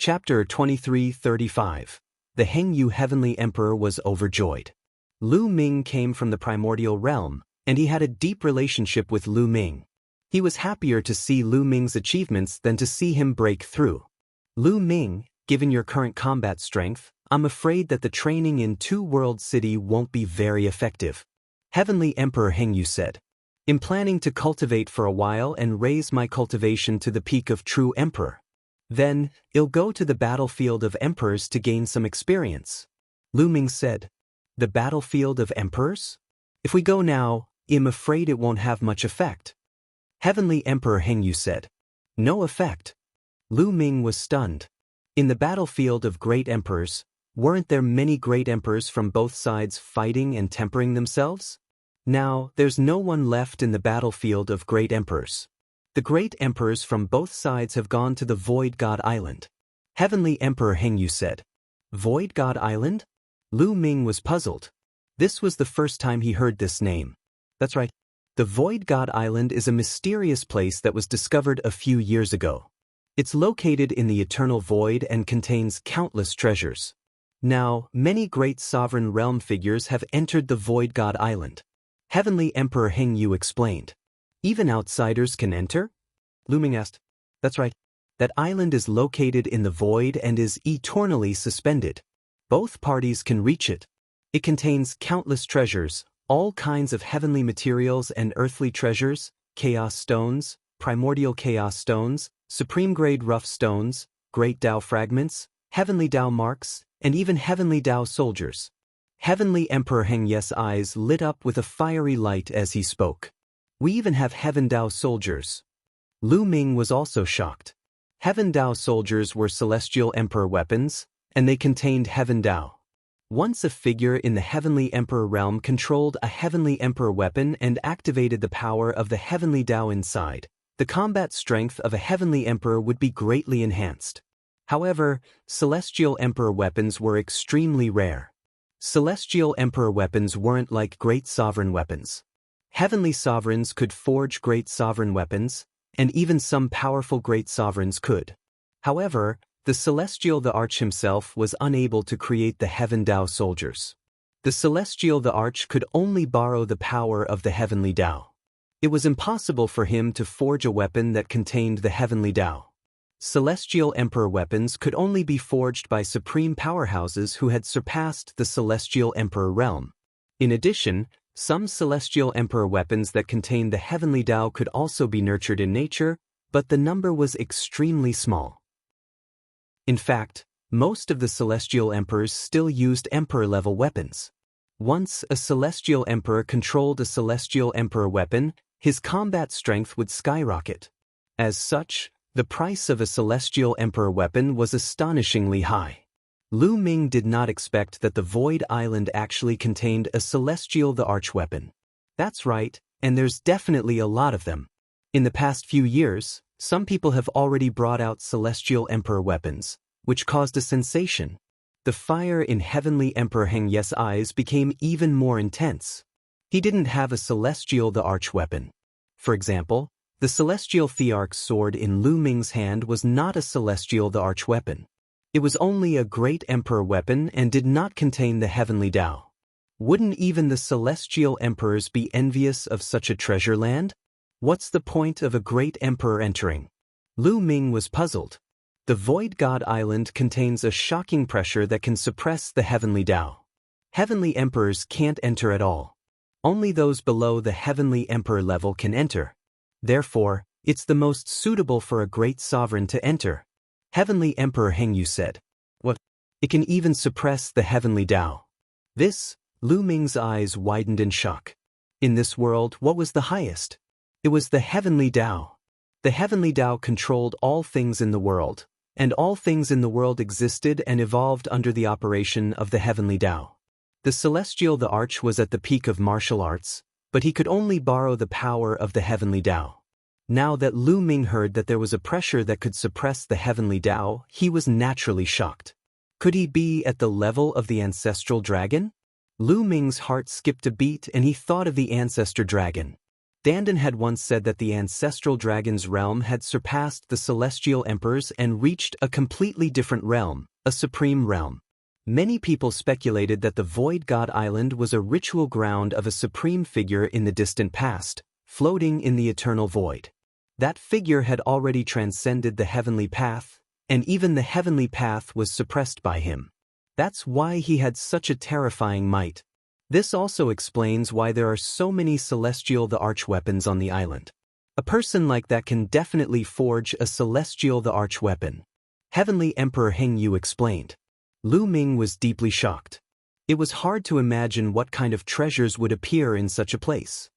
Chapter 23:35. The Hengyu Heavenly Emperor was overjoyed. Lu Ming came from the primordial realm, and he had a deep relationship with Lu Ming. He was happier to see Lu Ming's achievements than to see him break through. Lu Ming, given your current combat strength, I'm afraid that the training in Two World City won't be very effective. Heavenly Emperor Hengyu said. I'm planning to cultivate for a while and raise my cultivation to the peak of true emperor. Then, I'll go to the battlefield of emperors to gain some experience. Lu Ming said. The battlefield of emperors? If we go now, I'm afraid it won't have much effect. Heavenly Emperor Hengyu said. No effect. Lu Ming was stunned. In the battlefield of great emperors, weren't there many great emperors from both sides fighting and tempering themselves? Now, there's no one left in the battlefield of great emperors. The great emperors from both sides have gone to the Void God Island. Heavenly Emperor Hengyu said. Void God Island? Lu Ming was puzzled. This was the first time he heard this name. That's right. The Void God Island is a mysterious place that was discovered a few years ago. It's located in the eternal void and contains countless treasures. Now, many great sovereign realm figures have entered the Void God Island. Heavenly Emperor Hengyu explained. Even outsiders can enter? Lu Ming asked. That's right. That island is located in the void and is eternally suspended. Both parties can reach it. It contains countless treasures, all kinds of heavenly materials and earthly treasures, chaos stones, primordial chaos stones, supreme grade rough stones, great Tao fragments, heavenly Tao marks, and even heavenly Tao soldiers. Heavenly Emperor Hengyu's eyes lit up with a fiery light as he spoke. We even have Heaven Tao soldiers. Lu Ming was also shocked. Heaven Tao soldiers were celestial emperor weapons, and they contained Heaven Tao. Once a figure in the Heavenly Emperor realm controlled a Heavenly Emperor weapon and activated the power of the Heavenly Tao inside, the combat strength of a Heavenly Emperor would be greatly enhanced. However, Celestial Emperor weapons were extremely rare. Celestial Emperor weapons weren't like Great Sovereign weapons. Heavenly Sovereigns could forge Great Sovereign weapons, and even some powerful Great Sovereigns could. However, the Celestial the Arch himself was unable to create the Heaven Tao soldiers. The Celestial the Arch could only borrow the power of the Heavenly Tao. It was impossible for him to forge a weapon that contained the Heavenly Tao. Celestial Emperor weapons could only be forged by supreme powerhouses who had surpassed the Celestial Emperor realm. In addition, some Celestial Emperor weapons that contained the Heavenly Tao could also be nurtured in nature, but the number was extremely small. In fact, most of the Celestial Emperors still used Emperor-level weapons. Once a Celestial Emperor controlled a Celestial Emperor weapon, his combat strength would skyrocket. As such, the price of a Celestial Emperor weapon was astonishingly high. Lu Ming did not expect that the Void Island actually contained a Celestial the Arch weapon. That's right, and there's definitely a lot of them. In the past few years, some people have already brought out Celestial Emperor weapons, which caused a sensation. The fire in Heavenly Emperor Hengyu's eyes became even more intense. He didn't have a Celestial the Arch weapon. For example, the Celestial Thearch's sword in Lu Ming's hand was not a Celestial the Arch weapon. It was only a Great Emperor weapon and did not contain the Heavenly Tao. Wouldn't even the Celestial Emperors be envious of such a treasure land? What's the point of a Great Emperor entering? Lu Ming was puzzled. The Void God Island contains a shocking pressure that can suppress the Heavenly Tao. Heavenly Emperors can't enter at all. Only those below the Heavenly Emperor level can enter. Therefore, it's the most suitable for a Great Sovereign to enter. Heavenly Emperor Hengyu said. What? It can even suppress the Heavenly Tao. This, Lu Ming's eyes widened in shock. In this world, what was the highest? It was the Heavenly Tao. The Heavenly Tao controlled all things in the world, and all things in the world existed and evolved under the operation of the Heavenly Tao. The Celestial the Arch was at the peak of martial arts, but he could only borrow the power of the Heavenly Tao. Now that Lu Ming heard that there was a pressure that could suppress the Heavenly Tao, he was naturally shocked. Could he be at the level of the Ancestral Dragon? Lu Ming's heart skipped a beat and he thought of the Ancestor Dragon. Dandan had once said that the ancestral dragon's realm had surpassed the celestial emperors and reached a completely different realm, a supreme realm. Many people speculated that the Void God Island was a ritual ground of a supreme figure in the distant past, floating in the eternal void. That figure had already transcended the heavenly path, and even the heavenly path was suppressed by him. That's why he had such a terrifying might. This also explains why there are so many celestial the arch weapons on the island. A person like that can definitely forge a celestial the arch weapon. Heavenly Emperor Heng Yu explained. Lu Ming was deeply shocked. It was hard to imagine what kind of treasures would appear in such a place.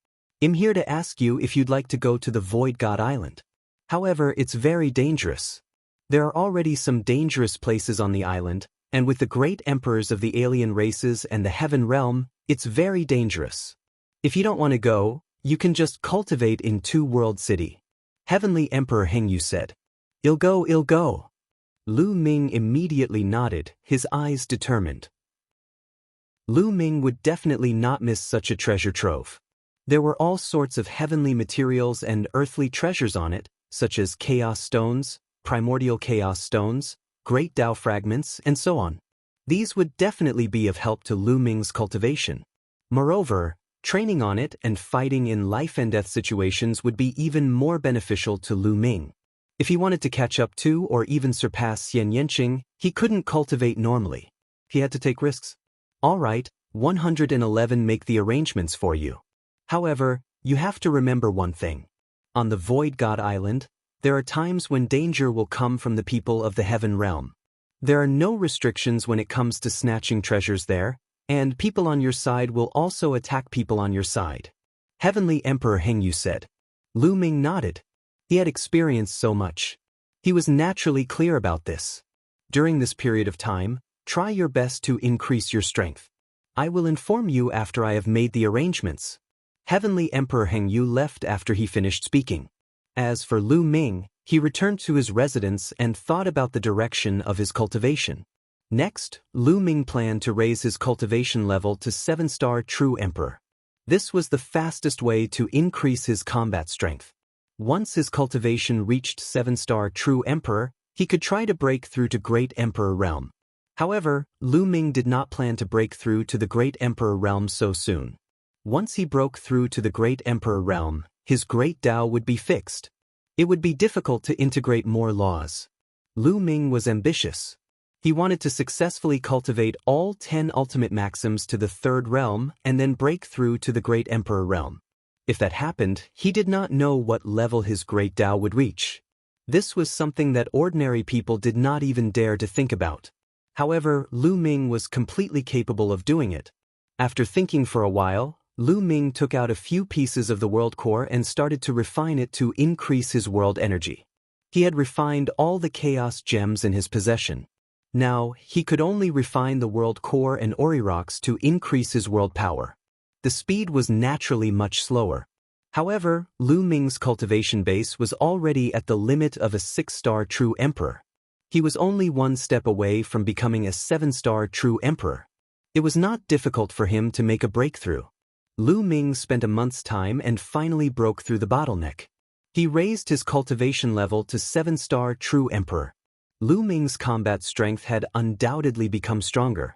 I'm here to ask you if you'd like to go to the Void God Island. However, it's very dangerous. There are already some dangerous places on the island, and with the great emperors of the alien races and the heaven realm, it's very dangerous. If you don't want to go, you can just cultivate in Two World City. Heavenly Emperor Heng Yu said. I'll go. Lu Ming immediately nodded, his eyes determined. Lu Ming would definitely not miss such a treasure trove. There were all sorts of heavenly materials and earthly treasures on it, such as chaos stones, primordial chaos stones, great Tao fragments, and so on. These would definitely be of help to Lu Ming's cultivation. Moreover, training on it and fighting in life and death situations would be even more beneficial to Lu Ming. If he wanted to catch up to or even surpass Xian Yanqing, he couldn't cultivate normally. He had to take risks. All right, 111 make the arrangements for you. However, you have to remember one thing. On the Void God Island, there are times when danger will come from the people of the heaven realm. There are no restrictions when it comes to snatching treasures there, and people on your side will also attack people on your side. Heavenly Emperor Heng Yu said. Lu Ming nodded. He had experienced so much. He was naturally clear about this. During this period of time, try your best to increase your strength. I will inform you after I have made the arrangements. Heavenly Emperor Heng Yu left after he finished speaking. As for Lu Ming, he returned to his residence and thought about the direction of his cultivation. Next, Lu Ming planned to raise his cultivation level to 7-star True Emperor. This was the fastest way to increase his combat strength. Once his cultivation reached 7-star True Emperor, he could try to break through to Great Emperor realm. However, Lu Ming did not plan to break through to the Great Emperor realm so soon. Once he broke through to the Great Emperor realm, his Great Tao would be fixed. It would be difficult to integrate more laws. Lu Ming was ambitious. He wanted to successfully cultivate all 10 ultimate maxims to the third realm and then break through to the Great Emperor realm. If that happened, he did not know what level his Great Tao would reach. This was something that ordinary people did not even dare to think about. However, Lu Ming was completely capable of doing it. After thinking for a while, Lu Ming took out a few pieces of the world core and started to refine it to increase his world energy. He had refined all the chaos gems in his possession. Now, he could only refine the world core and Ori rocks to increase his world power. The speed was naturally much slower. However, Lu Ming's cultivation base was already at the limit of a 6-star True Emperor. He was only one step away from becoming a 7-star True Emperor. It was not difficult for him to make a breakthrough. Lu Ming spent a month's time and finally broke through the bottleneck. He raised his cultivation level to 7-star True Emperor. Lu Ming's combat strength had undoubtedly become stronger.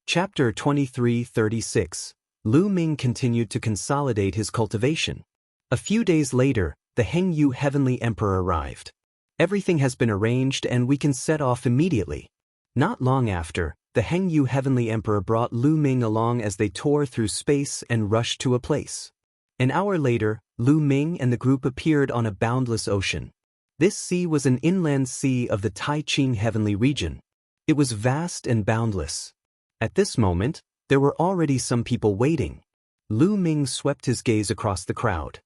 Chapter 23-36. Lu Ming continued to consolidate his cultivation. A few days later, the Heng Yu Heavenly Emperor arrived. Everything has been arranged and we can set off immediately. Not long after, the Heng Yu Heavenly Emperor brought Lu Ming along as they tore through space and rushed to a place. An hour later, Lu Ming and the group appeared on a boundless ocean. This sea was an inland sea of the Taiqing Heavenly region. It was vast and boundless. At this moment, there were already some people waiting. Lu Ming swept his gaze across the crowd.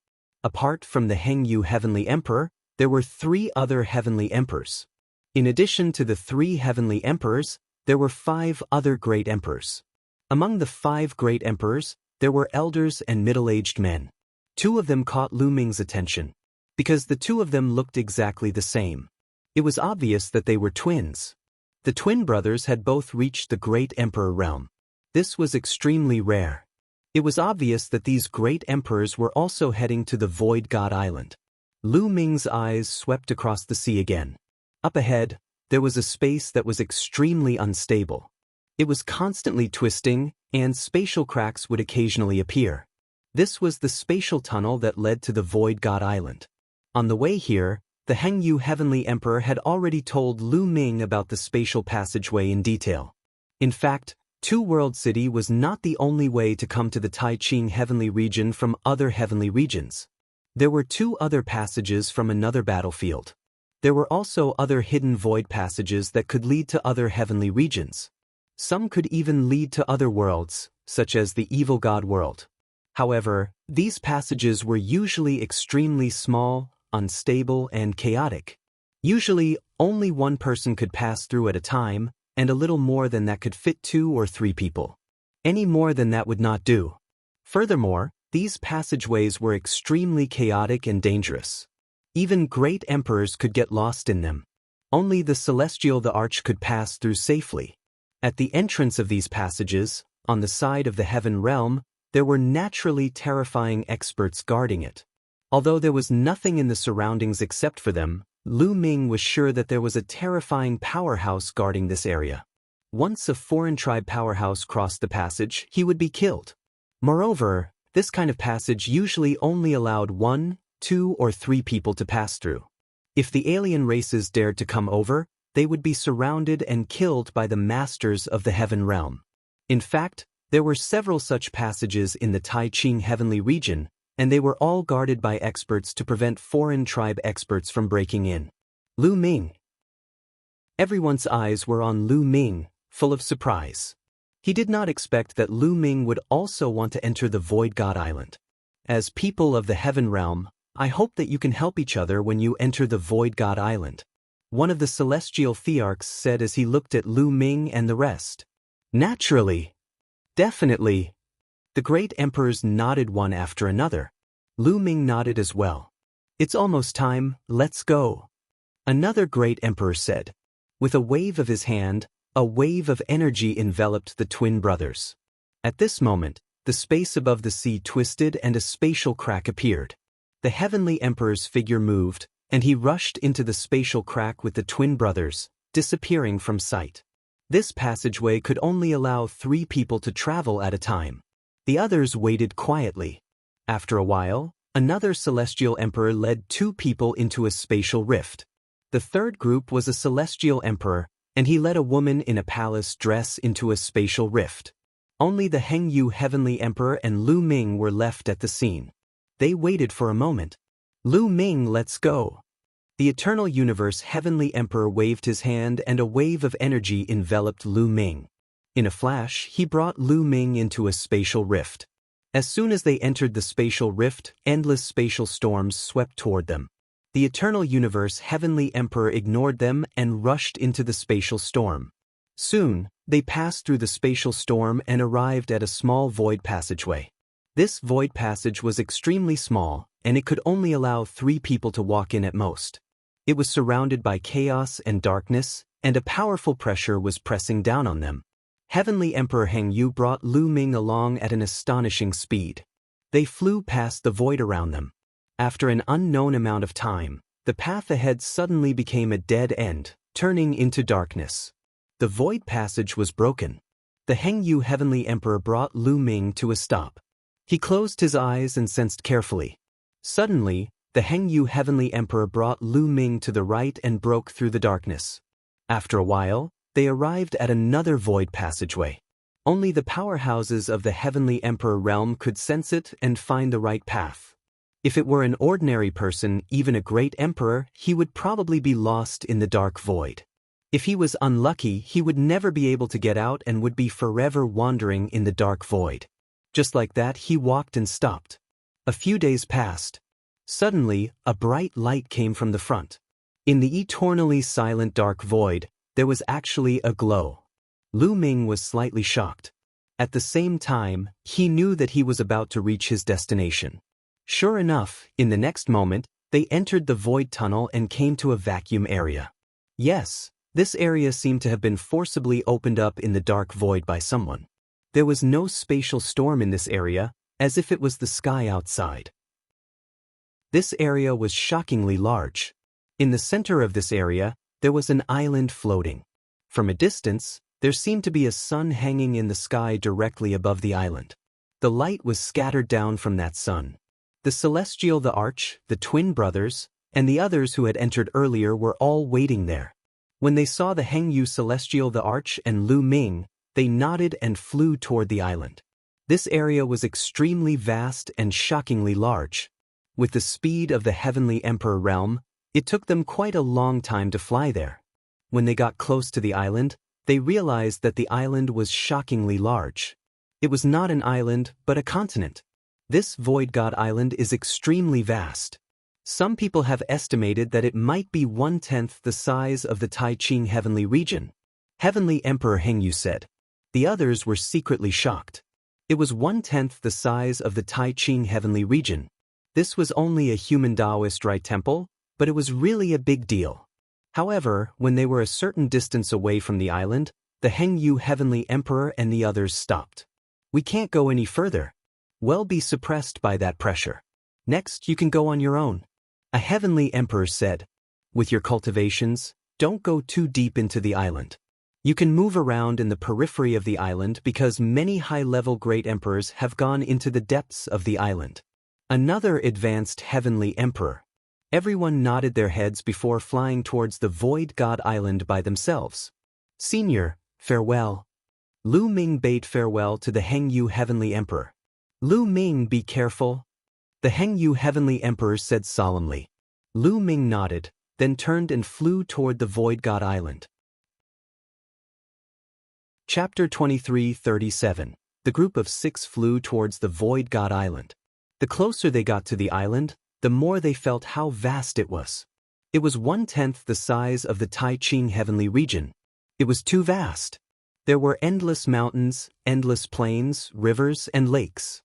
Apart from the Heng Yu Heavenly Emperor, there were 3 other Heavenly Emperors. In addition to the 3 Heavenly Emperors, there were 5 other Great Emperors. Among the 5 Great Emperors, there were elders and middle-aged men. 2 of them caught Lu Ming's attention, because the 2 of them looked exactly the same. It was obvious that they were twins. The twin brothers had both reached the Great Emperor realm. This was extremely rare. It was obvious that these great emperors were also heading to the Void God Island. Lu Ming's eyes swept across the sea again. Up ahead, there was a space that was extremely unstable. It was constantly twisting, and spatial cracks would occasionally appear. This was the spatial tunnel that led to the Void God Island. On the way here, the Hengyu Heavenly Emperor had already told Lu Ming about the spatial passageway in detail. In fact, Two World City was not the only way to come to the Taiqing Heavenly Region from other heavenly regions. There were two other passages from another battlefield. There were also other hidden void passages that could lead to other heavenly regions. Some could even lead to other worlds, such as the Evil God world. However, these passages were usually extremely small, unstable, and chaotic. Usually, only one person could pass through at a time, and a little more than that could fit 2 or 3 people. Any more than that would not do. Furthermore, these passageways were extremely chaotic and dangerous. Even great emperors could get lost in them. Only the Celestial the Arch could pass through safely. At the entrance of these passages, on the side of the Heaven Realm, there were naturally terrifying experts guarding it. Although there was nothing in the surroundings except for them, Lu Ming was sure that there was a terrifying powerhouse guarding this area. Once a foreign tribe powerhouse crossed the passage, he would be killed. Moreover, this kind of passage usually only allowed 1, 2, or 3 people to pass through. If the alien races dared to come over, they would be surrounded and killed by the masters of the Heaven Realm. In fact, there were several such passages in the Taiqing Heavenly Region, and they were all guarded by experts to prevent foreign tribe experts from breaking in. Lu Ming. Everyone's eyes were on Lu Ming, full of surprise. He did not expect that Lu Ming would also want to enter the Void God Island. As people of the Heaven Realm, I hope that you can help each other when you enter the Void God Island. One of the celestial thearchs said as he looked at Lu Ming and the rest. Naturally. Definitely. The great emperors nodded one after another. Lu Ming nodded as well. It's almost time, let's go. Another great emperor said. With a wave of his hand, a wave of energy enveloped the twin brothers. At this moment, the space above the sea twisted and a spatial crack appeared. The heavenly emperor's figure moved, and he rushed into the spatial crack with the twin brothers, disappearing from sight. This passageway could only allow 3 people to travel at a time. The others waited quietly. After a while, another celestial emperor led 2 people into a spatial rift. The third group was a celestial emperor, and he led a woman in a palace dress into a spatial rift. Only the Hengyu Heavenly Emperor and Lu Ming were left at the scene. They waited for a moment. Lu Ming, let's go. The Eternal Universe Heavenly Emperor waved his hand and a wave of energy enveloped Lu Ming. In a flash, he brought Lu Ming into a spatial rift. As soon as they entered the spatial rift, endless spatial storms swept toward them. The Eternal Universe Heavenly Emperor ignored them and rushed into the spatial storm. Soon, they passed through the spatial storm and arrived at a small void passageway. This void passage was extremely small, and it could only allow 3 people to walk in at most. It was surrounded by chaos and darkness, and a powerful pressure was pressing down on them. Heavenly Emperor Hengyu brought Lu Ming along at an astonishing speed. They flew past the void around them. After an unknown amount of time, the path ahead suddenly became a dead end, turning into darkness. The void passage was broken. The Hengyu Heavenly Emperor brought Lu Ming to a stop. He closed his eyes and sensed carefully. Suddenly, the Hengyu Heavenly Emperor brought Lu Ming to the right and broke through the darkness. After a while, they arrived at another void passageway. Only the powerhouses of the Heavenly Emperor realm could sense it and find the right path. If it were an ordinary person, even a great emperor, he would probably be lost in the dark void. If he was unlucky, he would never be able to get out and would be forever wandering in the dark void. Just like that, he walked and stopped. A few days passed. Suddenly, a bright light came from the front. In the eternally silent dark void, there was actually a glow. Lu Ming was slightly shocked. At the same time, he knew that he was about to reach his destination. Sure enough, in the next moment, they entered the void tunnel and came to a vacuum area. Yes, this area seemed to have been forcibly opened up in the dark void by someone. There was no spatial storm in this area, as if it was the sky outside. This area was shockingly large. In the center of this area, there was an island floating. From a distance, there seemed to be a sun hanging in the sky directly above the island. The light was scattered down from that sun. The Celestial, the Arch, the twin brothers, and the others who had entered earlier were all waiting there. When they saw the Hengyu Celestial, the Arch, and Lu Ming, they nodded and flew toward the island. This area was extremely vast and shockingly large. With the speed of the Heavenly Emperor realm, it took them quite a long time to fly there. When they got close to the island, they realized that the island was shockingly large. It was not an island, but a continent. This Void God Island is extremely vast. Some people have estimated that it might be 1/10 the size of the Taiqing Heavenly region. Heavenly Emperor Hengyu said. The others were secretly shocked. It was 1/10 the size of the Taiqing Heavenly region. This was only a human Taoist rite temple, but it was really a big deal. However, when they were a certain distance away from the island, the Hengyu Heavenly Emperor and the others stopped. We can't go any further. We'll be suppressed by that pressure. Next, you can go on your own. A Heavenly Emperor said. With your cultivations, don't go too deep into the island. You can move around in the periphery of the island because many high-level great emperors have gone into the depths of the island. Another advanced Heavenly Emperor. Everyone nodded their heads before flying towards the Void God Island by themselves. Senior, farewell. Lu Ming bade farewell to the Hengyu Heavenly Emperor. Lu Ming, be careful. The Hengyu Heavenly Emperor said solemnly. Lu Ming nodded, then turned and flew toward the Void God Island. Chapter 23:37. The group of 6 flew towards the Void God Island. The closer they got to the island, the more they felt how vast it was. It was 1/10 the size of the Taiqing Heavenly region. It was too vast. There were endless mountains, endless plains, rivers, and lakes.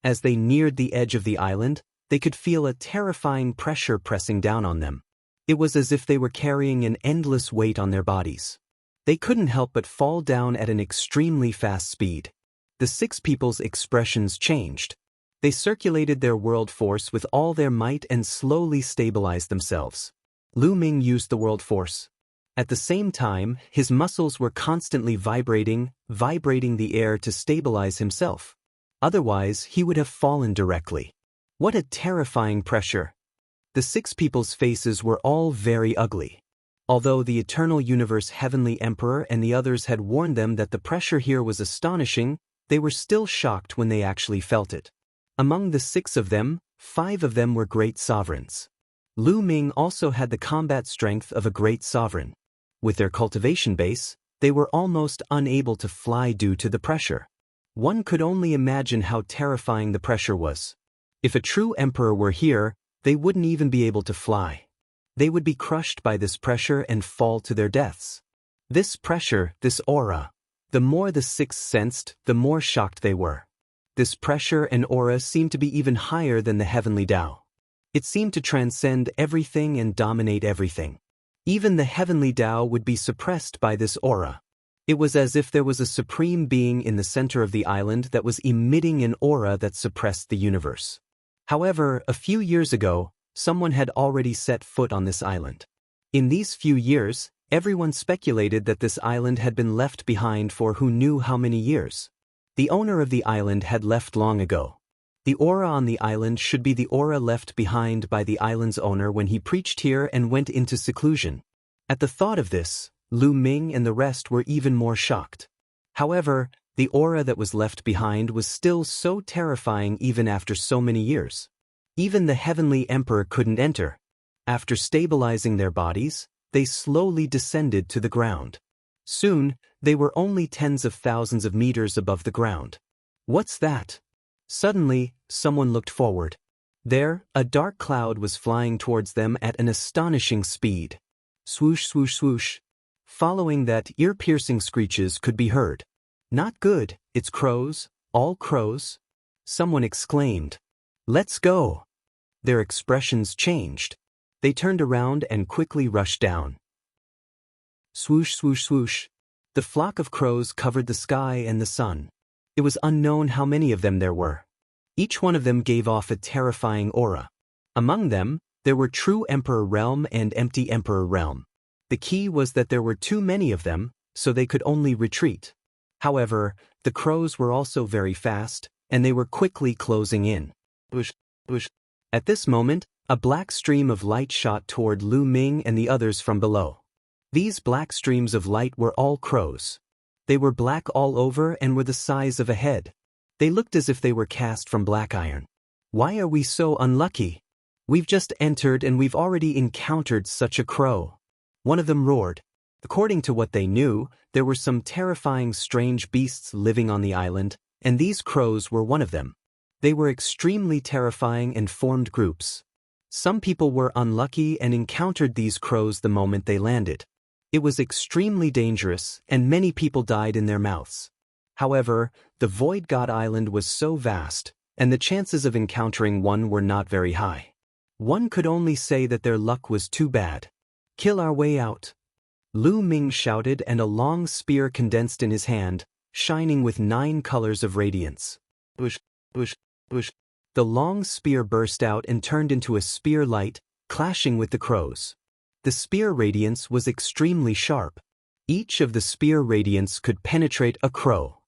As they neared the edge of the island, they could feel a terrifying pressure pressing down on them. It was as if they were carrying an endless weight on their bodies. They couldn't help but fall down at an extremely fast speed. The 6 people's expressions changed. They circulated their world force with all their might and slowly stabilized themselves. Lu Ming used the world force. At the same time, his muscles were constantly vibrating the air to stabilize himself. Otherwise, he would have fallen directly. What a terrifying pressure. The 6 people's faces were all very ugly. Although the Eternal Universe Heavenly Emperor and the others had warned them that the pressure here was astonishing, they were still shocked when they actually felt it. Among the 6 of them, 5 of them were great sovereigns. Lu Ming also had the combat strength of a great sovereign. With their cultivation base, they were almost unable to fly due to the pressure. One could only imagine how terrifying the pressure was. If a true emperor were here, they wouldn't even be able to fly. They would be crushed by this pressure and fall to their deaths. This pressure, this aura. The more the 6 sensed, the more shocked they were. This pressure and aura seemed to be even higher than the Heavenly Tao. It seemed to transcend everything and dominate everything. Even the Heavenly Tao would be suppressed by this aura. It was as if there was a supreme being in the center of the island that was emitting an aura that suppressed the universe. However, a few years ago, someone had already set foot on this island. In these few years, everyone speculated that this island had been left behind for who knew how many years. The owner of the island had left long ago. The aura on the island should be the aura left behind by the island's owner when he preached here and went into seclusion. At the thought of this, Lu Ming and the rest were even more shocked. However, the aura that was left behind was still so terrifying even after so many years. Even the Heavenly Emperor couldn't enter. After stabilizing their bodies, they slowly descended to the ground. Soon, they were only tens of thousands of meters above the ground. What's that? Suddenly, someone looked forward. There, a dark cloud was flying towards them at an astonishing speed. Swoosh, swoosh, swoosh. Following that, ear-piercing screeches could be heard. Not good, it's crows, all crows. Someone exclaimed. Let's go. Their expressions changed. They turned around and quickly rushed down. Swoosh, swoosh, swoosh. The flock of crows covered the sky and the sun. It was unknown how many of them there were. Each one of them gave off a terrifying aura. Among them, there were True Emperor Realm and Empty Emperor Realm. The key was that there were too many of them, so they could only retreat. However, the crows were also very fast, and they were quickly closing in. Bush, bush. At this moment, a black stream of light shot toward Lu Ming and the others from below. These black streams of light were all crows. They were black all over and were the size of a head. They looked as if they were cast from black iron. Why are we so unlucky? We've just entered and we've already encountered such a crow. One of them roared. According to what they knew, there were some terrifying strange beasts living on the island, and these crows were one of them. They were extremely terrifying and formed groups. Some people were unlucky and encountered these crows the moment they landed. It was extremely dangerous, and many people died in their mouths. However, the Void God Island was so vast, and the chances of encountering one were not very high. One could only say that their luck was too bad. Kill our way out. Lu Ming shouted, and a long spear condensed in his hand, shining with 9 colors of radiance. Bush, bush, bush. The long spear burst out and turned into a spear light, clashing with the crows. The spear radiance was extremely sharp. Each of the spear radiance could penetrate a crow.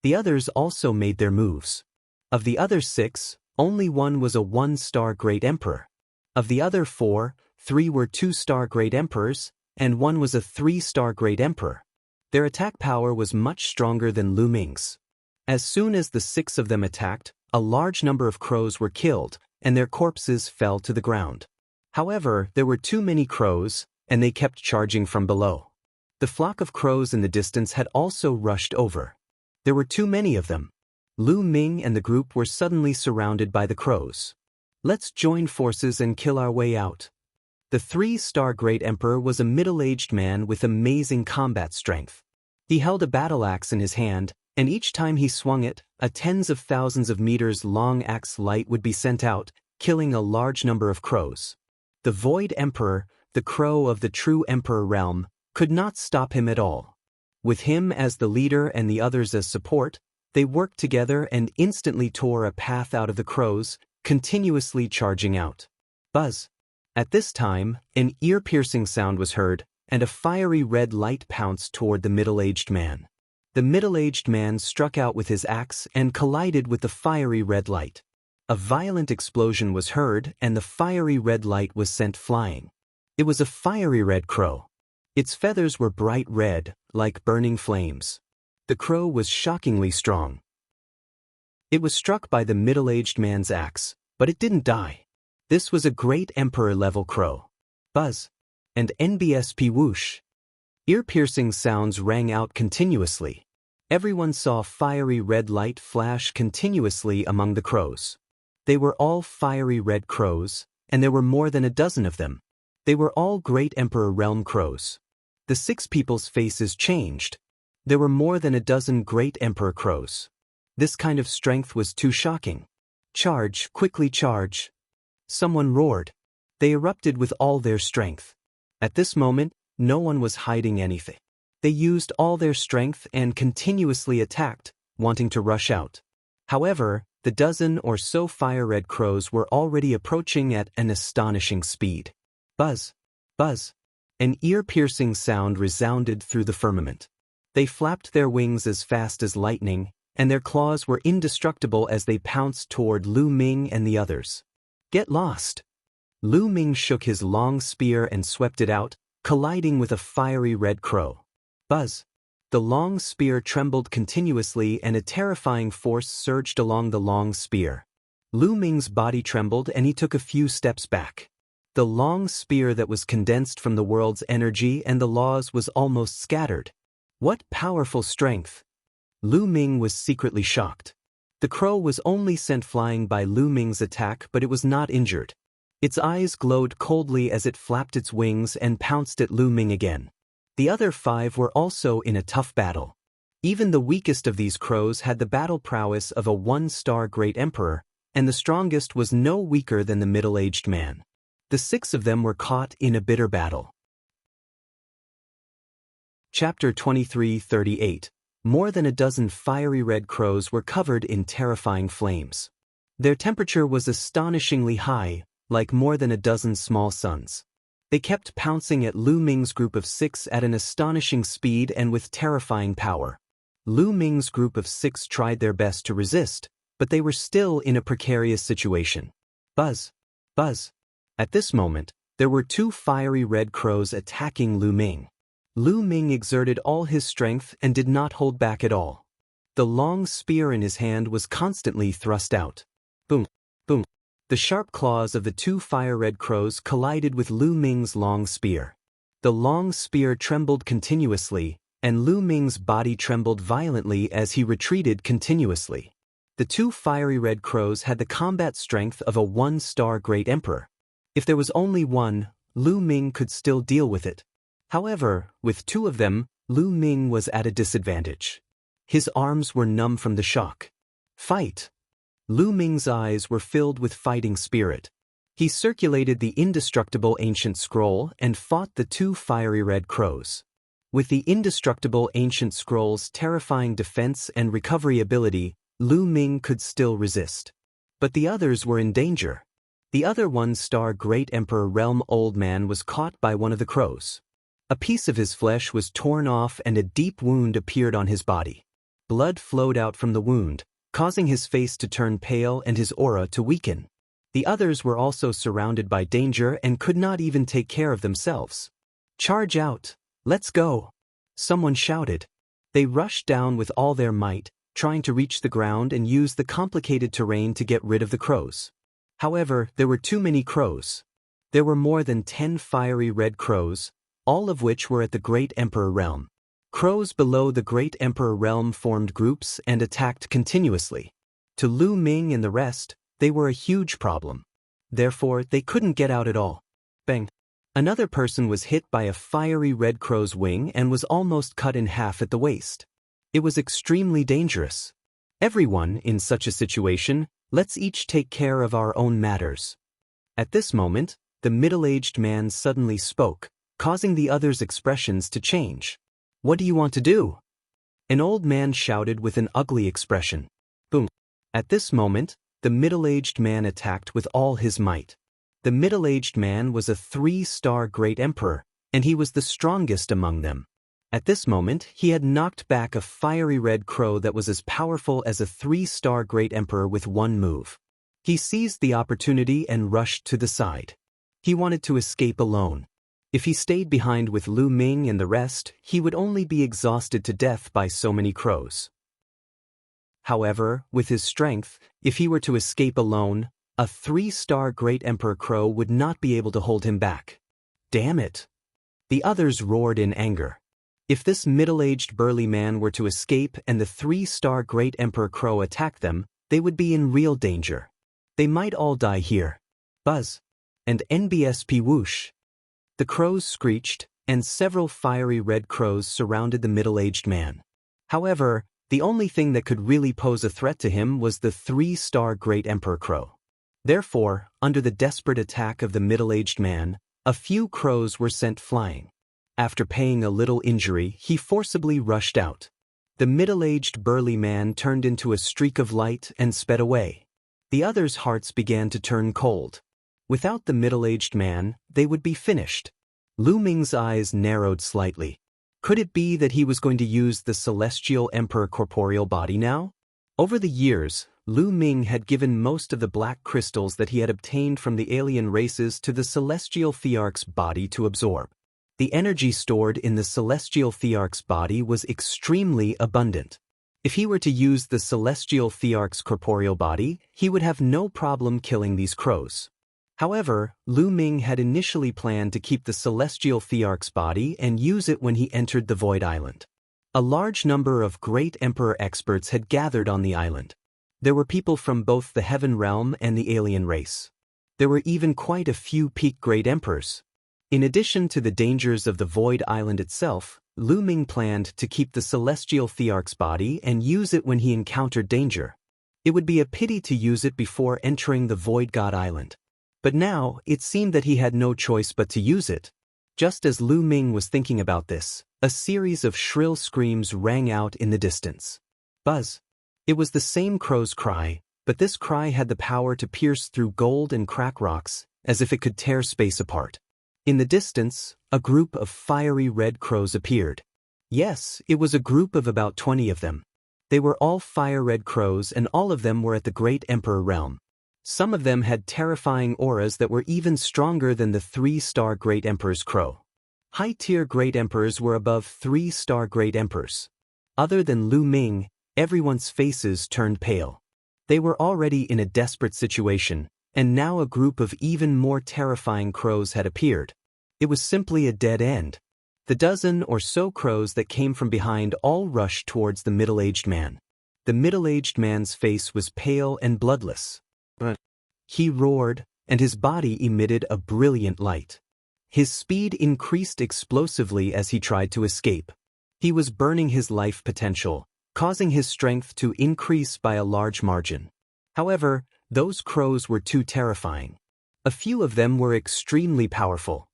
The others also made their moves. Of the other 6, only one was a 1-star Great Emperor. Of the other 4, 3 were 2-star Great Emperors, and 1 was a 3-star Great Emperor. Their attack power was much stronger than Lu Ming's. As soon as the 6 of them attacked, a large number of crows were killed, and their corpses fell to the ground. However, there were too many crows, and they kept charging from below. The flock of crows in the distance had also rushed over. There were too many of them. Lu Ming and the group were suddenly surrounded by the crows. Let's join forces and kill our way out. The 3-star Great Emperor was a middle-aged man with amazing combat strength. He held a battle axe in his hand, and each time he swung it, a tens of thousands of meters long axe light would be sent out, killing a large number of crows. The Void Emperor, the crow of the True Emperor Realm, could not stop him at all. With him as the leader and the others as support, they worked together and instantly tore a path out of the crows, continuously charging out. Buzz. At this time, an ear-piercing sound was heard, and a fiery red light pounced toward the middle-aged man. The middle-aged man struck out with his axe and collided with the fiery red light. A violent explosion was heard, and the fiery red light was sent flying. It was a fiery red crow. Its feathers were bright red, like burning flames. The crow was shockingly strong. It was struck by the middle-aged man's axe, but it didn't die. This was a Great Emperor-level crow. Buzz. And NBSP whoosh. Ear-piercing sounds rang out continuously. Everyone saw fiery red light flash continuously among the crows. They were all fiery red crows, and there were more than a dozen of them. They were all Great Emperor Realm crows. The 6 people's faces changed. There were more than a dozen Great Emperor crows. This kind of strength was too shocking. Charge, quickly charge. Someone roared. They erupted with all their strength. At this moment, no one was hiding anything. They used all their strength and continuously attacked, wanting to rush out. However, the dozen or so fire-red crows were already approaching at an astonishing speed. Buzz, buzz. An ear-piercing sound resounded through the firmament. They flapped their wings as fast as lightning, and their claws were indestructible as they pounced toward Lu Ming and the others. Get lost. Lu Ming shook his long spear and swept it out, colliding with a fiery red crow. Buzz. The long spear trembled continuously and a terrifying force surged along the long spear. Lu Ming's body trembled and he took a few steps back. The long spear that was condensed from the world's energy and the laws was almost scattered. What powerful strength! Lu Ming was secretly shocked. The crow was only sent flying by Lu Ming's attack, but it was not injured. Its eyes glowed coldly as it flapped its wings and pounced at Lu Ming again. The other 5 were also in a tough battle. Even the weakest of these crows had the battle prowess of a 1-star Great Emperor, and the strongest was no weaker than the middle-aged man. The 6 of them were caught in a bitter battle. Chapter 23:38. More than a dozen fiery red crows were covered in terrifying flames. Their temperature was astonishingly high, like more than a dozen small suns. They kept pouncing at Lu Ming's group of 6 at an astonishing speed and with terrifying power. Lu Ming's group of 6 tried their best to resist, but they were still in a precarious situation. Buzz! Buzz! At this moment, there were 2 fiery red crows attacking Lu Ming. Lu Ming exerted all his strength and did not hold back at all. The long spear in his hand was constantly thrust out. Boom! Boom! The sharp claws of the 2 fire-red crows collided with Lu Ming's long spear. The long spear trembled continuously, and Lu Ming's body trembled violently as he retreated continuously. The 2 fiery red crows had the combat strength of a 1-star Great Emperor. If there was only one, Lu Ming could still deal with it. However, with 2 of them, Lu Ming was at a disadvantage. His arms were numb from the shock. Fight! Lu Ming's eyes were filled with fighting spirit. He circulated the indestructible ancient scroll and fought the 2 fiery red crows. With the indestructible ancient scroll's terrifying defense and recovery ability, Lu Ming could still resist. But the others were in danger. The other 1-star Great Emperor Realm Old Man was caught by one of the crows. A piece of his flesh was torn off and a deep wound appeared on his body. Blood flowed out from the wound, causing his face to turn pale and his aura to weaken. The others were also surrounded by danger and could not even take care of themselves. Charge out! Let's go! Someone shouted. They rushed down with all their might, trying to reach the ground and use the complicated terrain to get rid of the crows. However, there were too many crows. There were more than 10 fiery red crows, all of which were at the Great Emperor realm. Crows below the Great Emperor realm formed groups and attacked continuously. To Lu Ming and the rest, they were a huge problem. Therefore, they couldn't get out at all. Bang! Another person was hit by a fiery red crow's wing and was almost cut in half at the waist. It was extremely dangerous. Everyone, in such a situation, let's each take care of our own matters. At this moment, the middle-aged man suddenly spoke, causing the others' expressions to change. What do you want to do? An old man shouted with an ugly expression. Boom! At this moment, the middle-aged man attacked with all his might. The middle-aged man was a 3-star Great Emperor, and he was the strongest among them. At this moment, he had knocked back a fiery red crow that was as powerful as a 3-star Great Emperor with one move. He seized the opportunity and rushed to the side. He wanted to escape alone. If he stayed behind with Lu Ming and the rest, he would only be exhausted to death by so many crows. However, with his strength, if he were to escape alone, a 3-star Great Emperor Crow would not be able to hold him back. Damn it! The others roared in anger. If this middle-aged burly man were to escape and the 3-star Great Emperor Crow attacked them, they would be in real danger. They might all die here. Buzz! And NBSP whoosh! The crows screeched, and several fiery red crows surrounded the middle-aged man. However, the only thing that could really pose a threat to him was the 3-star Great Emperor Crow. Therefore, under the desperate attack of the middle-aged man, a few crows were sent flying. After paying a little injury, he forcibly rushed out. The middle-aged burly man turned into a streak of light and sped away. The others' hearts began to turn cold. Without the middle-aged man, they would be finished. Lu Ming's eyes narrowed slightly. Could it be that he was going to use the Celestial Emperor corporeal body now? Over the years, Lu Ming had given most of the black crystals that he had obtained from the alien races to the Celestial Thearch's body to absorb. The energy stored in the Celestial Thearch's body was extremely abundant. If he were to use the Celestial Thearch's corporeal body, he would have no problem killing these crows. However, Lu Ming had initially planned to keep the Celestial Thearch's body and use it when he entered the Void Island. A large number of Great Emperor experts had gathered on the island. There were people from both the Heaven Realm and the alien race. There were even quite a few peak Great Emperors. In addition to the dangers of the Void Island itself, Lu Ming planned to keep the Celestial Thearch's body and use it when he encountered danger. It would be a pity to use it before entering the Void God Island. But now, it seemed that he had no choice but to use it. Just as Lu Ming was thinking about this, A series of shrill screams rang out in the distance. Buzz. It was the same crow's cry, but this cry had the power to pierce through gold and crack rocks, as if it could tear space apart. In the distance, a group of fiery red crows appeared. Yes, it was a group of about 20 of them. They were all fire-red crows, and all of them were at the Great Emperor realm. Some of them had terrifying auras that were even stronger than the 3-star Great Emperor's crow. High-tier Great Emperors were above 3-star Great Emperors. Other than Lu Ming, everyone's faces turned pale. They were already in a desperate situation, and now a group of even more terrifying crows had appeared. It was simply a dead end. The dozen or so crows that came from behind all rushed towards the middle-aged man. The middle-aged man's face was pale and bloodless. He roared, and his body emitted a brilliant light. His speed increased explosively as he tried to escape. He was burning his life potential, causing his strength to increase by a large margin. However, those crows were too terrifying. A few of them were extremely powerful.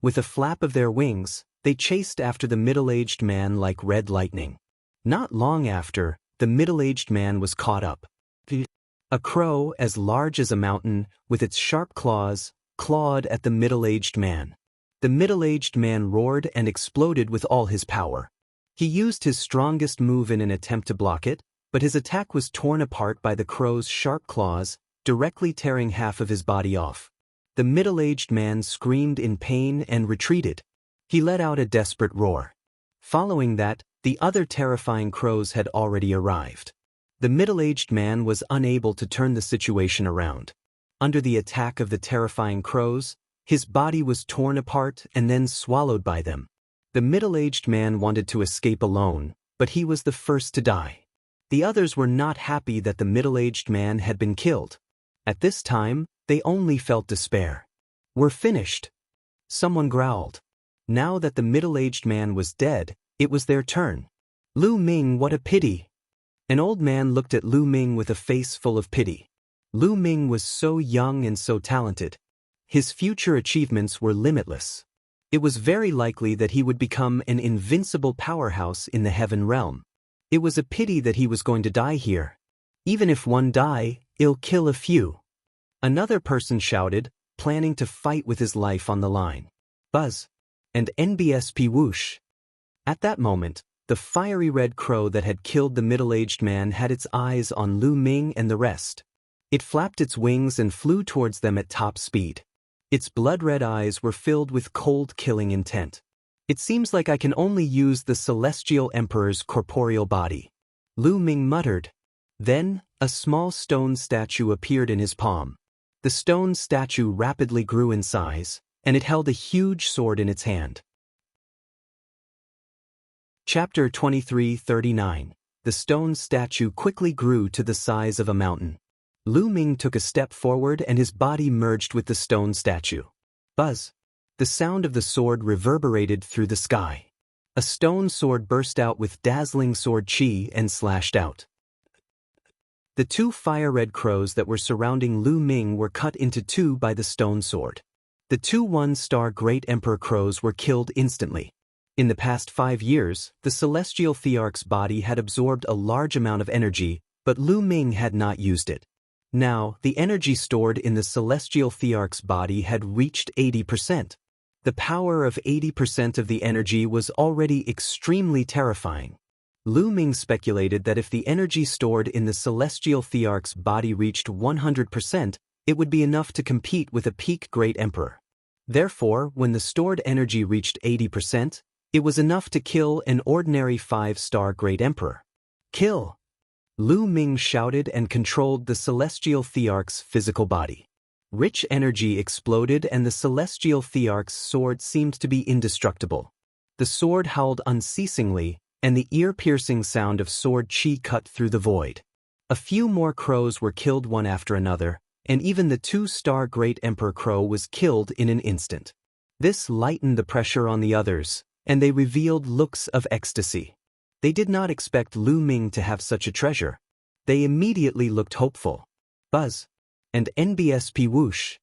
With a flap of their wings, they chased after the middle-aged man like red lightning. Not long after, the middle-aged man was caught up. A crow as large as a mountain, with its sharp claws, clawed at the middle-aged man. The middle-aged man roared and exploded with all his power. He used his strongest move in an attempt to block it, but his attack was torn apart by the crow's sharp claws, directly tearing half of his body off. The middle-aged man screamed in pain and retreated. He let out a desperate roar. Following that, the other terrifying crows had already arrived. The middle-aged man was unable to turn the situation around. Under the attack of the terrifying crows, his body was torn apart and then swallowed by them. The middle-aged man wanted to escape alone, but he was the first to die. The others were not happy that the middle-aged man had been killed. At this time, they only felt despair. "We're finished," someone growled. Now that the middle-aged man was dead, it was their turn. "Lu Ming, what a pity." An old man looked at Lu Ming with a face full of pity. Lu Ming was so young and so talented. His future achievements were limitless. It was very likely that he would become an invincible powerhouse in the heaven realm. It was a pity that he was going to die here. Even if one die, it'll kill a few. Another person shouted, planning to fight with his life on the line. Buzz. And NBSP whoosh. At that moment, the fiery red crow that had killed the middle-aged man had its eyes on Lu Ming and the rest. It flapped its wings and flew towards them at top speed. Its blood-red eyes were filled with cold killing intent. "It seems like I can only use the Celestial Emperor's corporeal body," Lu Ming muttered. Then, a small stone statue appeared in his palm. The stone statue rapidly grew in size, and it held a huge sword in its hand. Chapter 23:39. The stone statue quickly grew to the size of a mountain. Lu Ming took a step forward and his body merged with the stone statue. Buzz. The sound of the sword reverberated through the sky. A stone sword burst out with dazzling sword chi and slashed out. The two fire-red crows that were surrounding Lu Ming were cut into two by the stone sword. The two 1-star Great Emperor crows were killed instantly. In the past 5 years, the Celestial Thearch's body had absorbed a large amount of energy, but Lu Ming had not used it. Now, the energy stored in the Celestial Thearch's body had reached 80%. The power of 80% of the energy was already extremely terrifying. Lu Ming speculated that if the energy stored in the Celestial Thearch's body reached 100%, it would be enough to compete with a peak Great Emperor. Therefore, when the stored energy reached 80%, it was enough to kill an ordinary 5-star Great Emperor. "Kill!" Lu Ming shouted and controlled the Celestial Thearch's physical body. Rich energy exploded and the Celestial Thearch's sword seemed to be indestructible. The sword howled unceasingly, and the ear-piercing sound of sword chi cut through the void. A few more crows were killed one after another, and even the 2-star Great Emperor crow was killed in an instant. This lightened the pressure on the others, and they revealed looks of ecstasy. They did not expect Lu Ming to have such a treasure. They immediately looked hopeful. Buzz. And NBSP whoosh.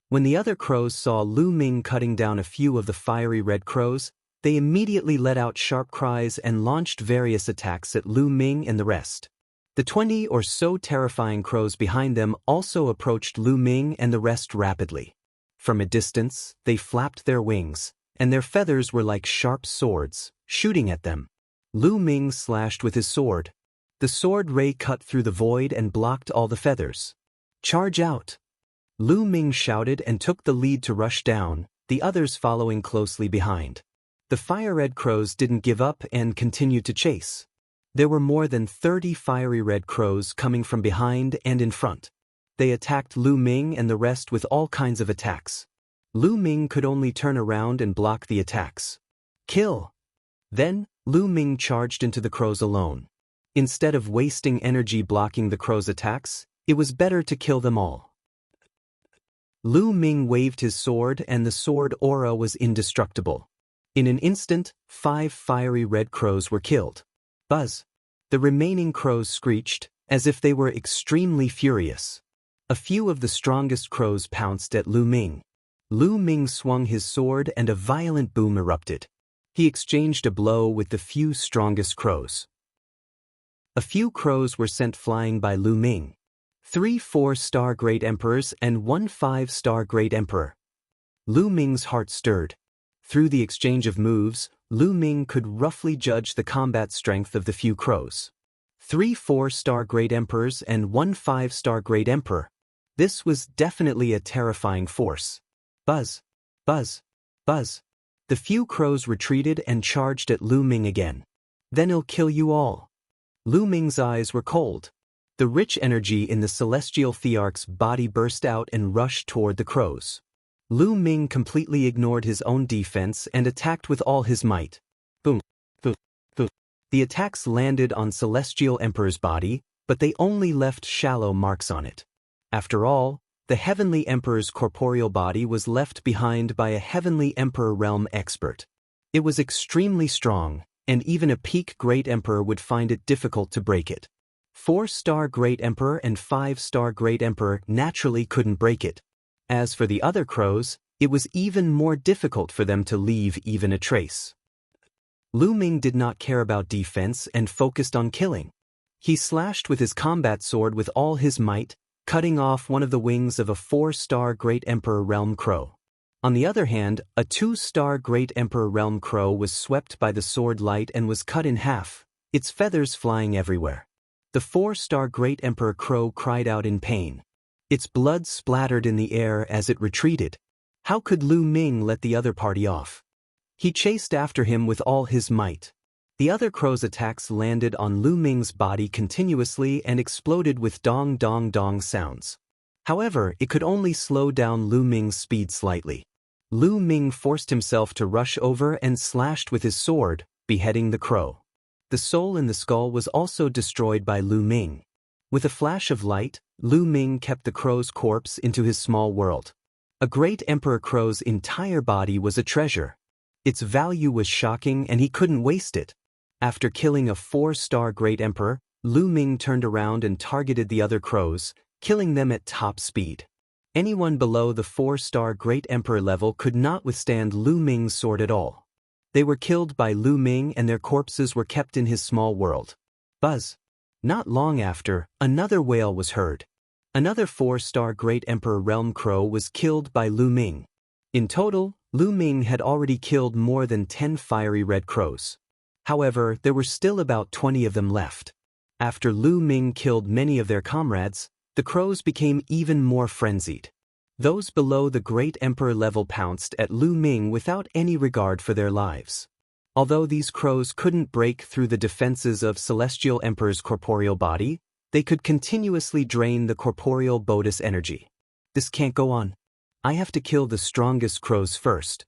When the other crows saw Lu Ming cutting down a few of the fiery red crows, They immediately let out sharp cries and launched various attacks at Lu Ming and the rest. The 20 or so terrifying crows behind them also approached Lu Ming and the rest rapidly. From a distance, they flapped their wings, and their feathers were like sharp swords, shooting at them. Lu Ming slashed with his sword. The sword ray cut through the void and blocked all the feathers. "Charge out!" Lu Ming shouted and took the lead to rush down, the others following closely behind. The fire-red crows didn't give up and continued to chase. There were more than 30 fiery red crows coming from behind and in front. They attacked Lu Ming and the rest with all kinds of attacks. Lu Ming could only turn around and block the attacks. Kill! Then, Lu Ming charged into the crows alone. Instead of wasting energy blocking the crows' attacks, it was better to kill them all. Lu Ming waved his sword and the sword aura was indestructible. In an instant, 5 fiery red crows were killed. Buzz! The remaining crows screeched, as if they were extremely furious. A few of the strongest crows pounced at Lu Ming. Lu Ming swung his sword and a violent boom erupted. He exchanged a blow with the few strongest crows. A few crows were sent flying by Lu Ming. 3 4-star Great Emperors and 1 5-star Great Emperor. Lu Ming's heart stirred. Through the exchange of moves, Lu Ming could roughly judge the combat strength of the few crows. 3 4-star Great Emperors and 1 5-star Great Emperor. This was definitely a terrifying force. Buzz! Buzz! Buzz! The few crows retreated and charged at Lu Ming again. "Then he'll kill you all." Lu Ming's eyes were cold. The rich energy in the celestial thearch's body burst out and rushed toward the crows. Lu Ming completely ignored his own defense and attacked with all his might. Boom, boom, boom. The attacks landed on Celestial Emperor's body, but they only left shallow marks on it. After all, the Heavenly Emperor's corporeal body was left behind by a Heavenly Emperor realm expert. It was extremely strong, and even a peak Great Emperor would find it difficult to break it. 4-star Great Emperor and 5-star Great Emperor naturally couldn't break it. As for the other crows, it was even more difficult for them to leave even a trace. Lu Ming did not care about defense and focused on killing. He slashed with his combat sword with all his might, cutting off one of the wings of a 4-star Great Emperor Realm Crow. On the other hand, a 2-star Great Emperor Realm Crow was swept by the sword light and was cut in half, its feathers flying everywhere. The 4-star Great Emperor Crow cried out in pain. Its blood splattered in the air as it retreated. How could Lu Ming let the other party off? He chased after him with all his might. The other crow's attacks landed on Lu Ming's body continuously and exploded with dong dong dong sounds. However, it could only slow down Lu Ming's speed slightly. Lu Ming forced himself to rush over and slashed with his sword, beheading the crow. The soul in the skull was also destroyed by Lu Ming. With a flash of light, Lu Ming kept the crow's corpse into his small world. A Great Emperor Crow's entire body was a treasure. Its value was shocking and he couldn't waste it. After killing a 4-star Great Emperor, Lu Ming turned around and targeted the other crows, killing them at top speed. Anyone below the 4-star Great Emperor level could not withstand Lu Ming's sword at all. They were killed by Lu Ming and their corpses were kept in his small world. Buzz! Not long after, another wail was heard. Another 4-star Great Emperor Realm Crow was killed by Lu Ming. In total, Lu Ming had already killed more than 10 fiery red crows. However, there were still about 20 of them left. After Lu Ming killed many of their comrades, the crows became even more frenzied. Those below the Great Emperor level pounced at Lu Ming without any regard for their lives. Although these crows couldn't break through the defenses of Celestial Emperor's corporeal body, they could continuously drain the corporeal Bodis energy. This can't go on. I have to kill the strongest crows first.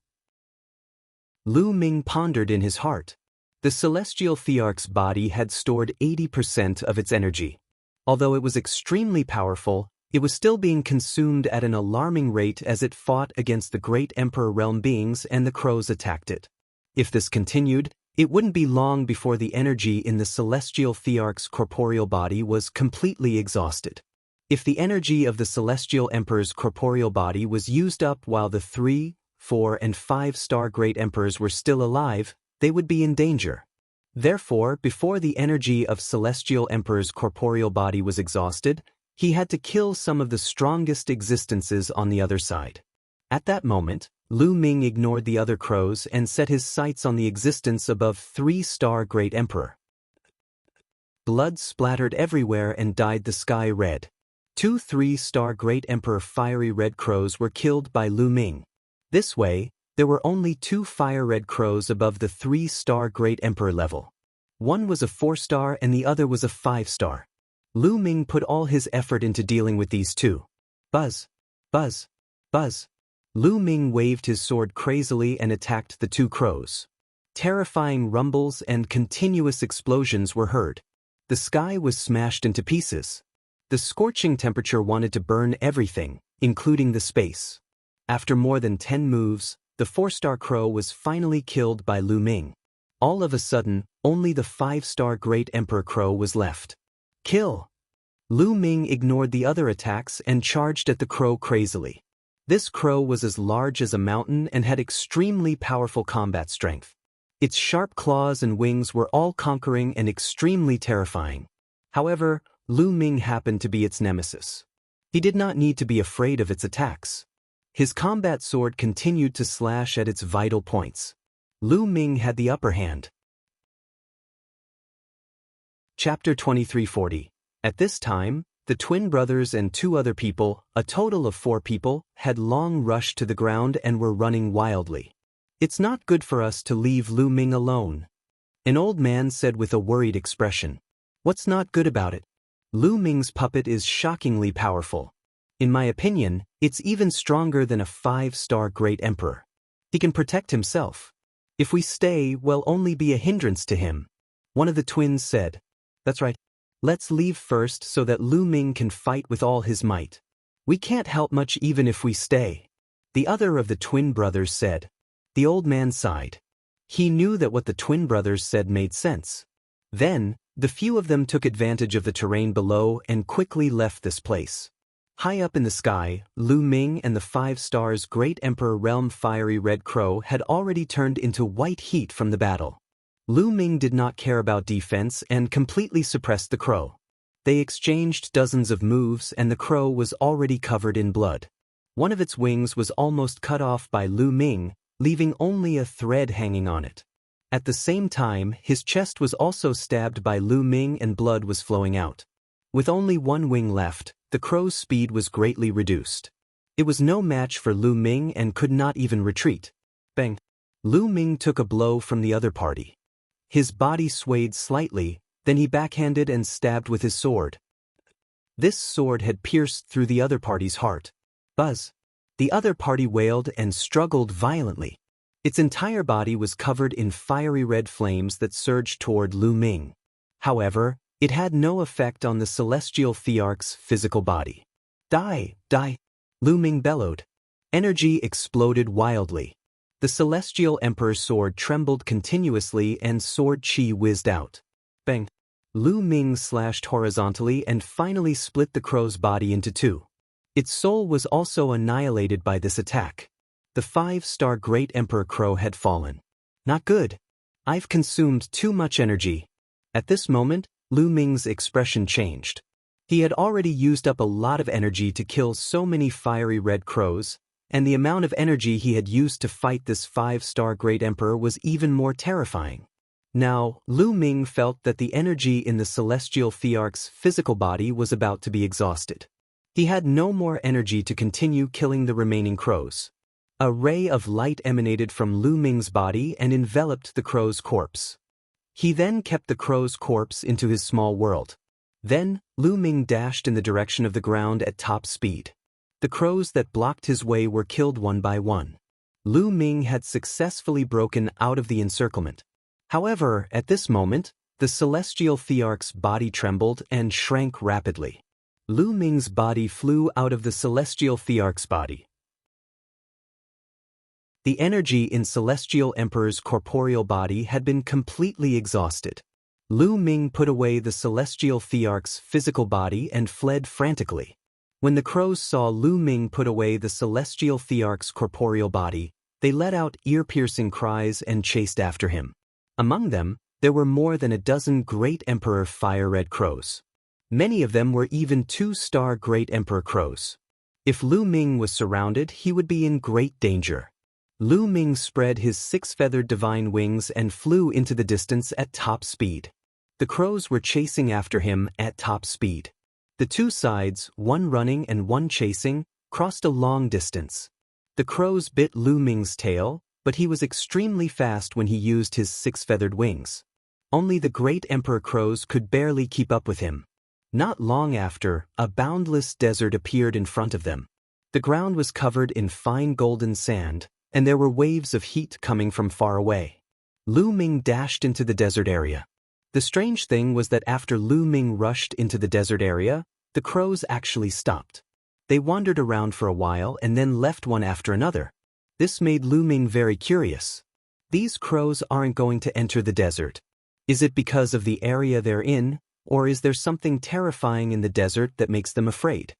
Lu Ming pondered in his heart. The Celestial Thearch's body had stored 80% of its energy. Although it was extremely powerful, it was still being consumed at an alarming rate as it fought against the Great Emperor realm beings and the crows attacked it. If this continued, it wouldn't be long before the energy in the Celestial Thearch's corporeal body was completely exhausted. If the energy of the Celestial Emperor's corporeal body was used up while the 3 4, and 5-star Great Emperors were still alive, they would be in danger. Therefore, before the energy of Celestial Emperor's corporeal body was exhausted, he had to kill some of the strongest existences on the other side. At that moment, Lu Ming ignored the other crows and set his sights on the existence above 3-star Great Emperor. Blood splattered everywhere and dyed the sky red. 2 3-star Great Emperor fiery red crows were killed by Lu Ming. This way, there were only 2 fire-red crows above the 3-star Great Emperor level. One was a 4-star and the other was a 5-star. Lu Ming put all his effort into dealing with these two. Buzz! Buzz! Buzz! Lu Ming waved his sword crazily and attacked the 2 crows. Terrifying rumbles and continuous explosions were heard. The sky was smashed into pieces. The scorching temperature wanted to burn everything, including the space. After more than 10 moves, the 4-star crow was finally killed by Lu Ming. All of a sudden, only the 5-star Great Emperor crow was left. Kill! Lu Ming ignored the other attacks and charged at the crow crazily. This crow was as large as a mountain and had extremely powerful combat strength. Its sharp claws and wings were all-conquering and extremely terrifying. However, Lu Ming happened to be its nemesis. He did not need to be afraid of its attacks. His combat sword continued to slash at its vital points. Lu Ming had the upper hand. Chapter 2340. At this time, the twin brothers and 2 other people, a total of 4 people, had long rushed to the ground and were running wildly. It's not good for us to leave Lu Ming alone, an old man said with a worried expression. What's not good about it? Lu Ming's puppet is shockingly powerful. In my opinion, it's even stronger than a 5-star Great Emperor. He can protect himself. If we stay, we'll only be a hindrance to him. One of the twins said. That's right. Let's leave first so that Lu Ming can fight with all his might. We can't help much even if we stay. The other of the twin brothers said. The old man sighed. He knew that what the twin brothers said made sense. Then, the few of them took advantage of the terrain below and quickly left this place. High up in the sky, Lu Ming and the 5-stars Great Emperor Realm Fiery Red Crow had already turned into white heat from the battle. Lu Ming did not care about defense and completely suppressed the crow. They exchanged dozens of moves and the crow was already covered in blood. One of its wings was almost cut off by Lu Ming, leaving only a thread hanging on it. At the same time, his chest was also stabbed by Lu Ming and blood was flowing out. With only one wing left, the crow's speed was greatly reduced. It was no match for Lu Ming and could not even retreat. Bang! Lu Ming took a blow from the other party. His body swayed slightly, then he backhanded and stabbed with his sword. This sword had pierced through the other party's heart. Buzz! The other party wailed and struggled violently. Its entire body was covered in fiery red flames that surged toward Lu Ming. However, it had no effect on the Celestial Thearch's physical body. Die! Die! Lu Ming bellowed. Energy exploded wildly. The Celestial Emperor's sword trembled continuously and sword chi whizzed out. Bang! Lu Ming slashed horizontally and finally split the crow's body into 2. Its soul was also annihilated by this attack. The 5-star Great Emperor Crow had fallen. Not good. I've consumed too much energy. At this moment, Lu Ming's expression changed. He had already used up a lot of energy to kill so many fiery red crows, and the amount of energy he had used to fight this 5-star Great Emperor was even more terrifying. Now, Lu Ming felt that the energy in the Celestial Thearch's physical body was about to be exhausted. He had no more energy to continue killing the remaining crows. A ray of light emanated from Lu Ming's body and enveloped the crow's corpse. He then kept the crow's corpse into his small world. Then, Lu Ming dashed in the direction of the ground at top speed. The crows that blocked his way were killed one by one. Lu Ming had successfully broken out of the encirclement. However, at this moment, the Celestial Thearch's body trembled and shrank rapidly. Lu Ming's body flew out of the Celestial Thearch's body. The energy in Celestial Emperor's corporeal body had been completely exhausted. Lu Ming put away the Celestial Thearch's physical body and fled frantically. When the crows saw Lu Ming put away the Celestial Thearch's corporeal body, They let out ear-piercing cries and chased after him. Among them, there were more than a dozen great Emperor fire-red crows. Many of them were even 2-star great Emperor crows. If Lu Ming was surrounded, he would be in great danger. Lu Ming spread his 6-feathered divine wings and flew into the distance at top speed. The crows were chasing after him at top speed. The two sides, one running and one chasing, crossed a long distance. The crows bit Lu Ming's tail, but he was extremely fast when he used his 6-feathered wings. Only the great Emperor crows could barely keep up with him. Not long after, a boundless desert appeared in front of them. The ground was covered in fine golden sand, and there were waves of heat coming from far away. Lu Ming dashed into the desert area. The strange thing was that after Lu Ming rushed into the desert area, the crows actually stopped. They wandered around for a while and then left one after another. This made Lu Ming very curious. These crows aren't going to enter the desert. Is it because of the area they're in, or is there something terrifying in the desert that makes them afraid?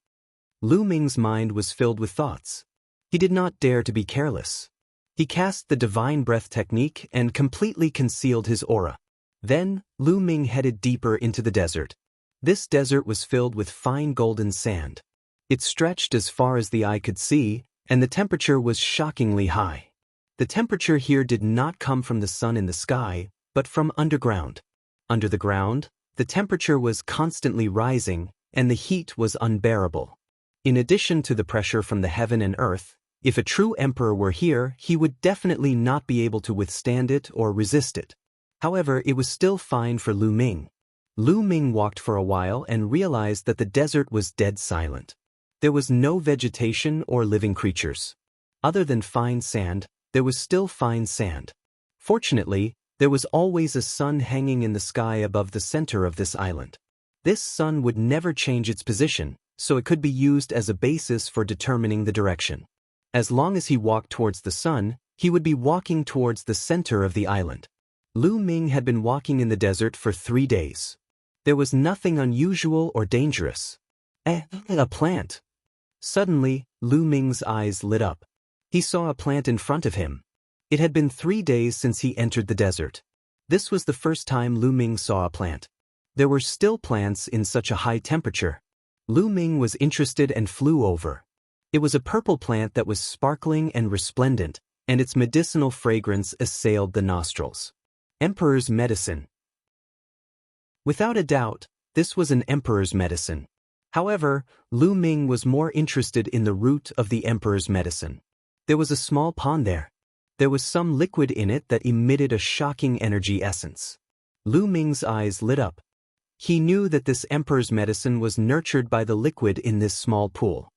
Lu Ming's mind was filled with thoughts. He did not dare to be careless. He cast the divine breath technique and completely concealed his aura. Then, Lu Ming headed deeper into the desert. This desert was filled with fine golden sand. It stretched as far as the eye could see, and the temperature was shockingly high. The temperature here did not come from the sun in the sky, but from underground. Under the ground, the temperature was constantly rising, and the heat was unbearable. In addition to the pressure from the heaven and earth, if a true emperor were here, he would definitely not be able to withstand it or resist it. However, it was still fine for Lu Ming. Lu Ming walked for a while and realized that the desert was dead silent. There was no vegetation or living creatures. Other than fine sand, there was still fine sand. Fortunately, there was always a sun hanging in the sky above the center of this island. This sun would never change its position, so it could be used as a basis for determining the direction. As long as he walked towards the sun, he would be walking towards the center of the island. Lu Ming had been walking in the desert for 3 days. There was nothing unusual or dangerous. A plant. Suddenly, Lu Ming's eyes lit up. He saw a plant in front of him. It had been 3 days since he entered the desert. This was the first time Lu Ming saw a plant. There were still plants in such a high temperature. Lu Ming was interested and flew over. It was a purple plant that was sparkling and resplendent, and its medicinal fragrance assailed the nostrils. Emperor's medicine. Without a doubt, this was an emperor's medicine. However, Lu Ming was more interested in the root of the emperor's medicine. There was a small pond there. There was some liquid in it that emitted a shocking energy essence. Lu Ming's eyes lit up. He knew that this emperor's medicine was nurtured by the liquid in this small pool.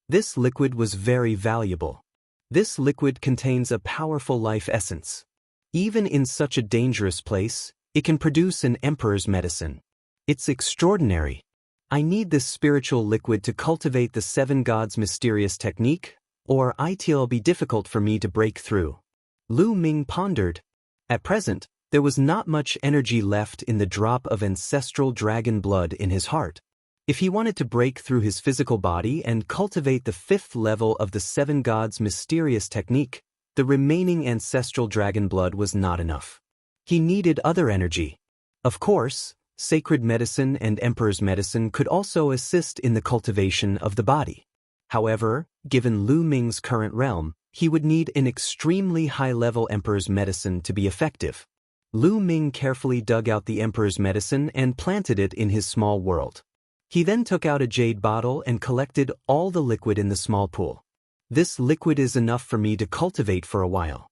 This liquid was very valuable. This liquid contains a powerful life essence. Even in such a dangerous place, it can produce an emperor's medicine. It's extraordinary. I need this spiritual liquid to cultivate the 7 gods' mysterious technique, or it'll be difficult for me to break through. Lu Ming pondered. At present, there was not much energy left in the drop of ancestral dragon blood in his heart. If he wanted to break through his physical body and cultivate the 5th level of the 7 gods' mysterious technique, the remaining ancestral dragon blood was not enough. He needed other energy. Of course, sacred medicine and emperor's medicine could also assist in the cultivation of the body. However, given Lu Ming's current realm, he would need an extremely high-level emperor's medicine to be effective. Lu Ming carefully dug out the emperor's medicine and planted it in his small world. He then took out a jade bottle and collected all the liquid in the small pool. This liquid is enough for me to cultivate for a while.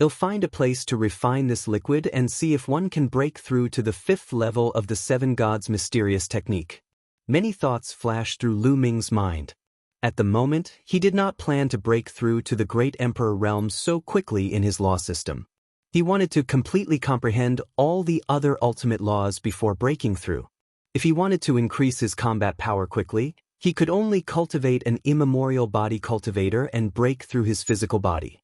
I'll find a place to refine this liquid and see if one can break through to the 5th level of the 7 gods' mysterious technique. Many thoughts flashed through Lu Ming's mind. At the moment, he did not plan to break through to the great emperor realm so quickly in his law system. He wanted to completely comprehend all the other ultimate laws before breaking through. If he wanted to increase his combat power quickly, he could only cultivate an immemorial body cultivator and break through his physical body.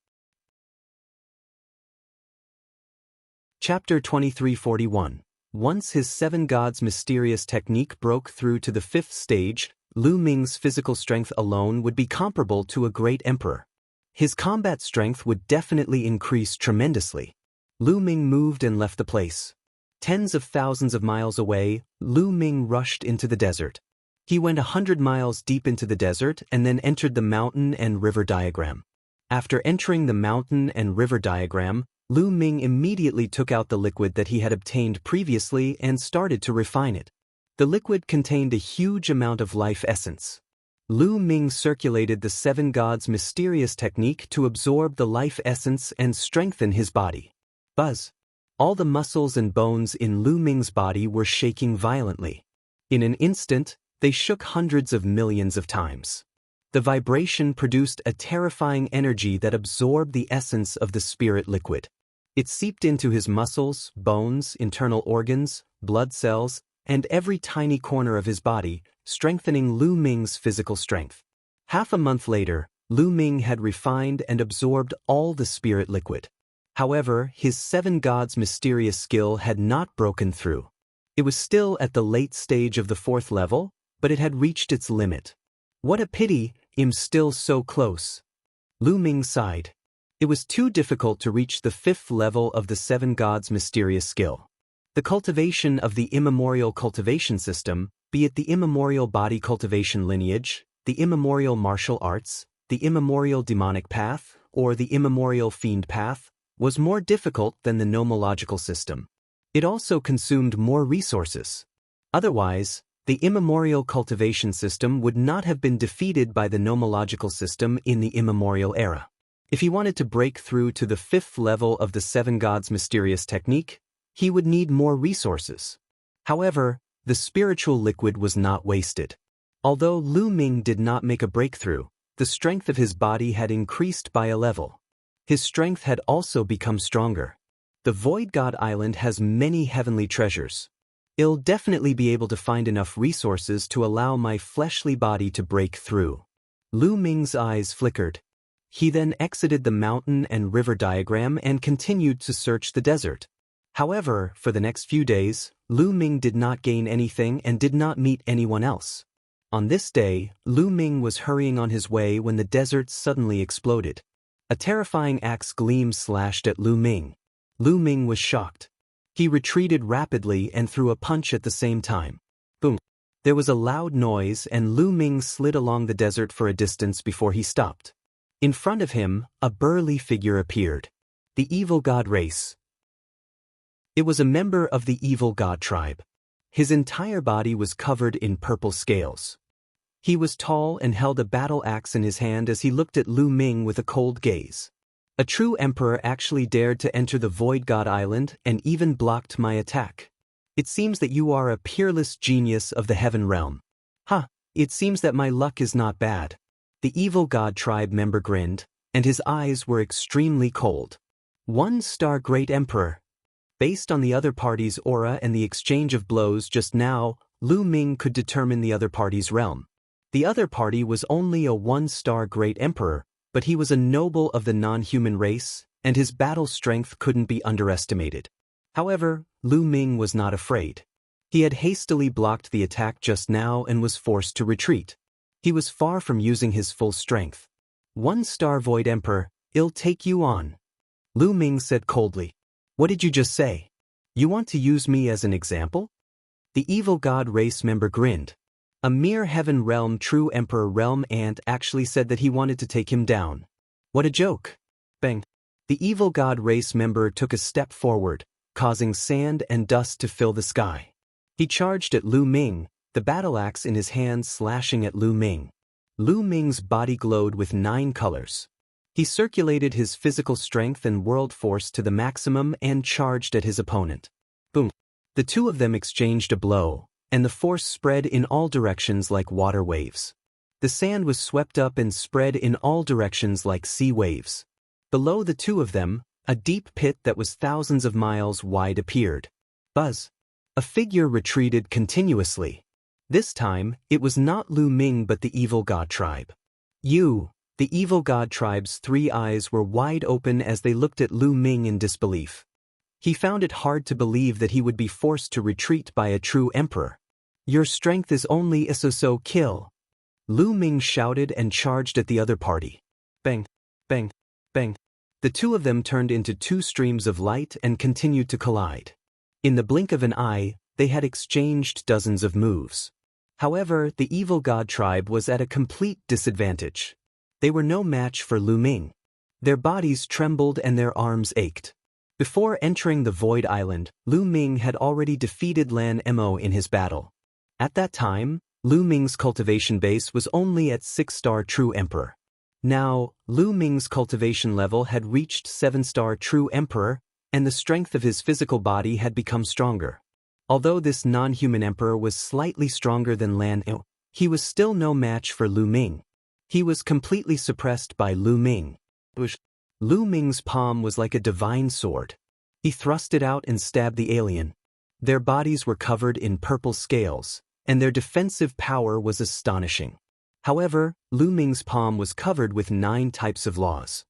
Chapter 2341. Once his 7 gods' mysterious technique broke through to the 5th stage, Lu Ming's physical strength alone would be comparable to a great emperor. His combat strength would definitely increase tremendously. Lu Ming moved and left the place. Tens of thousands of miles away, Lu Ming rushed into the desert. He went 100 miles deep into the desert and then entered the mountain and river diagram. After entering the mountain and river diagram, Lu Ming immediately took out the liquid that he had obtained previously and started to refine it. The liquid contained a huge amount of life essence. Lu Ming circulated the seven gods' mysterious technique to absorb the life essence and strengthen his body. Buzz! All the muscles and bones in Lu Ming's body were shaking violently. In an instant, they shook hundreds of millions of times. The vibration produced a terrifying energy that absorbed the essence of the spirit liquid. It seeped into his muscles, bones, internal organs, blood cells, and every tiny corner of his body, strengthening Lu Ming's physical strength. Half a month later, Lu Ming had refined and absorbed all the spirit liquid. However, his seven gods' mysterious skill had not broken through. It was still at the late stage of the fourth level, but it had reached its limit. What a pity, I'm still so close. Lu Ming sighed. It was too difficult to reach the fifth level of the seven gods' mysterious skill. The cultivation of the immemorial cultivation system, be it the immemorial body cultivation lineage, the immemorial martial arts, the immemorial demonic path, or the immemorial fiend path, was more difficult than the nomological system. It also consumed more resources. Otherwise, the immemorial cultivation system would not have been defeated by the nomological system in the immemorial era. If he wanted to break through to the fifth level of the seven gods' mysterious technique, he would need more resources. However, the spiritual liquid was not wasted. Although Lu Ming did not make a breakthrough, the strength of his body had increased by a level. His strength had also become stronger. The Void God Island has many heavenly treasures. I'll definitely be able to find enough resources to allow my fleshly body to break through. Lu Ming's eyes flickered. He then exited the mountain and river diagram and continued to search the desert. However, for the next few days, Lu Ming did not gain anything and did not meet anyone else. On this day, Lu Ming was hurrying on his way when the desert suddenly exploded. A terrifying axe gleam slashed at Lu Ming. Lu Ming was shocked. He retreated rapidly and threw a punch at the same time. Boom! There was a loud noise and Lu Ming slid along the desert for a distance before he stopped. In front of him, a burly figure appeared. The evil god race. It was a member of the evil god tribe. His entire body was covered in purple scales. He was tall and held a battle axe in his hand as he looked at Lu Ming with a cold gaze. A true emperor actually dared to enter the Void God Island and even blocked my attack. It seems that you are a peerless genius of the heaven realm. It seems that my luck is not bad. The evil god tribe member grinned, and his eyes were extremely cold. 1-star great emperor. Based on the other party's aura and the exchange of blows just now, Lu Ming could determine the other party's realm. The other party was only a 1-star great emperor, but he was a noble of the non-human race, and his battle strength couldn't be underestimated. However, Lu Ming was not afraid. He had hastily blocked the attack just now and was forced to retreat. He was far from using his full strength. 1-star Void Emperor, I'll take you on. Lu Ming said coldly. What did you just say? You want to use me as an example? The evil god race member grinned. A mere heaven realm true emperor realm ant actually said that he wanted to take him down. What a joke. Bang. The evil god race member took a step forward, causing sand and dust to fill the sky. He charged at Lu Ming, the battle axe in his hand slashing at Lu Ming. Lu Ming's body glowed with 9 colors. He circulated his physical strength and world force to the maximum and charged at his opponent. Boom. The two of them exchanged a blow, and the force spread in all directions like water waves. The sand was swept up and spread in all directions like sea waves. Below the two of them, a deep pit that was thousands of miles wide appeared. Buzz. A figure retreated continuously. This time, it was not Lu Ming but the evil god tribe. The evil god tribe's 3 eyes were wide open as they looked at Lu Ming in disbelief. He found it hard to believe that he would be forced to retreat by a true emperor. Your strength is only a so-so kill. Lu Ming shouted and charged at the other party. Bang. Bang, bang. The two of them turned into two streams of light and continued to collide. In the blink of an eye, they had exchanged dozens of moves. However, the evil god tribe was at a complete disadvantage. They were no match for Lu Ming. Their bodies trembled and their arms ached. Before entering the Void Island, Lu Ming had already defeated Lan Mo in his battle. At that time, Lu Ming's cultivation base was only at 6-star True Emperor. Now, Lu Ming's cultivation level had reached 7-star True Emperor, and the strength of his physical body had become stronger. Although this non-human emperor was slightly stronger than Lan Mo, he was still no match for Lu Ming. He was completely suppressed by Lu Ming. Lu Ming's palm was like a divine sword. He thrust it out and stabbed the alien. Their bodies were covered in purple scales, and their defensive power was astonishing. However, Lu Ming's palm was covered with 9 types of laws.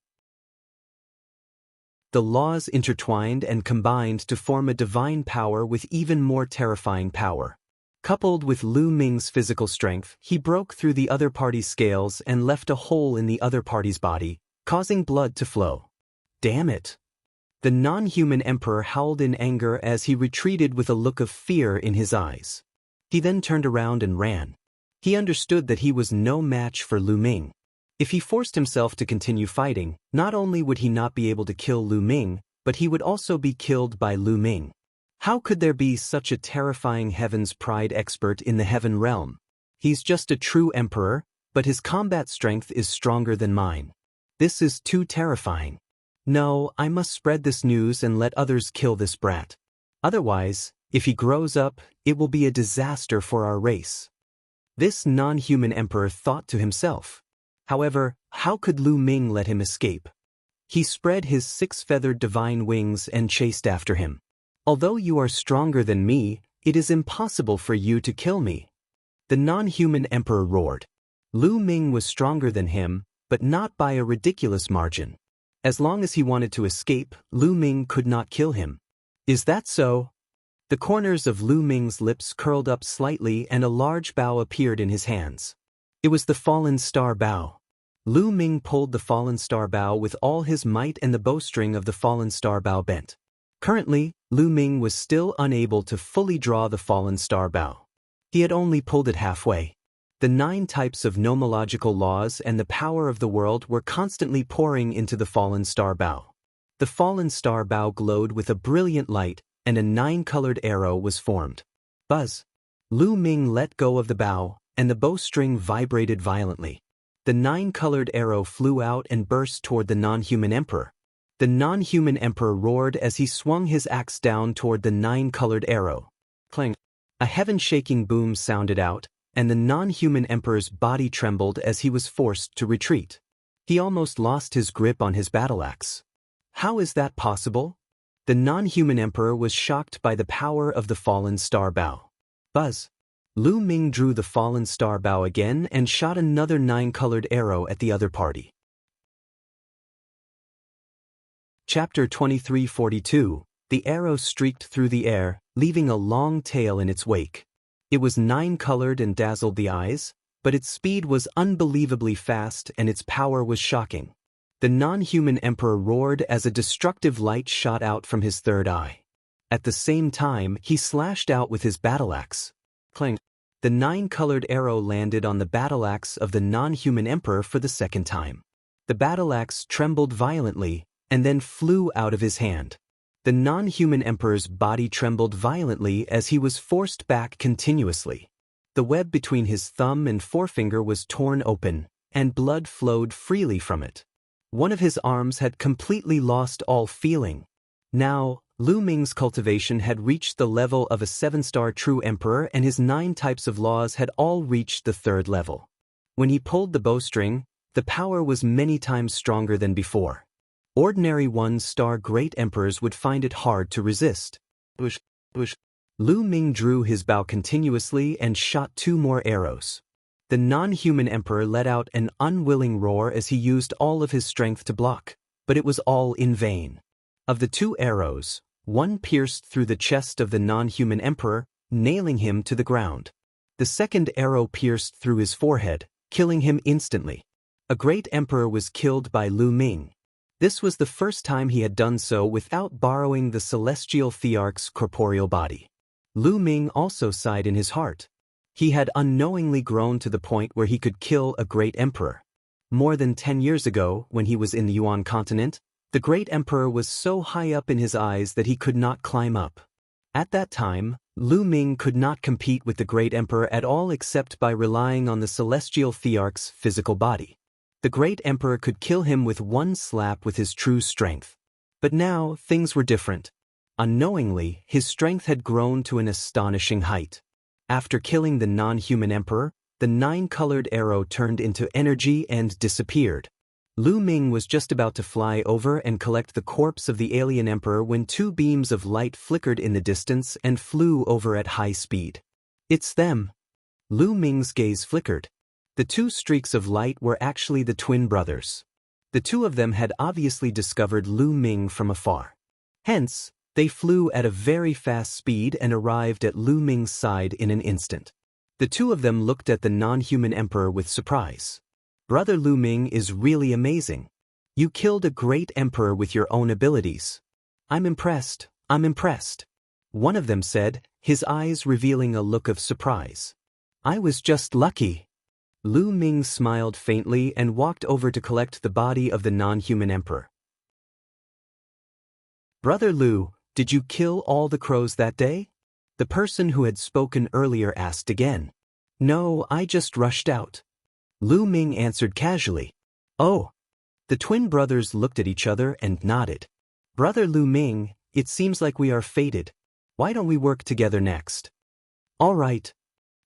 The laws intertwined and combined to form a divine power with even more terrifying power. Coupled with Lu Ming's physical strength, he broke through the other party's scales and left a hole in the other party's body, causing blood to flow. Damn it! The non-human emperor howled in anger as he retreated with a look of fear in his eyes. He then turned around and ran. He understood that he was no match for Lu Ming. If he forced himself to continue fighting, not only would he not be able to kill Lu Ming, but he would also be killed by Lu Ming. How could there be such a terrifying Heaven's Pride expert in the Heaven realm? He's just a true emperor, but his combat strength is stronger than mine. This is too terrifying. No, I must spread this news and let others kill this brat. Otherwise, if he grows up, it will be a disaster for our race. This non-human emperor thought to himself. However, how could Lu Ming let him escape? He spread his 6-feathered divine wings and chased after him. Although you are stronger than me, it is impossible for you to kill me. The non-human emperor roared. Lu Ming was stronger than him, but not by a ridiculous margin. As long as he wanted to escape, Lu Ming could not kill him. Is that so? The corners of Lu Ming's lips curled up slightly and a large bow appeared in his hands. It was the fallen star bow. Lu Ming pulled the fallen star bow with all his might and the bowstring of the fallen star bow bent. Currently, Lu Ming was still unable to fully draw the fallen star bow. He had only pulled it halfway. The 9 types of nomological laws and the power of the world were constantly pouring into the fallen star bow. The fallen star bow glowed with a brilliant light, and a 9-colored arrow was formed. Buzz! Lu Ming let go of the bow, and the bowstring vibrated violently. The 9-colored arrow flew out and burst toward the non-human emperor. The non-human emperor roared as he swung his axe down toward the 9-colored arrow. Clang! A heaven-shaking boom sounded out, and the non-human emperor's body trembled as he was forced to retreat. He almost lost his grip on his battle axe. How is that possible? The non-human emperor was shocked by the power of the fallen star bow. Buzz! Lu Ming drew the fallen star bow again and shot another 9-colored arrow at the other party. Chapter 2342. The arrow streaked through the air, leaving a long tail in its wake. It was 9-colored and dazzled the eyes, but its speed was unbelievably fast and its power was shocking. The non-human emperor roared as a destructive light shot out from his third eye. At the same time, he slashed out with his battle axe. Clang! The 9-colored arrow landed on the battle axe of the non-human emperor for the second time. The battle axe trembled violently, and then flew out of his hand. The non-human emperor's body trembled violently as he was forced back continuously. The web between his thumb and forefinger was torn open, and blood flowed freely from it. One of his arms had completely lost all feeling. Now, Lu Ming's cultivation had reached the level of a 7-star true emperor and his 9 types of laws had all reached the 3rd level. When he pulled the bowstring, the power was many times stronger than before. Ordinary 1-star great emperors would find it hard to resist. Lu Ming drew his bow continuously and shot 2 more arrows. The non-human emperor let out an unwilling roar as he used all of his strength to block, but it was all in vain. Of the 2 arrows, one pierced through the chest of the non-human emperor, nailing him to the ground. The second arrow pierced through his forehead, killing him instantly. A great emperor was killed by Lu Ming. This was the first time he had done so without borrowing the celestial thearch's corporeal body. Lu Ming also sighed in his heart. He had unknowingly grown to the point where he could kill a great emperor. More than 10 years ago, when he was in the Yuan continent, the great emperor was so high up in his eyes that he could not climb up. At that time, Lu Ming could not compete with the great emperor at all except by relying on the celestial thearch's physical body. The great emperor could kill him with one slap with his true strength. But now, things were different. Unknowingly, his strength had grown to an astonishing height. After killing the non-human emperor, the 9-colored arrow turned into energy and disappeared. Lu Ming was just about to fly over and collect the corpse of the alien emperor when 2 beams of light flickered in the distance and flew over at high speed. It's them. Lu Ming's gaze flickered. The 2 streaks of light were actually the twin brothers. The 2 of them had obviously discovered Lu Ming from afar. Hence, they flew at a very fast speed and arrived at Lu Ming's side in an instant. The 2 of them looked at the non-human emperor with surprise. Brother Lu Ming is really amazing. You killed a great emperor with your own abilities. I'm impressed. One of them said, his eyes revealing a look of surprise. I was just lucky. Lu Ming smiled faintly and walked over to collect the body of the non-human emperor. Brother Lu, did you kill all the crows that day? The person who had spoken earlier asked again. No, I just rushed out. Lu Ming answered casually. Oh. The twin brothers looked at each other and nodded. Brother Lu Ming, it seems like we are fated. Why don't we work together next? All right.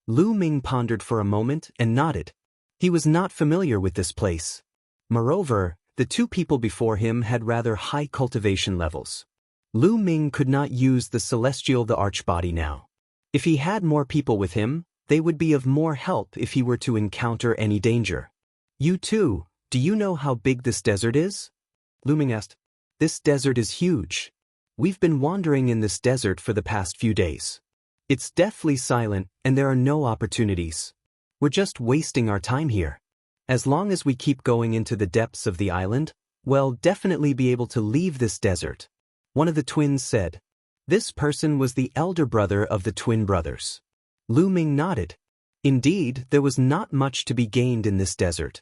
Lu Ming pondered for a moment and nodded. He was not familiar with this place. Moreover, the 2 people before him had rather high cultivation levels. Lu Ming could not use the celestial the archbody now. If he had more people with him, they would be of more help if he were to encounter any danger. You too, do you know how big this desert is? Lu Ming asked. This desert is huge. We've been wandering in this desert for the past few days. It's deathly silent and there are no opportunities. We're just wasting our time here. As long as we keep going into the depths of the island, we'll definitely be able to leave this desert. One of the twins said. This person was the elder brother of the twin brothers. Lu Ming nodded. Indeed, there was not much to be gained in this desert.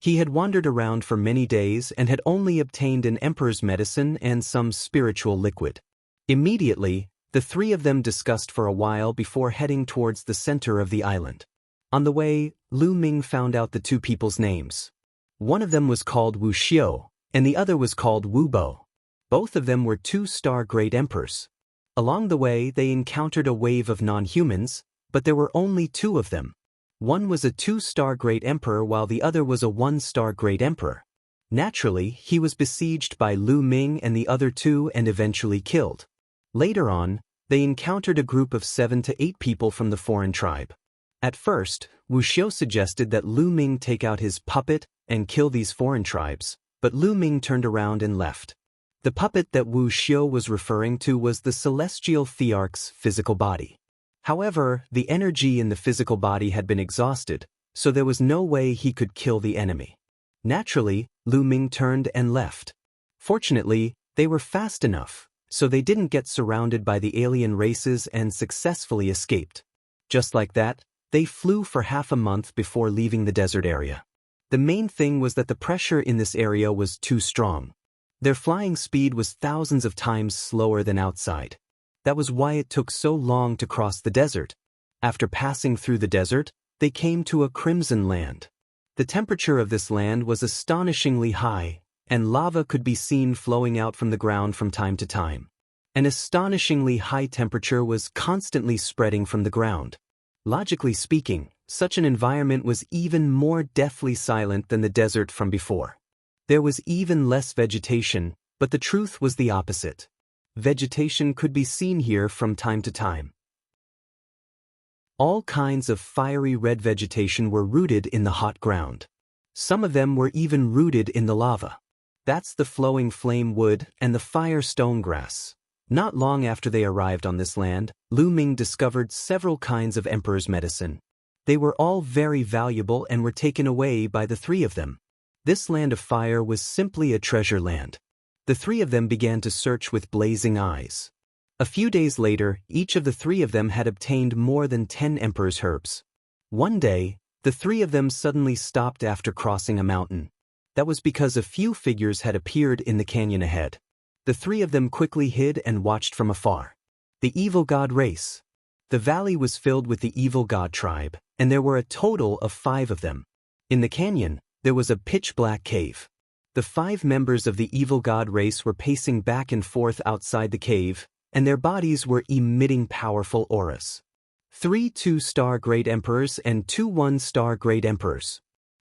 He had wandered around for many days and had only obtained an emperor's medicine and some spiritual liquid. Immediately, the 3 of them discussed for a while before heading towards the center of the island. On the way, Lu Ming found out the 2 people's names. One of them was called Wuxia, and the other was called Wu Bo. Both of them were 2-star great emperors. Along the way, they encountered a wave of non-humans, but there were only 2 of them. One was a 2-star great emperor while the other was a 1-star great emperor. Naturally, he was besieged by Lu Ming and the other 2 and eventually killed. Later on, they encountered a group of 7 to 8 people from the foreign tribe. At first, Wuxia suggested that Lu Ming take out his puppet and kill these foreign tribes, but Lu Ming turned around and left. The puppet that Wuxia was referring to was the celestial thearch's physical body. However, the energy in the physical body had been exhausted, so there was no way he could kill the enemy. Naturally, Lu Ming turned and left. Fortunately, they were fast enough, so they didn't get surrounded by the alien races and successfully escaped. Just like that, they flew for half a month before leaving the desert area. The main thing was that the pressure in this area was too strong. Their flying speed was thousands of times slower than outside. That was why it took so long to cross the desert. After passing through the desert, they came to a crimson land. The temperature of this land was astonishingly high, and lava could be seen flowing out from the ground from time to time. An astonishingly high temperature was constantly spreading from the ground. Logically speaking, such an environment was even more deathly silent than the desert from before. There was even less vegetation, but the truth was the opposite. Vegetation could be seen here from time to time. All kinds of fiery red vegetation were rooted in the hot ground. Some of them were even rooted in the lava. That's the flowing flame wood and the fire stone grass. Not long after they arrived on this land, Lu Ming discovered several kinds of emperor's medicine. They were all very valuable and were taken away by the 3 of them. This land of fire was simply a treasure land. The three of them began to search with blazing eyes. A few days later, each of the three of them had obtained more than 10 emperor's herbs. One day, the three of them suddenly stopped after crossing a mountain. That was because a few figures had appeared in the canyon ahead. The three of them quickly hid and watched from afar. The evil god race. The valley was filled with the evil god tribe, and there were a total of 5 of them. In the canyon, there was a pitch-black cave. The 5 members of the evil god race were pacing back and forth outside the cave, and their bodies were emitting powerful auras. 3 2-star great emperors and 2 1-star great emperors.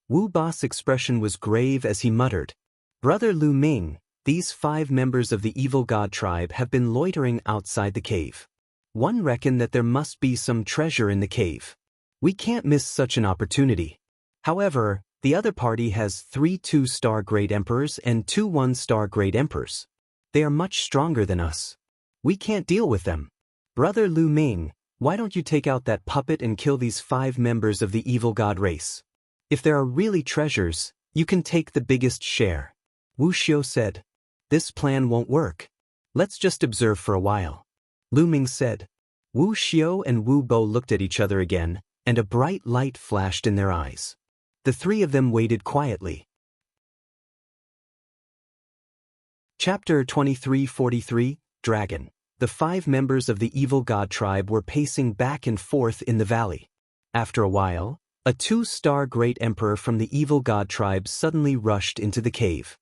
Wu Ba's expression was grave as he muttered, "Brother Lu Ming, these 5 members of the evil god tribe have been loitering outside the cave. One reckoned that there must be some treasure in the cave. We can't miss such an opportunity. However, the other party has 3 2-star great emperors and 2 1-star great emperors. They are much stronger than us. We can't deal with them. Brother Lu Ming, why don't you take out that puppet and kill these 5 members of the evil god race? If there are really treasures, you can take the biggest share." Wuxia said. "This plan won't work. Let's just observe for a while." Lu Ming said. Wu Xiao and Wu Bo looked at each other again, and a bright light flashed in their eyes. The three of them waited quietly. Chapter 2343, Dragon. The 5 members of the evil god tribe were pacing back and forth in the valley. After a while, a 2-star great emperor from the evil god tribe suddenly rushed into the cave.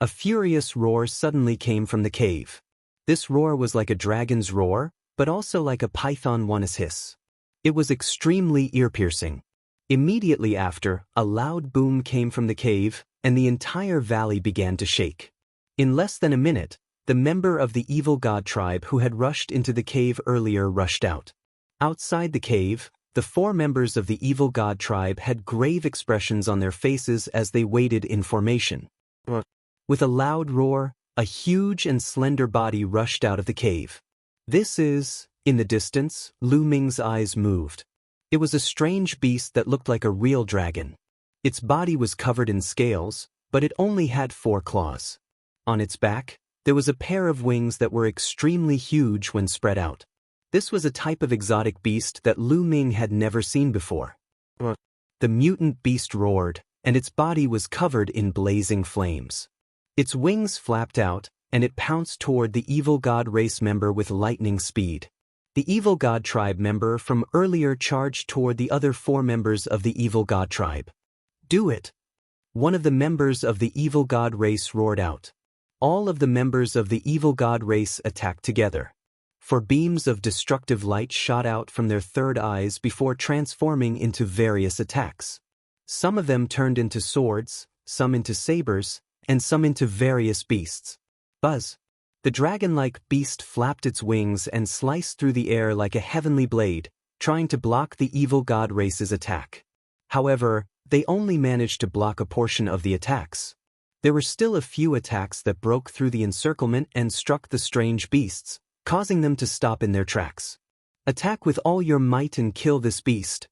A furious roar suddenly came from the cave. This roar was like a dragon's roar, but also like a python's hiss. It was extremely ear-piercing. Immediately after, a loud boom came from the cave, and the entire valley began to shake. In less than a minute, the member of the evil god tribe who had rushed into the cave earlier rushed out. Outside the cave, the 4 members of the evil god tribe had grave expressions on their faces as they waited in formation. With a loud roar, a huge and slender body rushed out of the cave. "This is..." In the distance, Lu Ming's eyes moved. It was a strange beast that looked like a real dragon. Its body was covered in scales, but it only had 4 claws. On its back, there was a pair of wings that were extremely huge when spread out. This was a type of exotic beast that Lu Ming had never seen before. The mutant beast roared, and its body was covered in blazing flames. Its wings flapped out, and it pounced toward the evil god race member with lightning speed. The evil god tribe member from earlier charged toward the other 4 members of the evil god tribe. "Do it!" One of the members of the evil god race roared out. All of the members of the evil god race attacked together. 4 beams of destructive light shot out from their third eyes before transforming into various attacks. Some of them turned into swords, some into sabers, and some into various beasts. Buzz! The dragon-like beast flapped its wings and sliced through the air like a heavenly blade, trying to block the evil god race's attack. However, they only managed to block a portion of the attacks. There were still a few attacks that broke through the encirclement and struck the strange beasts, causing them to stop in their tracks. "Attack with all your might and kill this beast."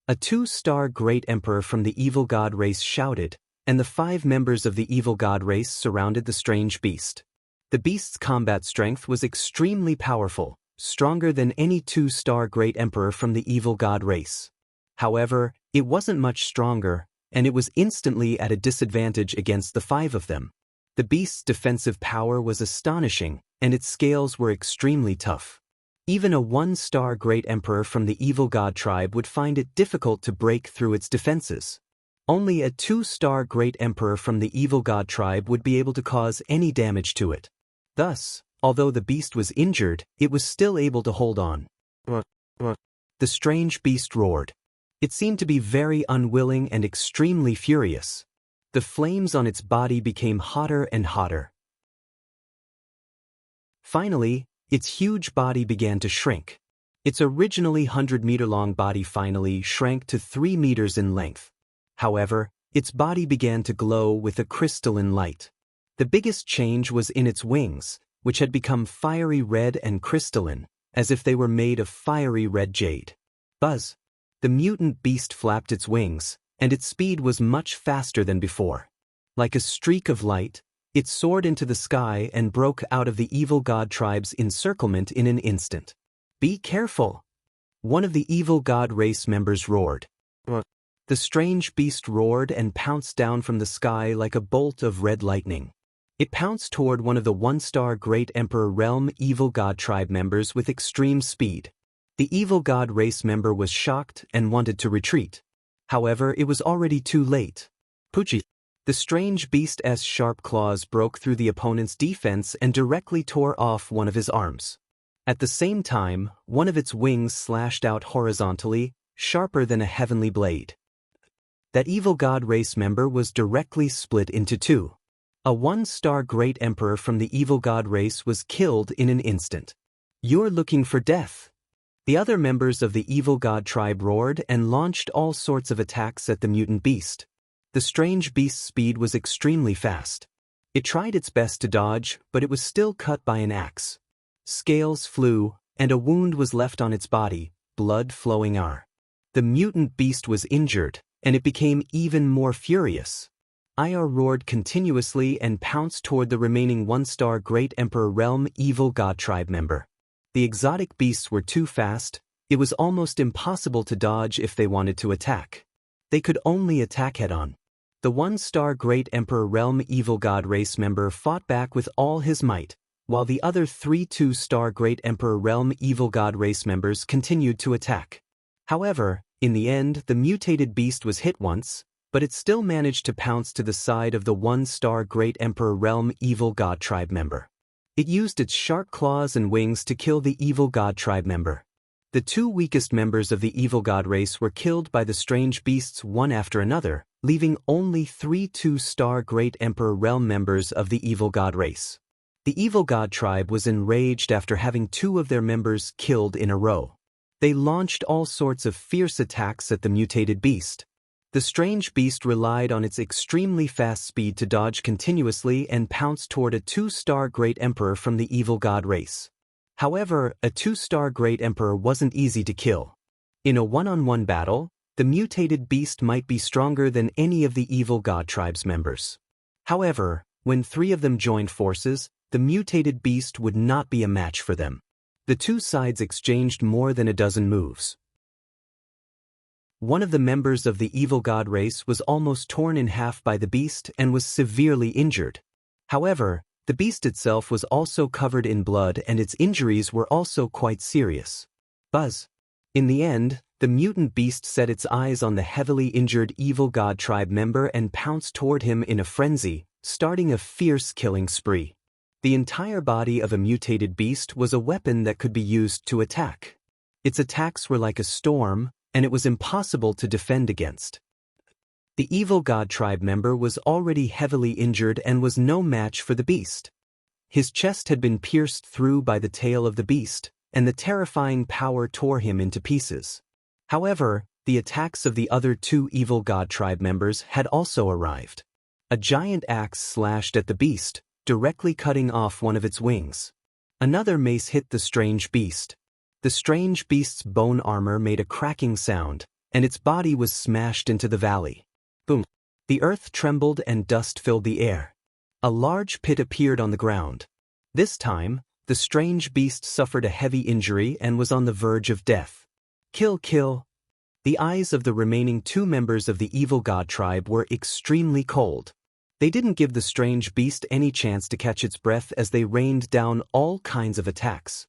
A 2-star great emperor from the evil god race shouted, and the 5 members of the evil god race surrounded the strange beast. The beast's combat strength was extremely powerful, stronger than any 2-star great emperor from the evil god race. However, it wasn't much stronger, and it was instantly at a disadvantage against the 5 of them. The beast's defensive power was astonishing, and its scales were extremely tough. Even a 1-star great emperor from the evil god tribe would find it difficult to break through its defenses. Only a 2-star great emperor from the evil god tribe would be able to cause any damage to it. Thus, although the beast was injured, it was still able to hold on. The strange beast roared. It seemed to be very unwilling and extremely furious. The flames on its body became hotter and hotter. Finally, its huge body began to shrink. Its originally 100-meter-long body finally shrank to 3 meters in length. However, its body began to glow with a crystalline light. The biggest change was in its wings, which had become fiery red and crystalline, as if they were made of fiery red jade. Buzz! The mutant beast flapped its wings, and its speed was much faster than before. Like a streak of light, it soared into the sky and broke out of the evil god tribe's encirclement in an instant. "Be careful!" one of the evil god race members roared. The strange beast roared and pounced down from the sky like a bolt of red lightning. It pounced toward one of the one-star Great Emperor Realm evil god tribe members with extreme speed. The evil god race member was shocked and wanted to retreat. However, it was already too late. Pucci. The strange beast's sharp claws broke through the opponent's defense and directly tore off one of his arms. At the same time, one of its wings slashed out horizontally, sharper than a heavenly blade. That evil god race member was directly split into two. A one-star Great Emperor from the evil god race was killed in an instant. "You're looking for death!" The other members of the evil god tribe roared and launched all sorts of attacks at the mutant beast. The strange beast's speed was extremely fast. It tried its best to dodge, but it was still cut by an axe. Scales flew, and a wound was left on its body, blood flowing out. The mutant beast was injured, and it became even more furious. IR roared continuously and pounced toward the remaining one-star Great Emperor Realm evil god tribe member. The exotic beasts were too fast. It was almost impossible to dodge if they wanted to attack. They could only attack head-on. The one-star Great Emperor Realm evil god race member fought back with all his might, while the other 3 2-star Great Emperor Realm evil god race members continued to attack. However, in the end, the mutated beast was hit once, but it still managed to pounce to the side of the one-star Great Emperor Realm evil god tribe member. It used its sharp claws and wings to kill the evil god tribe member. The 2 weakest members of the evil god race were killed by the strange beasts one after another, leaving only 3 2-star Great Emperor Realm members of the evil god race. The evil god tribe was enraged after having 2 of their members killed in a row. They launched all sorts of fierce attacks at the mutated beast. The strange beast relied on its extremely fast speed to dodge continuously and pounce toward a 2-star Great Emperor from the evil god race. However, a 2-star Great Emperor wasn't easy to kill. In a one-on-one battle, the mutated beast might be stronger than any of the evil god tribe's members. However, when 3 of them joined forces, the mutated beast would not be a match for them. The 2 sides exchanged more than a dozen moves. One of the members of the evil god race was almost torn in half by the beast and was severely injured. However, the beast itself was also covered in blood and its injuries were also quite serious. Buzz. In the end, the mutant beast set its eyes on the heavily injured evil god tribe member and pounced toward him in a frenzy, starting a fierce killing spree. The entire body of a mutated beast was a weapon that could be used to attack. Its attacks were like a storm, and it was impossible to defend against. The evil god tribe member was already heavily injured and was no match for the beast. His chest had been pierced through by the tail of the beast, and the terrifying power tore him into pieces. However, the attacks of the other 2 evil god tribe members had also arrived. A giant axe slashed at the beast, directly cutting off one of its wings. Another mace hit the strange beast. The strange beast's bone armor made a cracking sound, and its body was smashed into the valley. Boom! The earth trembled and dust filled the air. A large pit appeared on the ground. This time, the strange beast suffered a heavy injury and was on the verge of death. Kill, kill! The eyes of the remaining 2 members of the evil god tribe were extremely cold. They didn't give the strange beast any chance to catch its breath as they rained down all kinds of attacks.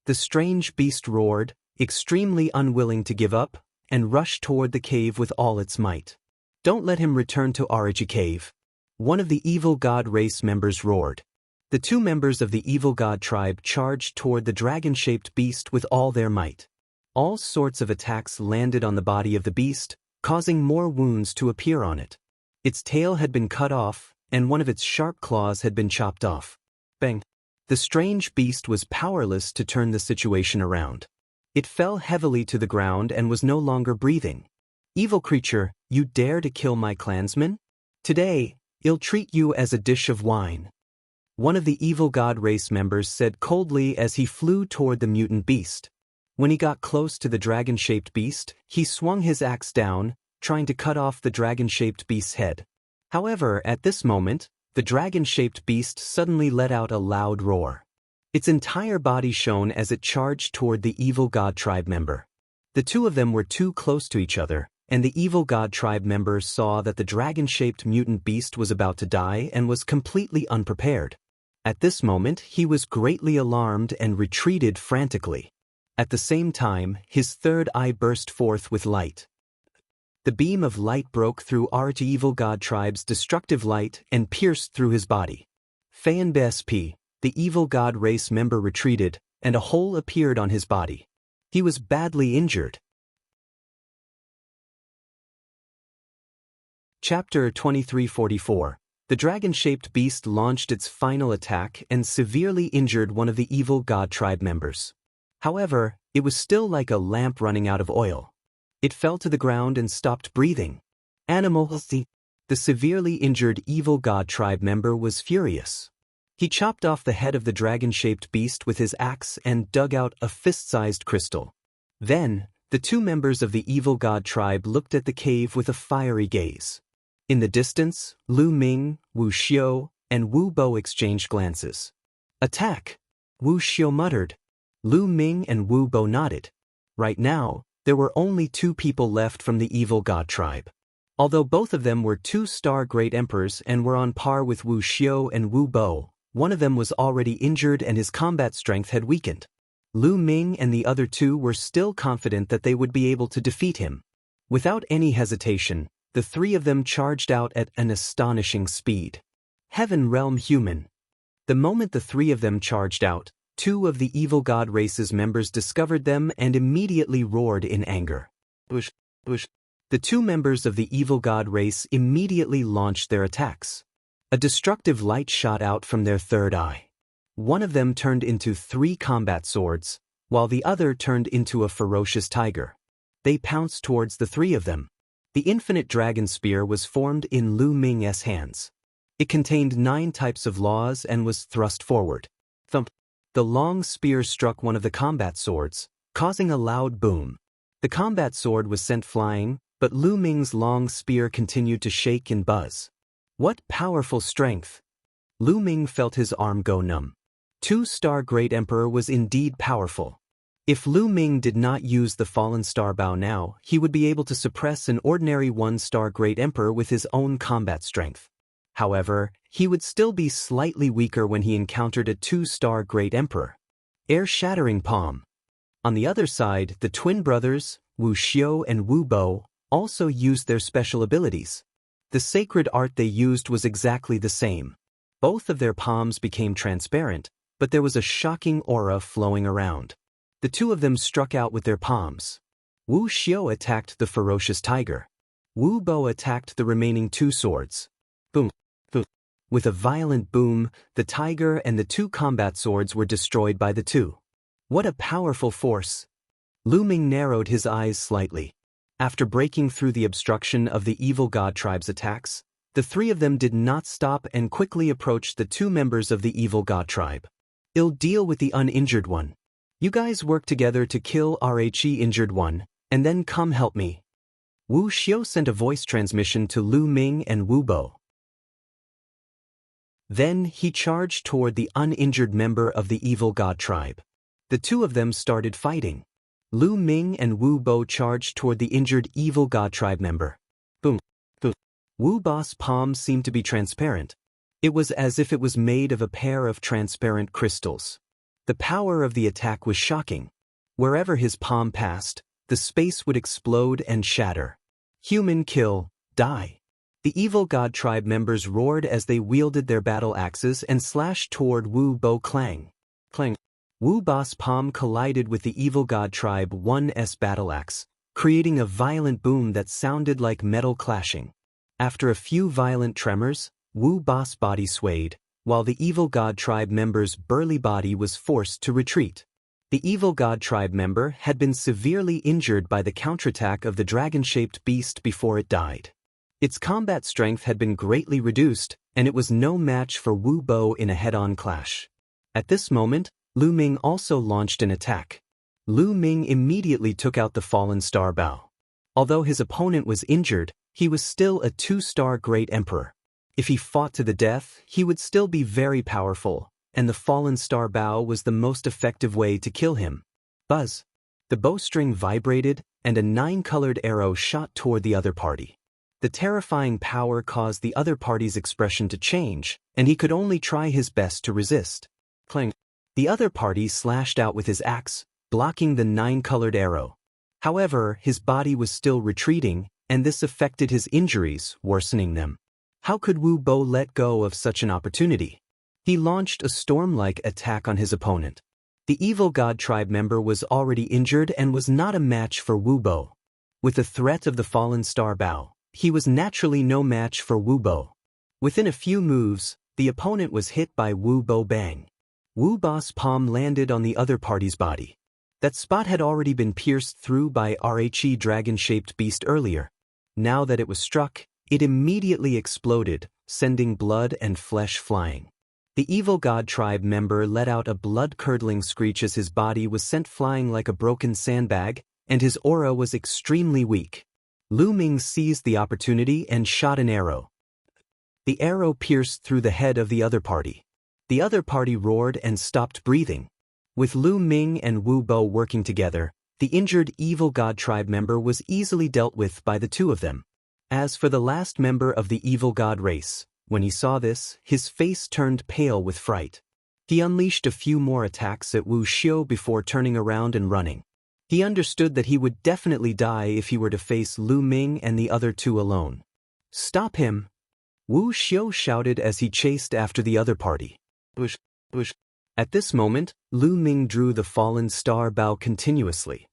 The strange beast roared, extremely unwilling to give up, and rushed toward the cave with all its might. "Don't let him return to Origi Cave," one of the evil god race members roared. The 2 members of the evil god tribe charged toward the dragon-shaped beast with all their might. All sorts of attacks landed on the body of the beast, causing more wounds to appear on it. Its tail had been cut off, and one of its sharp claws had been chopped off. Bang! The strange beast was powerless to turn the situation around. It fell heavily to the ground and was no longer breathing. "Evil creature, you dare to kill my clansmen? Today, I'll treat you as a dish of wine," one of the evil god race members said coldly as he flew toward the mutant beast. When he got close to the dragon-shaped beast, he swung his axe down, trying to cut off the dragon-shaped beast's head. However, at this moment, the dragon-shaped beast suddenly let out a loud roar. Its entire body shone as it charged toward the evil god tribe member. The two of them were too close to each other, and the evil god tribe member saw that the dragon-shaped mutant beast was about to die and was completely unprepared. At this moment, he was greatly alarmed and retreated frantically. At the same time, his third eye burst forth with light. The beam of light broke through our evil god tribe's destructive light and pierced through his body. Fan BSP, the evil god race member retreated, and a hole appeared on his body. He was badly injured. Chapter 2344. The dragon-shaped beast launched its final attack and severely injured one of the evil god tribe members. However, it was still like a lamp running out of oil. It fell to the ground and stopped breathing. The severely injured evil god tribe member was furious. He chopped off the head of the dragon-shaped beast with his axe and dug out a fist-sized crystal. Then, the two members of the evil god tribe looked at the cave with a fiery gaze. In the distance, Lu Ming, Wu Xiu, and Wu Bo exchanged glances. "Attack!" Wu Xiu muttered. Lu Ming and Wu Bo nodded. Right now, there were only two people left from the evil god tribe. Although both of them were two-star great emperors and were on par with Wu Xiu and Wu Bo, one of them was already injured and his combat strength had weakened. Lu Ming and the other two were still confident that they would be able to defeat him. Without any hesitation, the three of them charged out at an astonishing speed. Heaven Realm Human. The moment the three of them charged out, two of the evil god race's members discovered them and immediately roared in anger. Bush, bush. The two members of the evil god race immediately launched their attacks. A destructive light shot out from their third eye. One of them turned into 3 combat swords, while the other turned into a ferocious tiger. They pounced towards the three of them. The infinite dragon spear was formed in Lu Ming's hands. It contained 9 types of laws and was thrust forward. Thump. The long spear struck one of the combat swords, causing a loud boom. The combat sword was sent flying, but Lu Ming's long spear continued to shake and buzz. What powerful strength! Lu Ming felt his arm go numb. 2-star Great Emperor was indeed powerful. If Lu Ming did not use the Fallen Star Bow now, he would be able to suppress an ordinary 1-star Great Emperor with his own combat strength. However, he would still be slightly weaker when he encountered a 2-star Great Emperor. Air-shattering palm. On the other side, the twin brothers, Wu Xiu and Wu Bo, also used their special abilities. The sacred art they used was exactly the same. Both of their palms became transparent, but there was a shocking aura flowing around. The two of them struck out with their palms. Wu Xiu attacked the ferocious tiger. Wu Bo attacked the remaining 2 swords. Boom, boom. With a violent boom, the tiger and the 2 combat swords were destroyed by the two. What a powerful force! Lu Ming narrowed his eyes slightly. After breaking through the obstruction of the evil god tribe's attacks, the three of them did not stop and quickly approached the 2 members of the evil god tribe. "I'll deal with the uninjured one. You guys work together to kill RHE injured one, and then come help me." Wu Xiu sent a voice transmission to Lu Ming and Wu Bo. Then he charged toward the uninjured member of the evil god tribe. The two of them started fighting. Lu Ming and Wu Bo charged toward the injured evil god tribe member. Boom, boom. Wu Bo's palm seemed to be transparent. It was as if it was made of a pair of transparent crystals. The power of the attack was shocking. Wherever his palm passed, the space would explode and shatter. Human kill, die. The evil god tribe members roared as they wielded their battle axes and slashed toward Wu Bo. Clang. Clang. Wu Bo's palm collided with the evil god tribe 1's battle axe, creating a violent boom that sounded like metal clashing. After a few violent tremors, Wu Bo's body swayed, while the evil god tribe member's burly body was forced to retreat. The evil god tribe member had been severely injured by the counterattack of the dragon-shaped beast before it died. Its combat strength had been greatly reduced, and it was no match for Wu Bo in a head-on clash. At this moment, Lu Ming also launched an attack. Lu Ming immediately took out the Fallen Star Bow. Although his opponent was injured, he was still a 2-star great emperor. If he fought to the death, he would still be very powerful, and the fallen star bow was the most effective way to kill him. Buzz! The bowstring vibrated, and a 9-colored arrow shot toward the other party. The terrifying power caused the other party's expression to change, and he could only try his best to resist. Clang! The other party slashed out with his axe, blocking the 9-colored arrow. However, his body was still retreating, and this affected his injuries, worsening them. How could Wu Bo let go of such an opportunity? He launched a storm-like attack on his opponent. The evil god tribe member was already injured and was not a match for Wu Bo. With the threat of the fallen star bow, he was naturally no match for Wu Bo. Within a few moves, the opponent was hit by Wu Bo bang. Wu Bo's palm landed on the other party's body. That spot had already been pierced through by Rhe dragon-shaped beast earlier. Now that it was struck, it immediately exploded, sending blood and flesh flying. The evil god tribe member let out a blood-curdling screech as his body was sent flying like a broken sandbag, and his aura was extremely weak. Lu Ming seized the opportunity and shot an arrow. The arrow pierced through the head of the other party. The other party roared and stopped breathing. With Lu Ming and Wu Bo working together, the injured evil god tribe member was easily dealt with by the two of them. As for the last member of the evil god race, when he saw this, his face turned pale with fright. He unleashed a few more attacks at Wu Xiu before turning around and running. He understood that he would definitely die if he were to face Lu Ming and the other two alone. "Stop him!" Wu Xiu shouted as he chased after the other party. Push, push. At this moment, Lu Ming drew the fallen star bow continuously.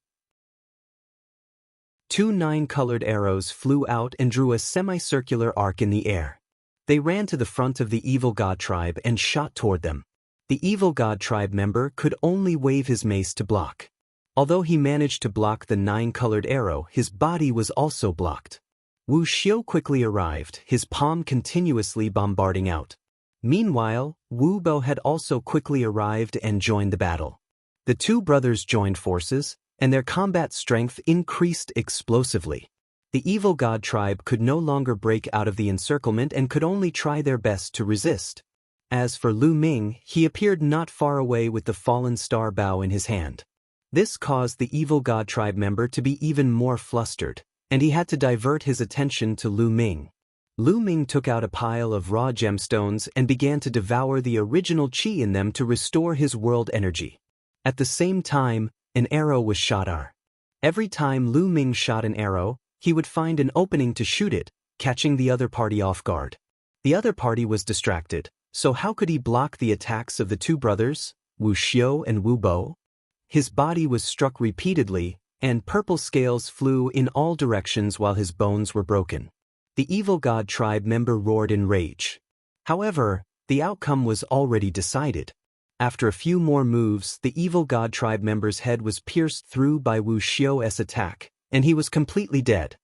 2 9-colored arrows flew out and drew a semicircular arc in the air. They ran to the front of the evil god tribe and shot toward them. The evil god tribe member could only wave his mace to block. Although he managed to block the 9-colored arrow, his body was also blocked. Wu Xiu quickly arrived, his palm continuously bombarding out. Meanwhile, Wu Bo had also quickly arrived and joined the battle. The two brothers joined forces, and their combat strength increased explosively. The evil god tribe could no longer break out of the encirclement and could only try their best to resist. As for Lu Ming, he appeared not far away with the fallen star bow in his hand. This caused the evil god tribe member to be even more flustered, and he had to divert his attention to Lu Ming. Lu Ming took out a pile of raw gemstones and began to devour the original qi in them to restore his world energy. At the same time, an arrow was shot at. Every time Lu Ming shot an arrow, he would find an opening to shoot it, catching the other party off guard. The other party was distracted, so how could he block the attacks of the two brothers, Wu Xiu and Wu Bo? His body was struck repeatedly, and purple scales flew in all directions while his bones were broken. The evil god tribe member roared in rage. However, the outcome was already decided. After a few more moves, the evil god tribe member's head was pierced through by Wu Xiu's attack, and he was completely dead.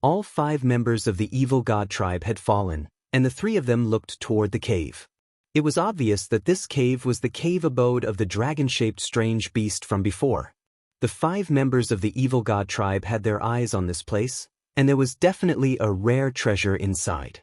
All 5 members of the evil god tribe had fallen, and the 3 of them looked toward the cave. It was obvious that this cave was the cave abode of the dragon-shaped strange beast from before. The 5 members of the evil god tribe had their eyes on this place, and there was definitely a rare treasure inside.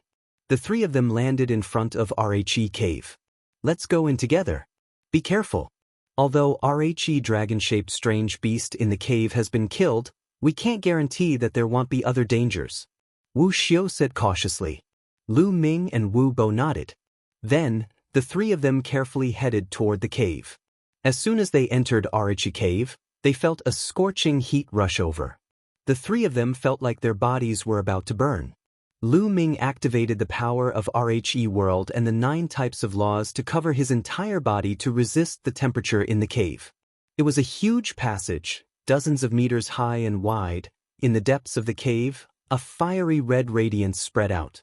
The 3 of them landed in front of Rhe cave. "Let's go in together. Be careful. Although Rhe dragon-shaped strange beast in the cave has been killed, we can't guarantee that there won't be other dangers," Wu Xiu said cautiously. Lu Ming and Wu Bo nodded. Then, the 3 of them carefully headed toward the cave. As soon as they entered Rhe cave, they felt a scorching heat rush over. The 3 of them felt like their bodies were about to burn. Lu Ming activated the power of Rhe world and the 9 types of laws to cover his entire body to resist the temperature in the cave. It was a huge passage, dozens of meters high and wide. In the depths of the cave, a fiery red radiance spread out.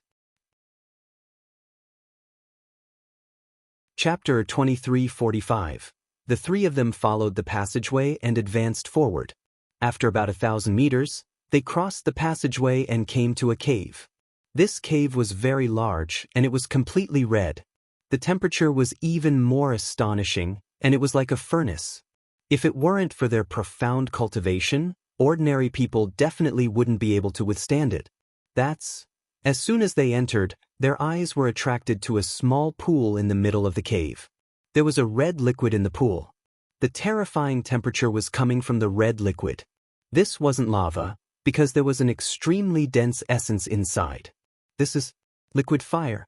Chapter 2345. The 3 of them followed the passageway and advanced forward. After about 1,000 meters, they crossed the passageway and came to a cave. This cave was very large, and it was completely red. The temperature was even more astonishing, and it was like a furnace. If it weren't for their profound cultivation, ordinary people definitely wouldn't be able to withstand it. As soon as they entered, their eyes were attracted to a small pool in the middle of the cave. There was a red liquid in the pool. The terrifying temperature was coming from the red liquid. This wasn't lava, because there was an extremely dense essence inside. This is liquid fire.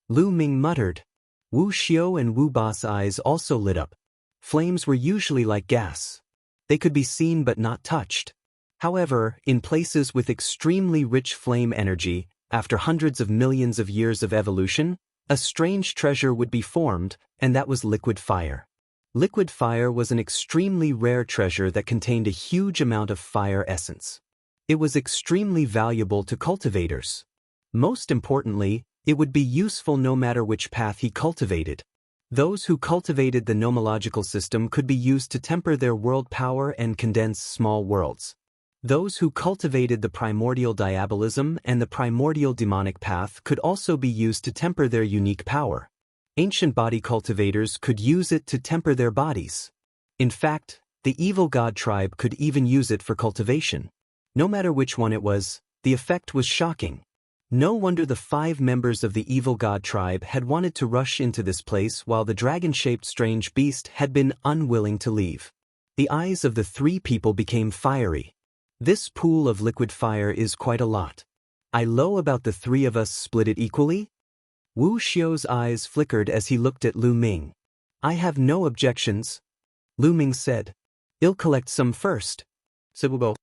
Lu Ming muttered. Wu Xiao and Wu Ba's eyes also lit up. Flames were usually like gas. They could be seen but not touched. However, in places with extremely rich flame energy, after hundreds of millions of years of evolution, a strange treasure would be formed, and that was liquid fire. Liquid fire was an extremely rare treasure that contained a huge amount of fire essence. It was extremely valuable to cultivators. Most importantly, it would be useful no matter which path he cultivated. Those who cultivated the nomological system could be used to temper their world power and condense small worlds. Those who cultivated the primordial diabolism and the primordial demonic path could also be used to temper their unique power. Ancient body cultivators could use it to temper their bodies. In fact, the evil god tribe could even use it for cultivation. No matter which one it was, the effect was shocking. No wonder the 5 members of the evil god tribe had wanted to rush into this place while the dragon-shaped strange beast had been unwilling to leave. The eyes of the 3 people became fiery. This pool of liquid fire is quite a lot. I low about the 3 of us split it equally? Wu Xiao's eyes flickered as he looked at Lu Ming. I have no objections. Lu Ming said. I'll collect some first. Said Wu Bo.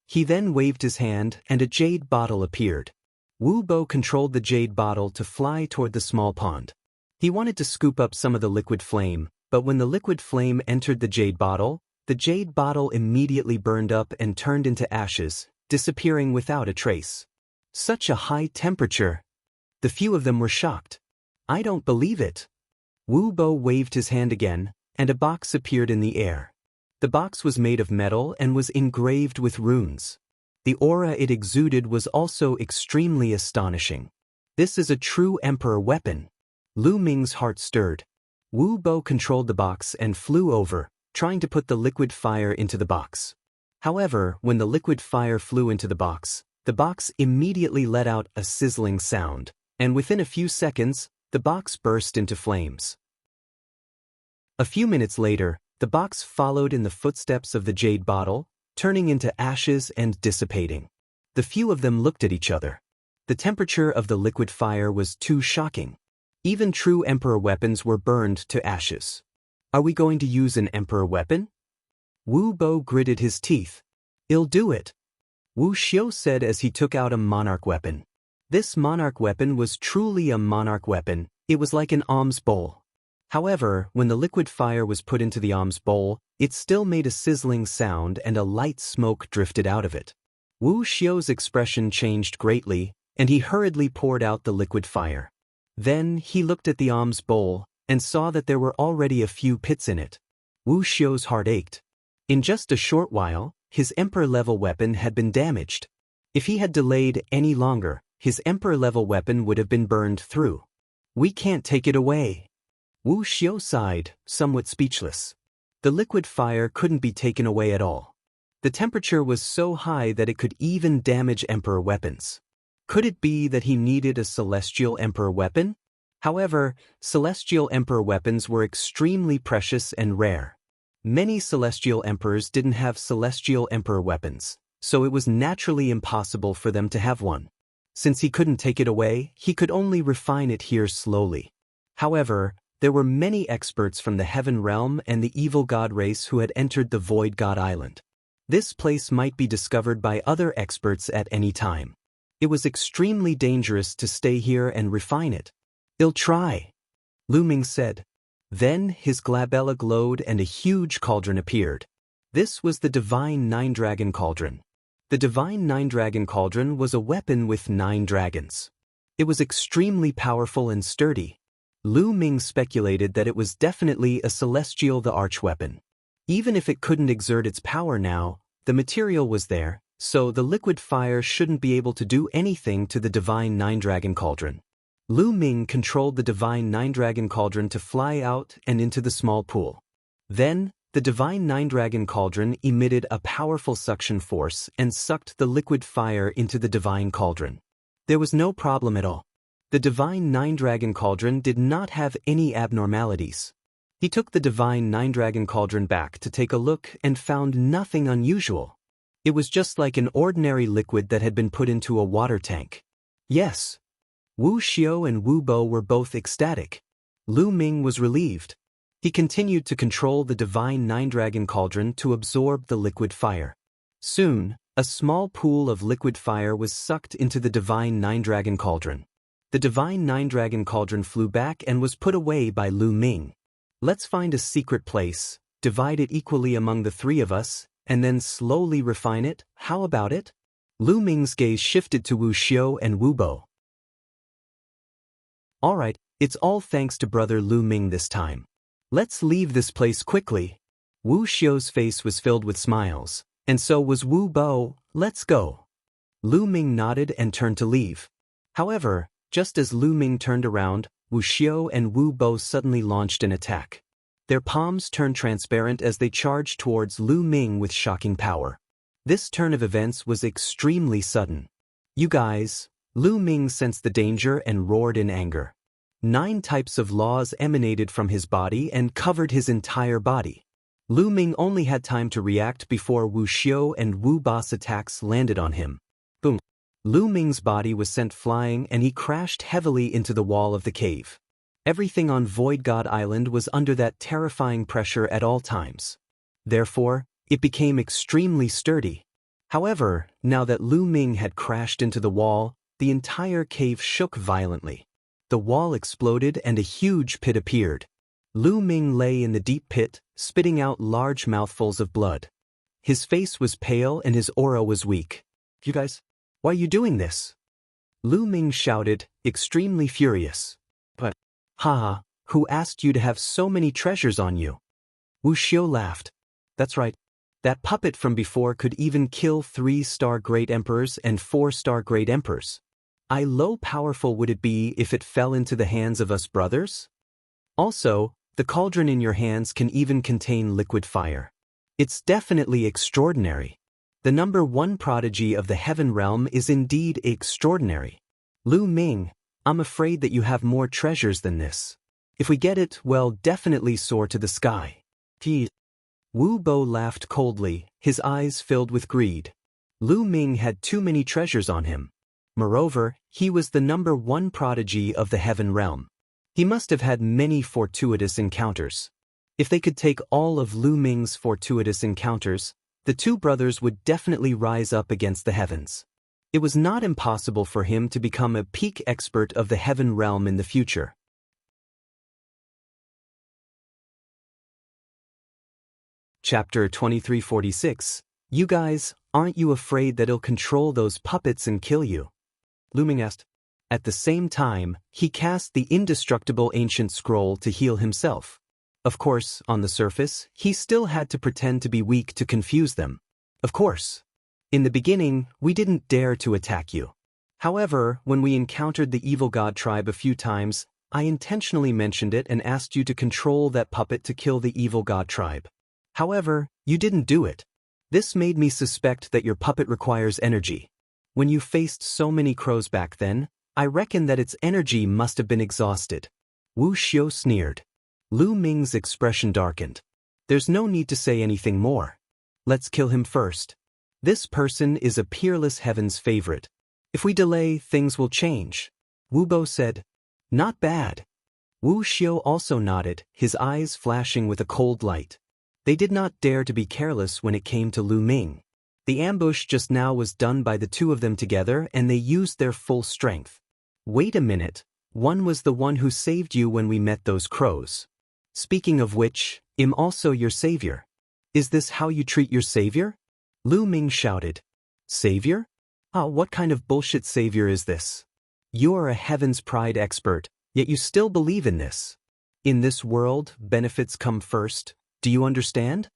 He then waved his hand and a jade bottle appeared. Wu Bo controlled the jade bottle to fly toward the small pond. He wanted to scoop up some of the liquid flame, but when the liquid flame entered the jade bottle immediately burned up and turned into ashes, disappearing without a trace. Such a high temperature! The few of them were shocked. I don't believe it. Wu Bo waved his hand again, and a box appeared in the air. The box was made of metal and was engraved with runes. The aura it exuded was also extremely astonishing. This is a true emperor weapon. Lu Ming's heart stirred. Wu Bo controlled the box and flew over, trying to put the liquid fire into the box. However, when the liquid fire flew into the box immediately let out a sizzling sound, and within a few seconds, the box burst into flames. A few minutes later, the box followed in the footsteps of the jade bottle, turning into ashes and dissipating. The few of them looked at each other. The temperature of the liquid fire was too shocking. Even true emperor weapons were burned to ashes. Are we going to use an emperor weapon? Wu Bo gritted his teeth. I'll do it. Wu Xiao said as he took out a monarch weapon. This monarch weapon was truly a monarch weapon. It was like an alms bowl. However, when the liquid fire was put into the alms bowl, it still made a sizzling sound and a light smoke drifted out of it. Wu Xiao's expression changed greatly, and he hurriedly poured out the liquid fire. Then he looked at the alms bowl and saw that there were already a few pits in it. Wu Xiao's heart ached. In just a short while, his emperor-level weapon had been damaged. If he had delayed any longer, his emperor-level weapon would have been burned through. We can't take it away. Wu Xiao sighed, somewhat speechless. The liquid fire couldn't be taken away at all. The temperature was so high that it could even damage emperor weapons. Could it be that he needed a celestial emperor weapon? However, celestial emperor weapons were extremely precious and rare. Many celestial emperors didn't have celestial emperor weapons, so it was naturally impossible for them to have one. Since he couldn't take it away, he could only refine it here slowly. However, there were many experts from the Heaven Realm and the evil god race who had entered the Void God Island. This place might be discovered by other experts at any time. It was extremely dangerous to stay here and refine it. I'll try, Lu Ming said. Then his glabella glowed and a huge cauldron appeared. This was the Divine Nine-Dragon Cauldron. The Divine Nine-Dragon Cauldron was a weapon with 9 dragons. It was extremely powerful and sturdy. Lu Ming speculated that it was definitely a celestial the archweapon. Even if it couldn't exert its power now, the material was there, so the liquid fire shouldn't be able to do anything to the Divine Nine-Dragon Cauldron. Lu Ming controlled the Divine Nine-Dragon Cauldron to fly out and into the small pool. Then, The divine nine-dragon cauldron emitted a powerful suction force and sucked the liquid fire into the divine cauldron. There was no problem at all. The divine nine-dragon cauldron did not have any abnormalities. He took the divine nine-dragon cauldron back to take a look and found nothing unusual. It was just like an ordinary liquid that had been put into a water tank. Yes. Wu Xiao and Wu Bo were both ecstatic. Lu Ming was relieved. He continued to control the divine nine-dragon cauldron to absorb the liquid fire. Soon, a small pool of liquid fire was sucked into the divine nine-dragon cauldron. The divine nine-dragon cauldron flew back and was put away by Lu Ming. Let's find a secret place, divide it equally among the three of us, and then slowly refine it. How about it? Lu Ming's gaze shifted to Wu Xiao and Wu Bo. Alright, it's all thanks to brother Lu Ming this time. Let's leave this place quickly. Wu Xiao's face was filled with smiles, and so was Wu Bo. Let's go. Lu Ming nodded and turned to leave. However, just as Lu Ming turned around, Wu Xiao and Wu Bo suddenly launched an attack. Their palms turned transparent as they charged towards Lu Ming with shocking power. This turn of events was extremely sudden. You guys, Lu Ming sensed the danger and roared in anger. 9 types of laws emanated from his body and covered his entire body. Lu Ming only had time to react before Wu Xiao and Wu Bo's attacks landed on him. Boom! Lu Ming's body was sent flying and he crashed heavily into the wall of the cave. Everything on Void God Island was under that terrifying pressure at all times. Therefore, it became extremely sturdy. However, now that Lu Ming had crashed into the wall, the entire cave shook violently. The wall exploded and a huge pit appeared. Lu Ming lay in the deep pit, spitting out large mouthfuls of blood. His face was pale and his aura was weak. You guys, why are you doing this? Lu Ming shouted, extremely furious. But, haha, who asked you to have so many treasures on you? Wu Xiao laughed. That's right. That puppet from before could even kill 3-star great emperors and 4-star great emperors. How powerful would it be if it fell into the hands of us brothers? Also, the cauldron in your hands can even contain liquid fire. It's definitely extraordinary. The number 1 prodigy of the heaven realm is indeed extraordinary. Lu Ming, I'm afraid that you have more treasures than this. If we get it, well, definitely soar to the sky. Wu Bo laughed coldly, his eyes filled with greed. Lu Ming had too many treasures on him. Moreover, he was the number 1 prodigy of the heaven realm. He must have had many fortuitous encounters. If they could take all of Lu Ming's fortuitous encounters, the 2 brothers would definitely rise up against the heavens. It was not impossible for him to become a peak expert of the heaven realm in the future. Chapter 2346. You guys, aren't you afraid that he'll control those puppets and kill you? Lu Ming asked. At the same time, he cast the indestructible ancient scroll to heal himself. Of course, on the surface, he still had to pretend to be weak to confuse them. Of course. In the beginning, we didn't dare to attack you. However, when we encountered the evil god tribe a few times, I intentionally mentioned it and asked you to control that puppet to kill the evil god tribe. However, you didn't do it. This made me suspect that your puppet requires energy. When you faced so many crows back then, I reckon that its energy must have been exhausted. Wu Xiao sneered. Lu Ming's expression darkened. There's no need to say anything more. Let's kill him first. This person is a peerless heaven's favorite. If we delay, things will change. Wu Bo said. Not bad. Wu Xiao also nodded, his eyes flashing with a cold light. They did not dare to be careless when it came to Lu Ming. The ambush just now was done by the 2 of them together and they used their full strength. Wait a minute, one was the one who saved you when we met those crows. Speaking of which, I'm also your savior. Is this how you treat your savior? Lu Ming shouted. Savior? What kind of bullshit savior is this? You are a heaven's pride expert, yet you still believe in this. In this world, benefits come first. Do you understand?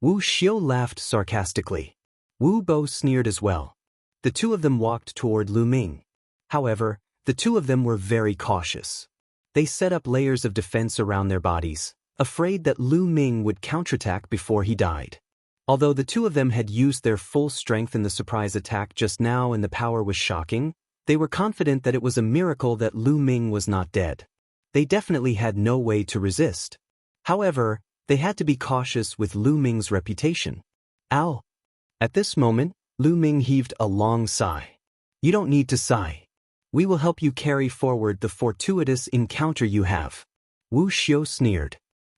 Wu Xiao laughed sarcastically. Wu Bo sneered as well. The 2 of them walked toward Lu Ming. However, the 2 of them were very cautious. They set up layers of defense around their bodies, afraid that Lu Ming would counterattack before he died. Although the two of them had used their full strength in the surprise attack just now and the power was shocking, they were confident that it was a miracle that Lu Ming was not dead. They definitely had no way to resist. However, they had to be cautious with Lu Ming's reputation. Ow! At this moment, Lu Ming heaved a long sigh. You don't need to sigh. We will help you carry forward the fortuitous encounter you have. Wuxia sneered.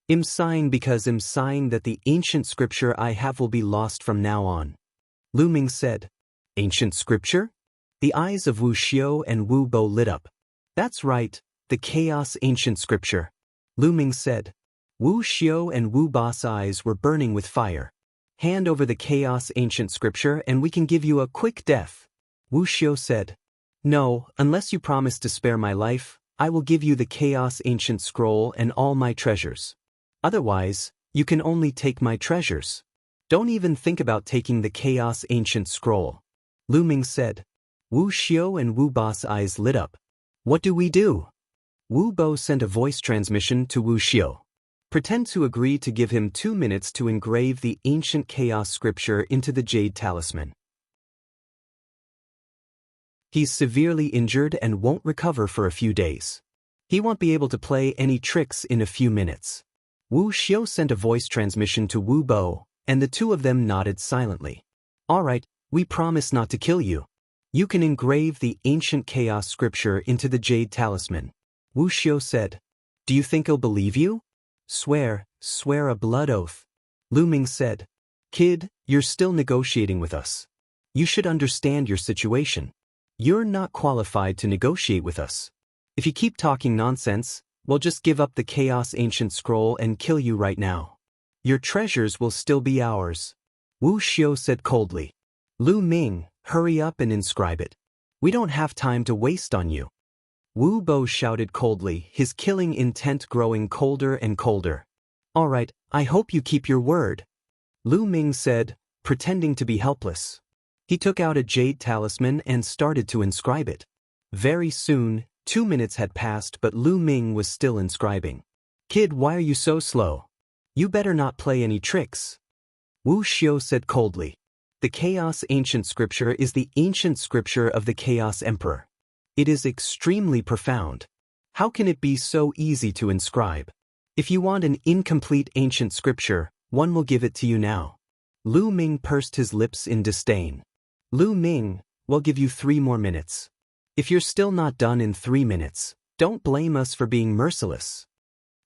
I'm sighing because I'm sighing that the ancient scripture I have will be lost from now on. Lu Ming said. Ancient scripture? The eyes of Wuxia and Wu Bo lit up. That's right, the chaos ancient scripture. Lu Ming said. Wuxia and Wu Bo's eyes were burning with fire. Hand over the chaos ancient scripture and we can give you a quick death. Wuxia said. No, unless you promise to spare my life, I will give you the chaos ancient scroll and all my treasures. Otherwise, you can only take my treasures. Don't even think about taking the chaos ancient scroll. Lu Ming said. Wuxia and Wu Bo's eyes lit up. What do we do? Wu Bo sent a voice transmission to Wuxia. Pretend to agree to give him 2 minutes to engrave the ancient chaos scripture into the jade talisman. He's severely injured and won't recover for a few days. He won't be able to play any tricks in a few minutes. Wuxia sent a voice transmission to Wu Bo, and the two of them nodded silently. All right, we promise not to kill you. You can engrave the ancient chaos scripture into the jade talisman. Wuxia said. Do you think he'll believe you? Swear a blood oath. Lu Ming said. Kid, you're still negotiating with us. You should understand your situation. You're not qualified to negotiate with us. If you keep talking nonsense, we'll just give up the chaos ancient scroll and kill you right now. Your treasures will still be ours. Wuxia said coldly. Lu Ming, hurry up and inscribe it. We don't have time to waste on you. Wu Bo shouted coldly, his killing intent growing colder and colder. All right, I hope you keep your word. Lu Ming said, pretending to be helpless. He took out a jade talisman and started to inscribe it. Very soon, 2 minutes had passed but Lu Ming was still inscribing. Kid, why are you so slow? You better not play any tricks. Wuxia said coldly. The chaos ancient scripture is the ancient scripture of the Chaos Emperor. It is extremely profound. How can it be so easy to inscribe? If you want an incomplete ancient scripture, one will give it to you now. Lu Ming pursed his lips in disdain. Lu Ming, we'll give you 3 more minutes. If you're still not done in 3 minutes, don't blame us for being merciless.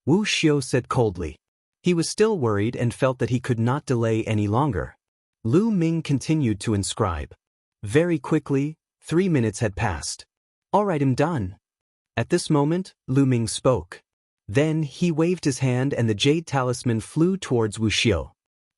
Wuxia said coldly. He was still worried and felt that he could not delay any longer. Lu Ming continued to inscribe. Very quickly, 3 minutes had passed. All right, I'm done. At this moment, Lu Ming spoke. Then he waved his hand and the jade talisman flew towards Wuxia.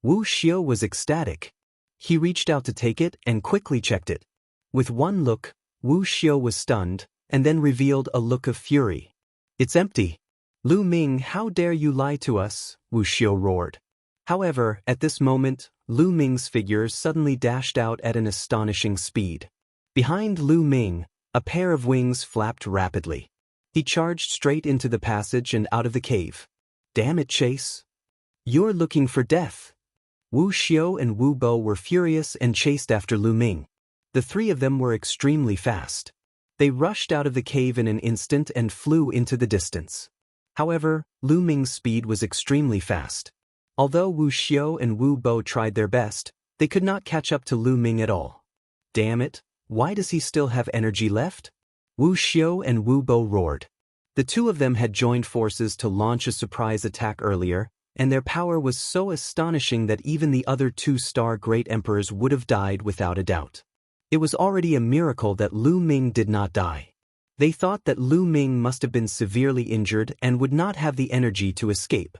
Wuxia was ecstatic. He reached out to take it and quickly checked it. With one look, Wuxia was stunned, and then revealed a look of fury. It's empty. Lu Ming, how dare you lie to us, Wuxia roared. However, at this moment, Lu Ming's figure suddenly dashed out at an astonishing speed. Behind Lu Ming, a pair of wings flapped rapidly. He charged straight into the passage and out of the cave. Damn it, Chase. You're looking for death. Wuxia and Wu Bo were furious and chased after Lu Ming. The 3 of them were extremely fast. They rushed out of the cave in an instant and flew into the distance. However, Lu Ming's speed was extremely fast. Although Wuxia and Wu Bo tried their best, they could not catch up to Lu Ming at all. Damn it, why does he still have energy left? Wuxia and Wu Bo roared. The 2 of them had joined forces to launch a surprise attack earlier, and their power was so astonishing that even the other 2 star great emperors would have died without a doubt. It was already a miracle that Lu Ming did not die. They thought that Lu Ming must have been severely injured and would not have the energy to escape.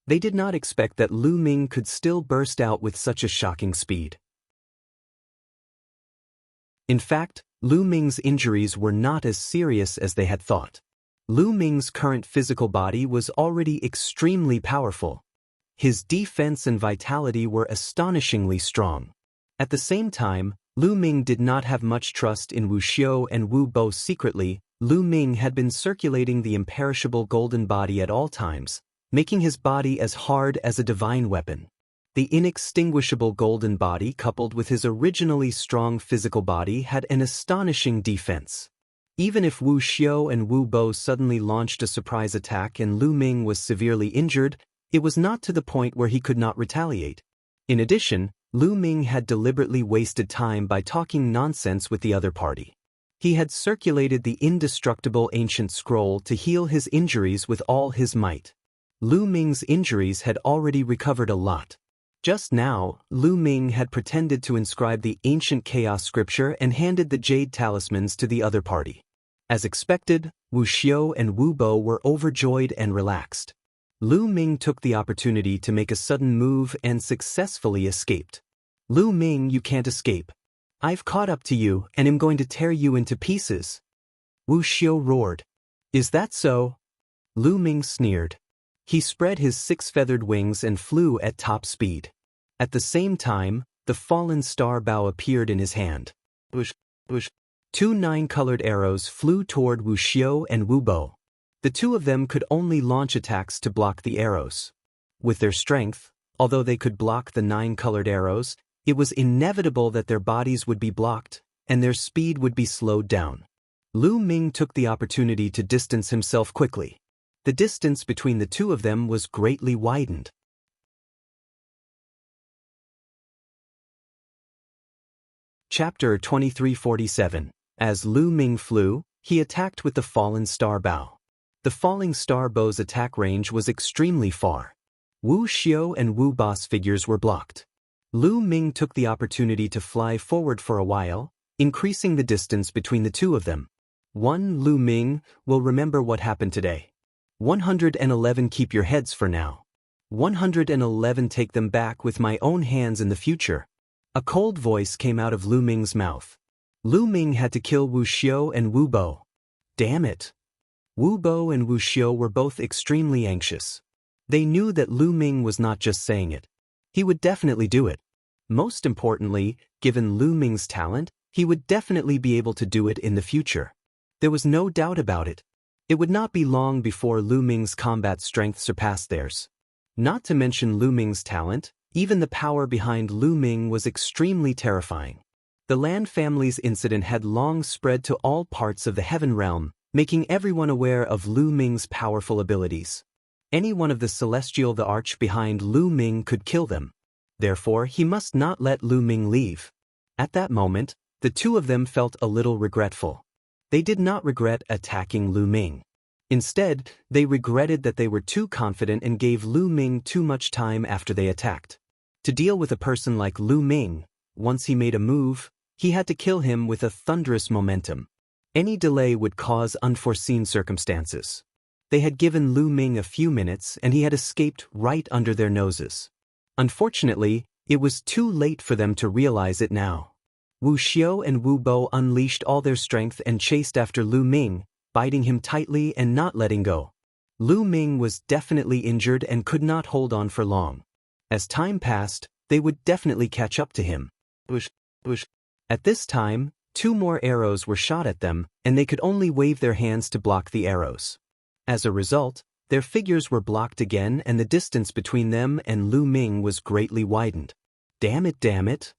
They did not expect that Lu Ming could still burst out with such a shocking speed. In fact, Lu Ming's injuries were not as serious as they had thought. Lu Ming's current physical body was already extremely powerful. His defense and vitality were astonishingly strong. At the same time, Lu Ming did not have much trust in Wuxia and Wu Bo secretly. Lu Ming had been circulating the imperishable golden body at all times, making his body as hard as a divine weapon. The inextinguishable golden body coupled with his originally strong physical body had an astonishing defense. Even if Wu Xiao and Wu Bo suddenly launched a surprise attack and Lu Ming was severely injured, it was not to the point where he could not retaliate. In addition, Lu Ming had deliberately wasted time by talking nonsense with the other party. He had circulated the indestructible ancient scroll to heal his injuries with all his might. Lu Ming's injuries had already recovered a lot. Just now, Lu Ming had pretended to inscribe the ancient chaos scripture and handed the jade talismans to the other party. As expected, Wu Xiao and Wu Bo were overjoyed and relaxed. Lu Ming took the opportunity to make a sudden move and successfully escaped. Lu Ming, you can't escape. I've caught up to you and am going to tear you into pieces. Wu Xiao roared. Is that so? Lu Ming sneered. He spread his six-feathered wings and flew at top speed. At the same time, the fallen star bow appeared in his hand. Whoosh, whoosh. 2 9-colored arrows flew toward Wu Xiao and Wu Bo. The two of them could only launch attacks to block the arrows. With their strength, although they could block the 9-colored arrows, it was inevitable that their bodies would be blocked, and their speed would be slowed down. Lu Ming took the opportunity to distance himself quickly. The distance between the two of them was greatly widened. Chapter 2347. As Lu Ming flew, he attacked with the fallen star bow. The falling star bow's attack range was extremely far. Wu Xiao and Wu Bo's figures were blocked. Lu Ming took the opportunity to fly forward for a while, increasing the distance between the two of them. 1. Lu Ming will remember what happened today. 111 Keep your heads for now. 111 Take them back with my own hands in the future. A cold voice came out of Lu Ming's mouth. Lu Ming had to kill Wu Xiao and Wu Bo. Damn it! Wu Bo and Wu Xiao were both extremely anxious. They knew that Lu Ming was not just saying it. He would definitely do it. Most importantly, given Lu Ming's talent, he would definitely be able to do it in the future. There was no doubt about it. It would not be long before Lu Ming's combat strength surpassed theirs. Not to mention Lu Ming's talent, even the power behind Lu Ming was extremely terrifying. The Land family's incident had long spread to all parts of the Heaven Realm, making everyone aware of Lu Ming's powerful abilities. Any one of the Celestial the Arch behind Lu Ming could kill them. Therefore, he must not let Lu Ming leave. At that moment, the two of them felt a little regretful. They did not regret attacking Lu Ming. Instead, they regretted that they were too confident and gave Lu Ming too much time after they attacked. To deal with a person like Lu Ming, once he made a move, he had to kill him with a thunderous momentum. Any delay would cause unforeseen circumstances. They had given Lu Ming a few minutes and he had escaped right under their noses. Unfortunately, it was too late for them to realize it now. Wu Xiao and Wu Bo unleashed all their strength and chased after Lu Ming, biting him tightly and not letting go. Lu Ming was definitely injured and could not hold on for long. As time passed, they would definitely catch up to him. Whoosh, whoosh. At this time, 2 more arrows were shot at them, and they could only wave their hands to block the arrows. As a result, their figures were blocked again and the distance between them and Lu Ming was greatly widened. Damn it, damn it!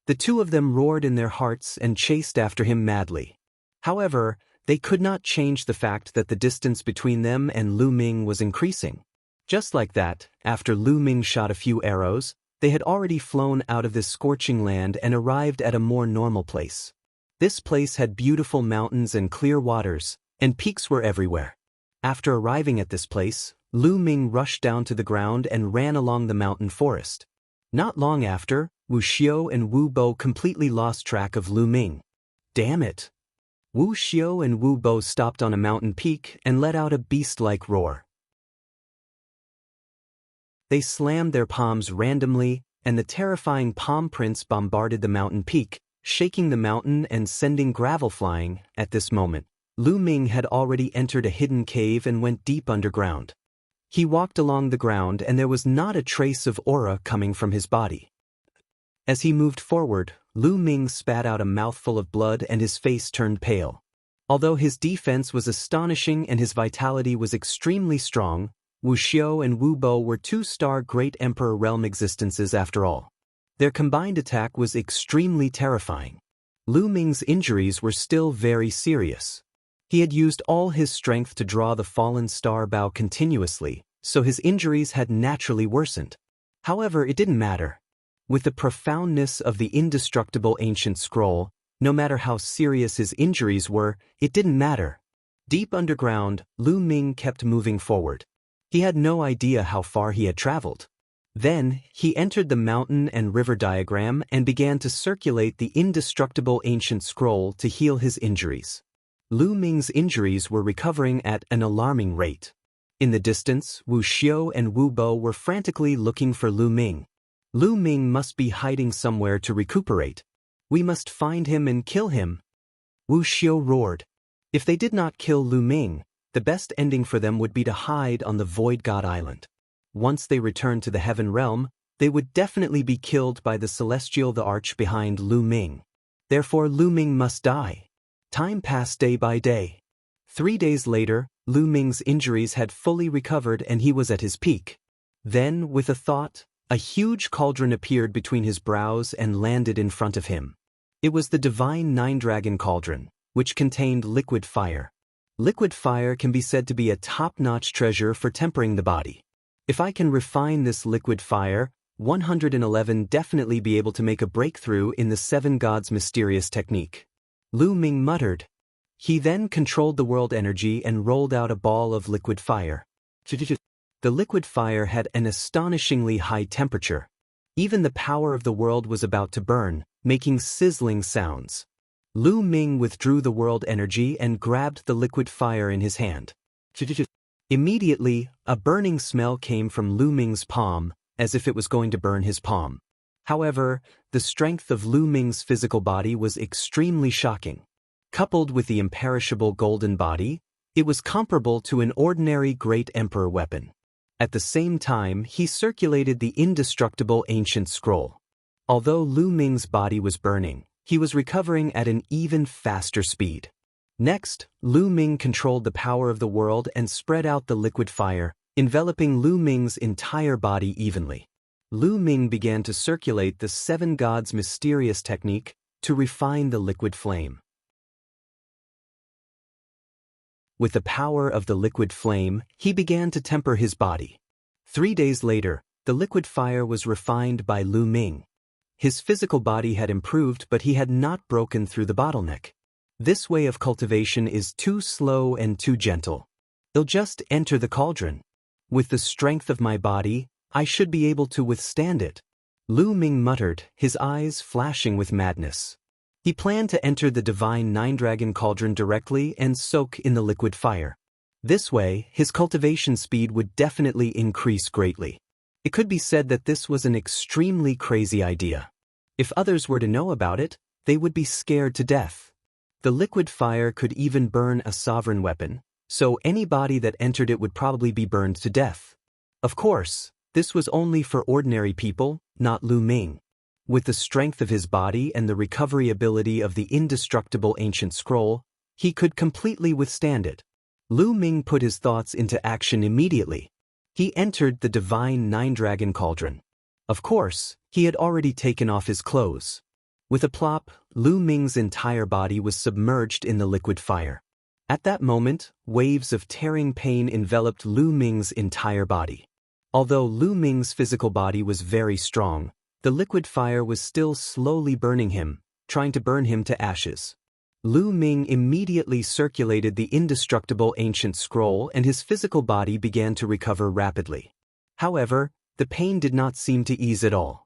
The two of them roared in their hearts and chased after him madly. However, they could not change the fact that the distance between them and Lu Ming was increasing. Just like that, after Lu Ming shot a few arrows, they had already flown out of this scorching land and arrived at a more normal place. This place had beautiful mountains and clear waters, and peaks were everywhere. After arriving at this place, Lu Ming rushed down to the ground and ran along the mountain forest. Not long after, Wu Xiao and Wu Bo completely lost track of Lu Ming. Damn it! Wu Xiao and Wu Bo stopped on a mountain peak and let out a beast-like roar. They slammed their palms randomly, and the terrifying palm prints bombarded the mountain peak, shaking the mountain and sending gravel flying. At this moment, Lu Ming had already entered a hidden cave and went deep underground. He walked along the ground and there was not a trace of aura coming from his body. As he moved forward, Lu Ming spat out a mouthful of blood and his face turned pale. Although his defense was astonishing and his vitality was extremely strong, Wuxia and Wubo were two-star Great Emperor realm existences after all. Their combined attack was extremely terrifying. Lu Ming's injuries were still very serious. He had used all his strength to draw the fallen star bow continuously, so his injuries had naturally worsened. However, it didn't matter. With the profoundness of the indestructible ancient scroll, no matter how serious his injuries were, it didn't matter. Deep underground, Lu Ming kept moving forward. He had no idea how far he had traveled. Then, he entered the mountain and river diagram and began to circulate the indestructible ancient scroll to heal his injuries. Lu Ming's injuries were recovering at an alarming rate. In the distance, Wu Xiu and Wu Bo were frantically looking for Lu Ming. Lu Ming must be hiding somewhere to recuperate. We must find him and kill him. Wu Xiu roared. If they did not kill Lu Ming, the best ending for them would be to hide on the Void God Island. Once they returned to the Heaven Realm, they would definitely be killed by the Celestial the Arch behind Lu Ming. Therefore Lu Ming must die. Time passed day by day. 3 days later, Lu Ming's injuries had fully recovered and he was at his peak. Then, with a thought, a huge cauldron appeared between his brows and landed in front of him. It was the divine Nine-Dragon Cauldron, which contained liquid fire. Liquid fire can be said to be a top-notch treasure for tempering the body. If I can refine this liquid fire, 111 definitely be able to make a breakthrough in the Seven Gods' mysterious technique. Lu Ming muttered. He then controlled the world energy and rolled out a ball of liquid fire. The liquid fire had an astonishingly high temperature. Even the power of the world was about to burn, making sizzling sounds. Lu Ming withdrew the world energy and grabbed the liquid fire in his hand. Immediately, a burning smell came from Lu Ming's palm, as if it was going to burn his palm. However, the strength of Lu Ming's physical body was extremely shocking. Coupled with the imperishable golden body, it was comparable to an ordinary Great Emperor weapon. At the same time, he circulated the indestructible ancient scroll. Although Lu Ming's body was burning, he was recovering at an even faster speed. Next, Lu Ming controlled the power of the world and spread out the liquid fire, enveloping Lu Ming's entire body evenly. Lu Ming began to circulate the Seven Gods' mysterious technique to refine the liquid flame. With the power of the liquid flame, he began to temper his body. 3 days later, the liquid fire was refined by Lu Ming. His physical body had improved, but he had not broken through the bottleneck. This way of cultivation is too slow and too gentle. I'll just enter the cauldron. With the strength of my body, I should be able to withstand it. Lu Ming muttered, his eyes flashing with madness. He planned to enter the divine Nine-Dragon Cauldron directly and soak in the liquid fire. This way, his cultivation speed would definitely increase greatly. It could be said that this was an extremely crazy idea. If others were to know about it, they would be scared to death. The liquid fire could even burn a sovereign weapon, so anybody that entered it would probably be burned to death. Of course, this was only for ordinary people, not Lu Ming. With the strength of his body and the recovery ability of the indestructible ancient scroll, he could completely withstand it. Lu Ming put his thoughts into action immediately. He entered the divine Nine-Dragon Cauldron. Of course, he had already taken off his clothes. With a plop, Lu Ming's entire body was submerged in the liquid fire. At that moment, waves of tearing pain enveloped Lu Ming's entire body. Although Lu Ming's physical body was very strong, the liquid fire was still slowly burning him, trying to burn him to ashes. Lu Ming immediately circulated the indestructible ancient scroll and his physical body began to recover rapidly. However, the pain did not seem to ease at all.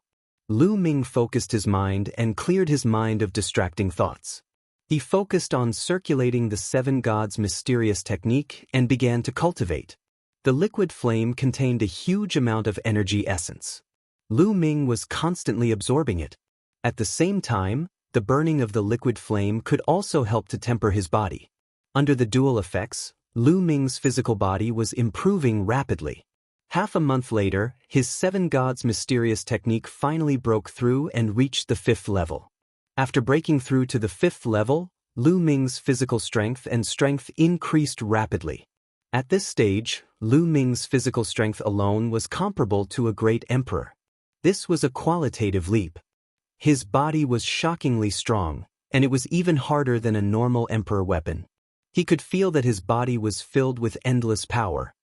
Lu Ming focused his mind and cleared his mind of distracting thoughts. He focused on circulating the Seven Gods' mysterious technique and began to cultivate. The liquid flame contained a huge amount of energy essence. Lu Ming was constantly absorbing it. At the same time, the burning of the liquid flame could also help to temper his body. Under the dual effects, Lu Ming's physical body was improving rapidly. Half a month later, his Seven Gods' mysterious technique finally broke through and reached the 5th level. After breaking through to the 5th level, Lu Ming's physical strength and strength increased rapidly. At this stage, Lu Ming's physical strength alone was comparable to a great emperor. This was a qualitative leap. His body was shockingly strong, and it was even harder than a normal emperor weapon. He could feel that his body was filled with endless power.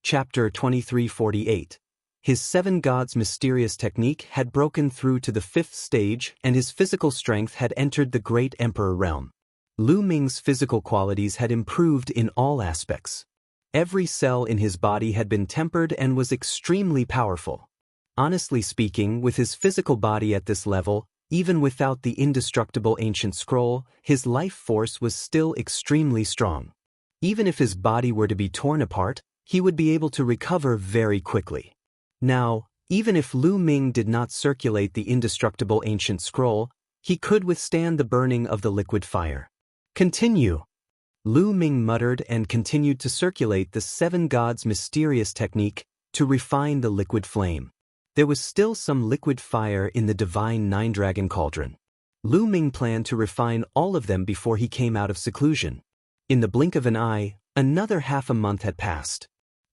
Chapter 2348. His seven gods' mysterious technique had broken through to the fifth stage, and his physical strength had entered the great emperor realm. Lu Ming's physical qualities had improved in all aspects. Every cell in his body had been tempered and was extremely powerful. Honestly speaking, with his physical body at this level, even without the indestructible ancient scroll, his life force was still extremely strong. Even if his body were to be torn apart, he would be able to recover very quickly. Now, even if Lu Ming did not circulate the indestructible ancient scroll, he could withstand the burning of the liquid fire. Continue. Lu Ming muttered and continued to circulate the seven gods' mysterious technique to refine the liquid flame. There was still some liquid fire in the divine nine-dragon cauldron. Lu Ming planned to refine all of them before he came out of seclusion. In the blink of an eye, another half a month had passed.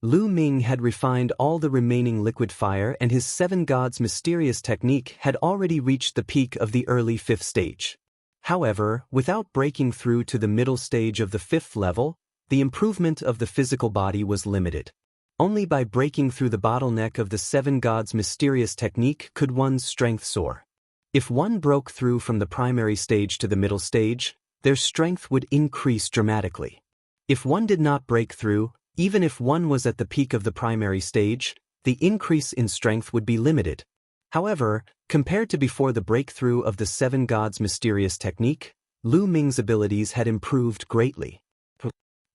Lu Ming had refined all the remaining liquid fire, and his seven gods' mysterious technique had already reached the peak of the early fifth stage. However, without breaking through to the middle stage of the fifth level, the improvement of the physical body was limited. Only by breaking through the bottleneck of the seven gods' mysterious technique could one's strength soar. If one broke through from the primary stage to the middle stage, their strength would increase dramatically. If one did not break through, even if one was at the peak of the primary stage, the increase in strength would be limited. However, compared to before the breakthrough of the seven gods' mysterious technique, Lu Ming's abilities had improved greatly.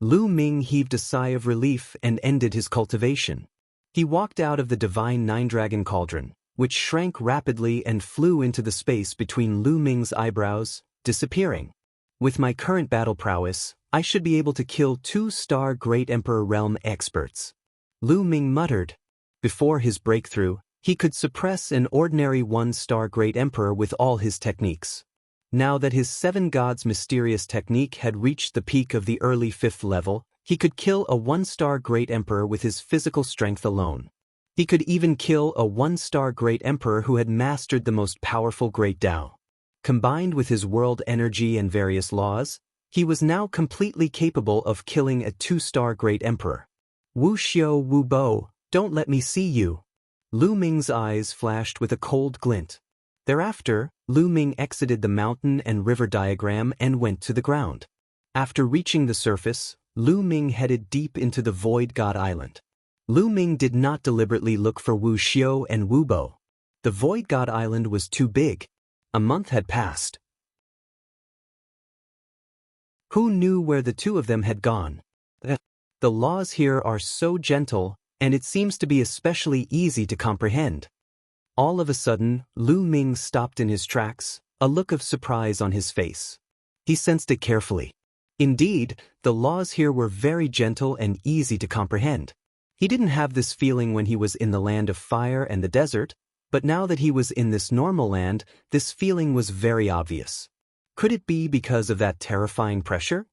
Lu Ming heaved a sigh of relief and ended his cultivation. He walked out of the divine nine-dragon cauldron, which shrank rapidly and flew into the space between Lu Ming's eyebrows, disappearing. With my current battle prowess, I should be able to kill 2-star Great Emperor Realm experts. Lu Ming muttered. Before his breakthrough, he could suppress an ordinary 1-star Great Emperor with all his techniques. Now that his seven gods' mysterious technique had reached the peak of the early fifth level, he could kill a 1-star Great Emperor with his physical strength alone. He could even kill a 1-star Great Emperor who had mastered the most powerful Great Tao. Combined with his world energy and various laws, he was now completely capable of killing a 2-star Great Emperor. Wuxia Wu Bo, don't let me see you. Lu Ming's eyes flashed with a cold glint. Thereafter, Lu Ming exited the mountain and river diagram and went to the ground. After reaching the surface, Lu Ming headed deep into the Void God Island. Lu Ming did not deliberately look for Wu Xiao and Wu Bo. The Void God Island was too big. A month had passed. Who knew where the two of them had gone? The laws here are so gentle, and it seems to be especially easy to comprehend. All of a sudden, Lu Ming stopped in his tracks, a look of surprise on his face. He sensed it carefully. Indeed, the laws here were very gentle and easy to comprehend. He didn't have this feeling when he was in the land of fire and the desert, but now that he was in this normal land, this feeling was very obvious. Could it be because of that terrifying pressure?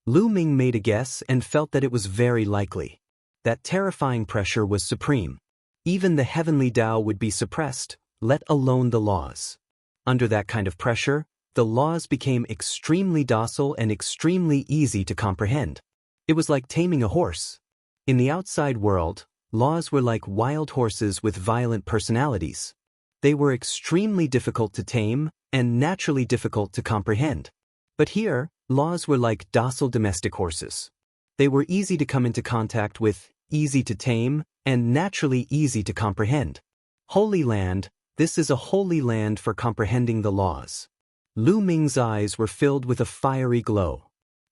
Lu Ming made a guess and felt that it was very likely. That terrifying pressure was supreme. Even the heavenly Tao would be suppressed, let alone the laws. Under that kind of pressure, the laws became extremely docile and extremely easy to comprehend. It was like taming a horse. In the outside world, laws were like wild horses with violent personalities. They were extremely difficult to tame and naturally difficult to comprehend. But here, laws were like docile domestic horses. They were easy to come into contact with, easy to tame, and naturally easy to comprehend. Holy Land, this is a holy land for comprehending the laws. Lu Ming's eyes were filled with a fiery glow.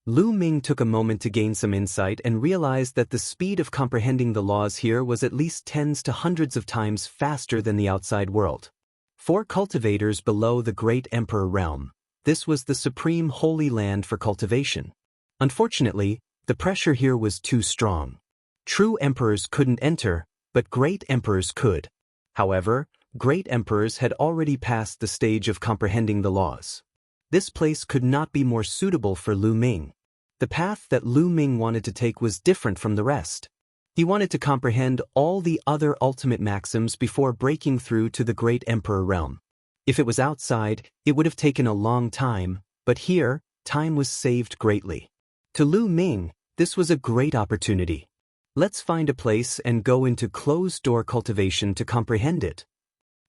Lu Ming took a moment to gain some insight and realized that the speed of comprehending the laws here was at least tens to hundreds of times faster than the outside world. For cultivators below the Great Emperor Realm, this was the supreme holy land for cultivation. Unfortunately, the pressure here was too strong. True emperors couldn't enter, but great emperors could. However, great emperors had already passed the stage of comprehending the laws. This place could not be more suitable for Lu Ming. The path that Lu Ming wanted to take was different from the rest. He wanted to comprehend all the other ultimate maxims before breaking through to the great emperor realm. If it was outside, it would have taken a long time, but here, time was saved greatly. To Lu Ming, this was a great opportunity. Let's find a place and go into closed-door cultivation to comprehend it.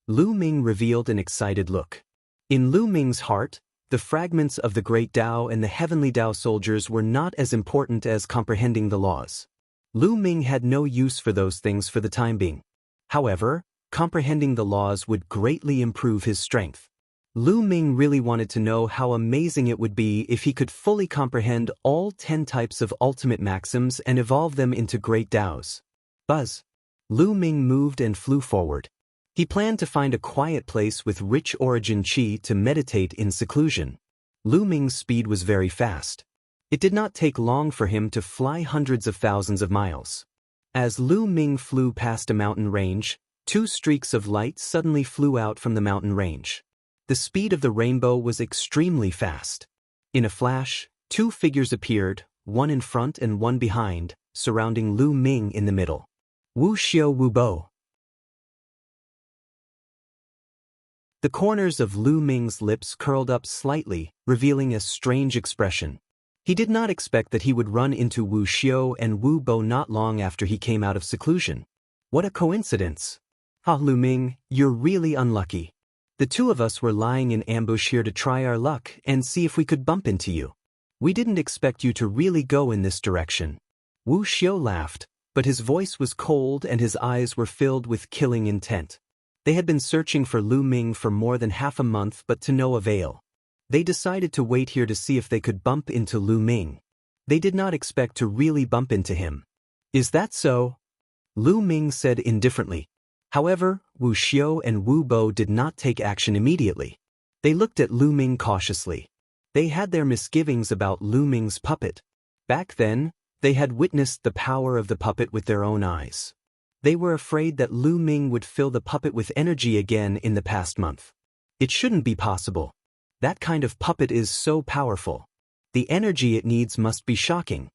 Lu Ming revealed an excited look. In Lu Ming's heart, the fragments of the great Tao and the heavenly Tao soldiers were not as important as comprehending the laws. Lu Ming had no use for those things for the time being. However, comprehending the laws would greatly improve his strength. Lu Ming really wanted to know how amazing it would be if he could fully comprehend all 10 types of ultimate maxims and evolve them into great Taos. Buzz. Lu Ming moved and flew forward. He planned to find a quiet place with rich origin qi to meditate in seclusion. Lu Ming's speed was very fast. It did not take long for him to fly hundreds of thousands of miles. As Lu Ming flew past a mountain range, 2 streaks of light suddenly flew out from the mountain range. The speed of the rainbow was extremely fast. In a flash, 2 figures appeared, one in front and one behind, surrounding Lu Ming in the middle. Wuxia Wubo. The corners of Lu Ming's lips curled up slightly, revealing a strange expression. He did not expect that he would run into Wu Xiu and Wu Bo not long after he came out of seclusion. What a coincidence! Ah, Lu Ming, you're really unlucky. The 2 of us were lying in ambush here to try our luck and see if we could bump into you. We didn't expect you to really go in this direction. Wu Xiu laughed, but his voice was cold and his eyes were filled with killing intent. They had been searching for Lu Ming for more than half a month but to no avail. They decided to wait here to see if they could bump into Lu Ming. They did not expect to really bump into him. Is that so? Lu Ming said indifferently. However, Wu Xiu and Wu Bo did not take action immediately. They looked at Lu Ming cautiously. They had their misgivings about Lu Ming's puppet. Back then, they had witnessed the power of the puppet with their own eyes. They were afraid that Lu Ming would fill the puppet with energy again in the past month. It shouldn't be possible. That kind of puppet is so powerful. The energy it needs must be shocking.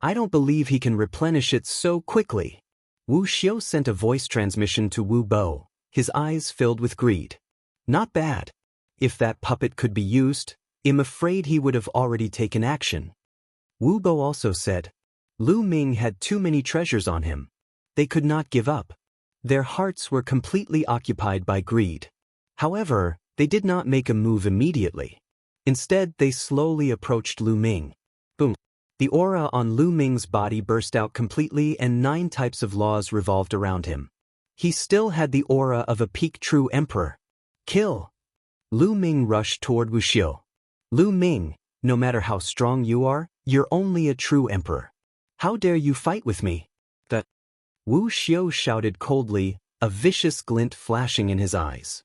I don't believe he can replenish it so quickly. Wu Xiu sent a voice transmission to Wu Bo, his eyes filled with greed. Not bad. If that puppet could be used, I'm afraid he would have already taken action. Wu Bo also said, Lu Ming had too many treasures on him. They could not give up. Their hearts were completely occupied by greed. However, they did not make a move immediately. Instead, they slowly approached Lu Ming. Boom. The aura on Lu Ming's body burst out completely and 9 types of laws revolved around him. He still had the aura of a peak true emperor. Kill! Lu Ming rushed toward Wu Xiu. Lu Ming, no matter how strong you are, you're only a true emperor. How dare you fight with me? That Wu Xiu shouted coldly, a vicious glint flashing in his eyes.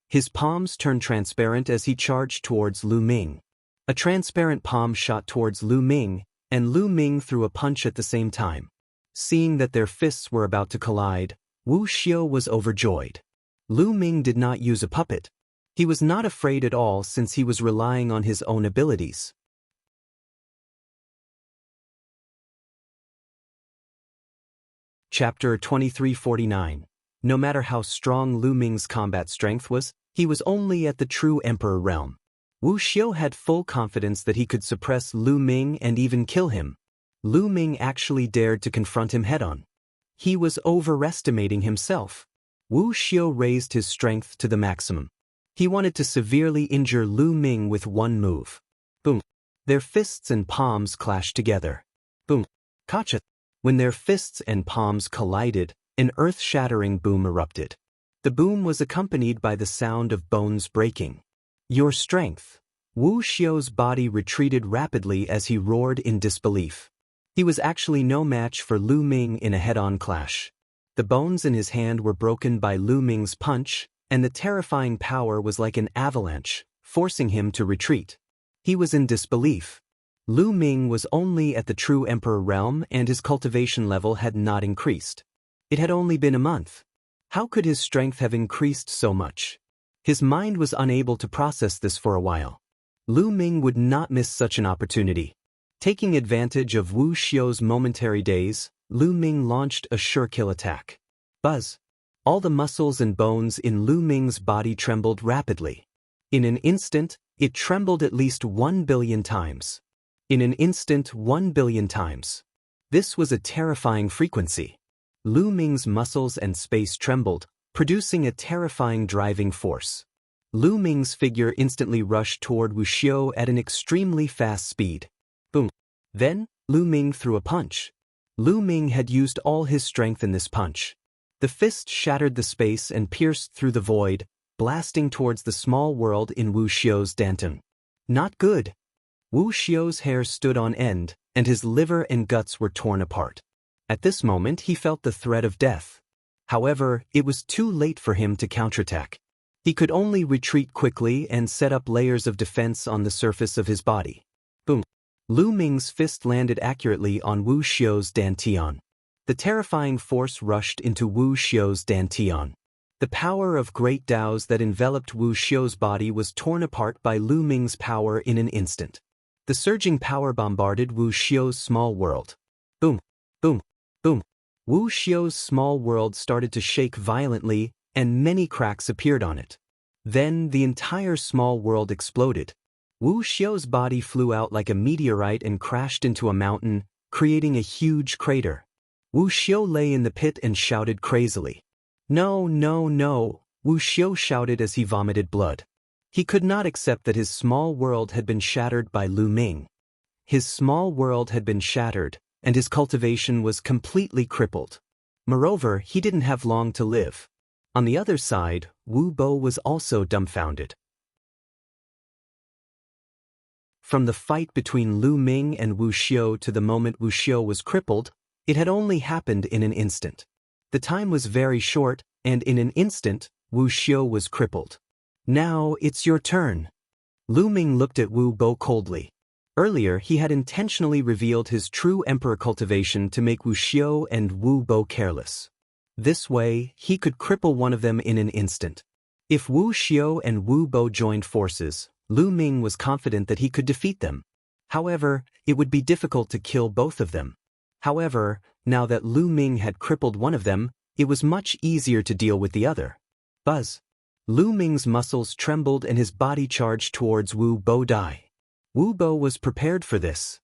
His palms turned transparent as he charged towards Lu Ming. A transparent palm shot towards Lu Ming, and Lu Ming threw a punch at the same time. Seeing that their fists were about to collide, Wu Xiu was overjoyed. Lu Ming did not use a puppet. He was not afraid at all since he was relying on his own abilities. Chapter 2349. No matter how strong Lu Ming's combat strength was, he was only at the true emperor realm. Wu Xiu had full confidence that he could suppress Lu Ming and even kill him. Lu Ming actually dared to confront him head-on. He was overestimating himself. Wu Xiu raised his strength to the maximum. He wanted to severely injure Lu Ming with one move. Boom. Their fists and palms clashed together. Boom. Kacha. When their fists and palms collided, an earth-shattering boom erupted. The boom was accompanied by the sound of bones breaking. Your strength. Wu Xiu's body retreated rapidly as he roared in disbelief. He was actually no match for Lu Ming in a head-on clash. The bones in his hand were broken by Lu Ming's punch, and the terrifying power was like an avalanche, forcing him to retreat. He was in disbelief. Lu Ming was only at the true emperor realm and his cultivation level had not increased. It had only been a month. How could his strength have increased so much? His mind was unable to process this for a while. Lu Ming would not miss such an opportunity. Taking advantage of Wu Xiu's momentary daze, Lu Ming launched a sure-kill attack. Buzz! All the muscles and bones in Lu Ming's body trembled rapidly. In an instant, it trembled at least 1 billion times. In an instant, 1 billion times. This was a terrifying frequency. Lu Ming's muscles and space trembled, producing a terrifying driving force. Lu Ming's figure instantly rushed toward Wu Xiu at an extremely fast speed. Boom! Then, Lu Ming threw a punch. Lu Ming had used all his strength in this punch. The fist shattered the space and pierced through the void, blasting towards the small world in Wu Xiu's dantian. Not good. Wu Xiu's hair stood on end, and his liver and guts were torn apart. At this moment he felt the threat of death. However, it was too late for him to counterattack. He could only retreat quickly and set up layers of defense on the surface of his body. Boom! Lu Ming's fist landed accurately on Wu Xiu's dantian. The terrifying force rushed into Wu Xiu's dantian. The power of great Daos that enveloped Wu Xiu's body was torn apart by Lu Ming's power in an instant. The surging power bombarded Wu Xiu's small world. Boom! Boom! Boom! Wu Xiu's small world started to shake violently, and many cracks appeared on it. Then the entire small world exploded. Wu Xiu's body flew out like a meteorite and crashed into a mountain, creating a huge crater. Wu Xiu lay in the pit and shouted crazily. No, no, no, Wu Xiu shouted as he vomited blood. He could not accept that his small world had been shattered by Lu Ming. His small world had been shattered, and his cultivation was completely crippled. Moreover, he didn't have long to live. On the other side, Wu Bo was also dumbfounded. From the fight between Lu Ming and Wu Xiu to the moment Wu Xiu was crippled, it had only happened in an instant. The time was very short, and in an instant, Wu Xiu was crippled. Now it's your turn. Lu Ming looked at Wu Bo coldly. Earlier he had intentionally revealed his true emperor cultivation to make Wu Xiu and Wu Bo careless. This way, he could cripple one of them in an instant. If Wu Xiu and Wu Bo joined forces, Lu Ming was confident that he could defeat them. However, it would be difficult to kill both of them. However, now that Lu Ming had crippled one of them, it was much easier to deal with the other. Buzz! Lu Ming's muscles trembled and his body charged towards Wu Bo Dai. Wu Bo was prepared for this.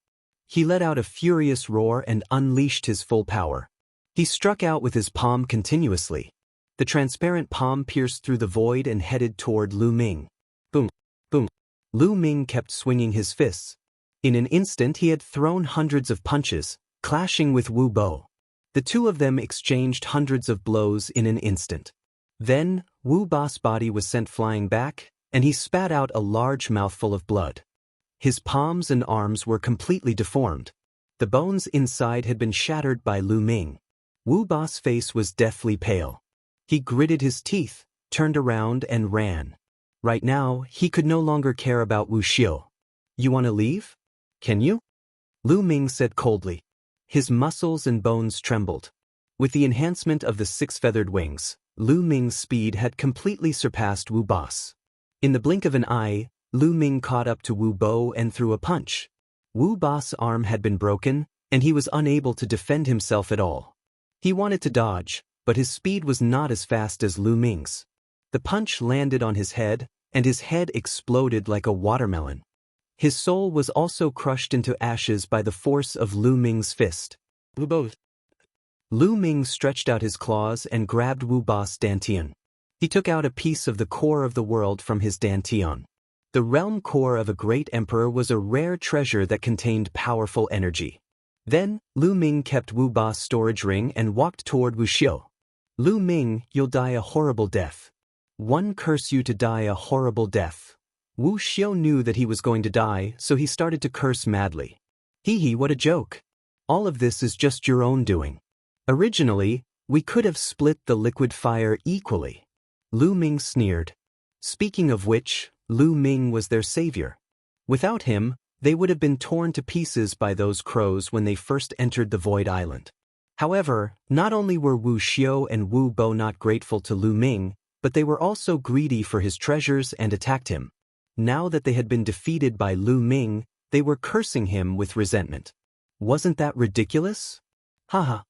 He let out a furious roar and unleashed his full power. He struck out with his palm continuously. The transparent palm pierced through the void and headed toward Lu Ming. Boom! Boom! Lu Ming kept swinging his fists. In an instant he had thrown hundreds of punches, clashing with Wu Bo. The two of them exchanged hundreds of blows in an instant. Then, Wu Bo's body was sent flying back, and he spat out a large mouthful of blood. His palms and arms were completely deformed. The bones inside had been shattered by Lu Ming. Wu Bo's face was deathly pale. He gritted his teeth, turned around and ran. Right now, he could no longer care about Wu Xiu. You want to leave? Can you? Lu Ming said coldly. His muscles and bones trembled. With the enhancement of the 6-feathered wings, Lu Ming's speed had completely surpassed Wu Bo's. In the blink of an eye, Lu Ming caught up to Wu Bo and threw a punch. Wu Bo's arm had been broken, and he was unable to defend himself at all. He wanted to dodge, but his speed was not as fast as Lu Ming's. The punch landed on his head, and his head exploded like a watermelon. His soul was also crushed into ashes by the force of Lu Ming's fist. Wu Bo. Lu Ming stretched out his claws and grabbed Wu Bo's dantian. He took out a piece of the core of the world from his dantian. The realm core of a great emperor was a rare treasure that contained powerful energy. Then, Lu Ming kept Wu Bo's storage ring and walked toward Wu Xiu. Lu Ming, you'll die a horrible death. One curse you to die a horrible death. Wu Xiu knew that he was going to die, so he started to curse madly. Hee hee, what a joke. All of this is just your own doing. Originally, we could have split the liquid fire equally. Lu Ming sneered. Speaking of which, Lu Ming was their savior. Without him, they would have been torn to pieces by those crows when they first entered the Void Island. However, not only were Wu Xiu and Wu Bo not grateful to Lu Ming, but they were also greedy for his treasures and attacked him. Now that they had been defeated by Lu Ming, they were cursing him with resentment. Wasn't that ridiculous? Haha.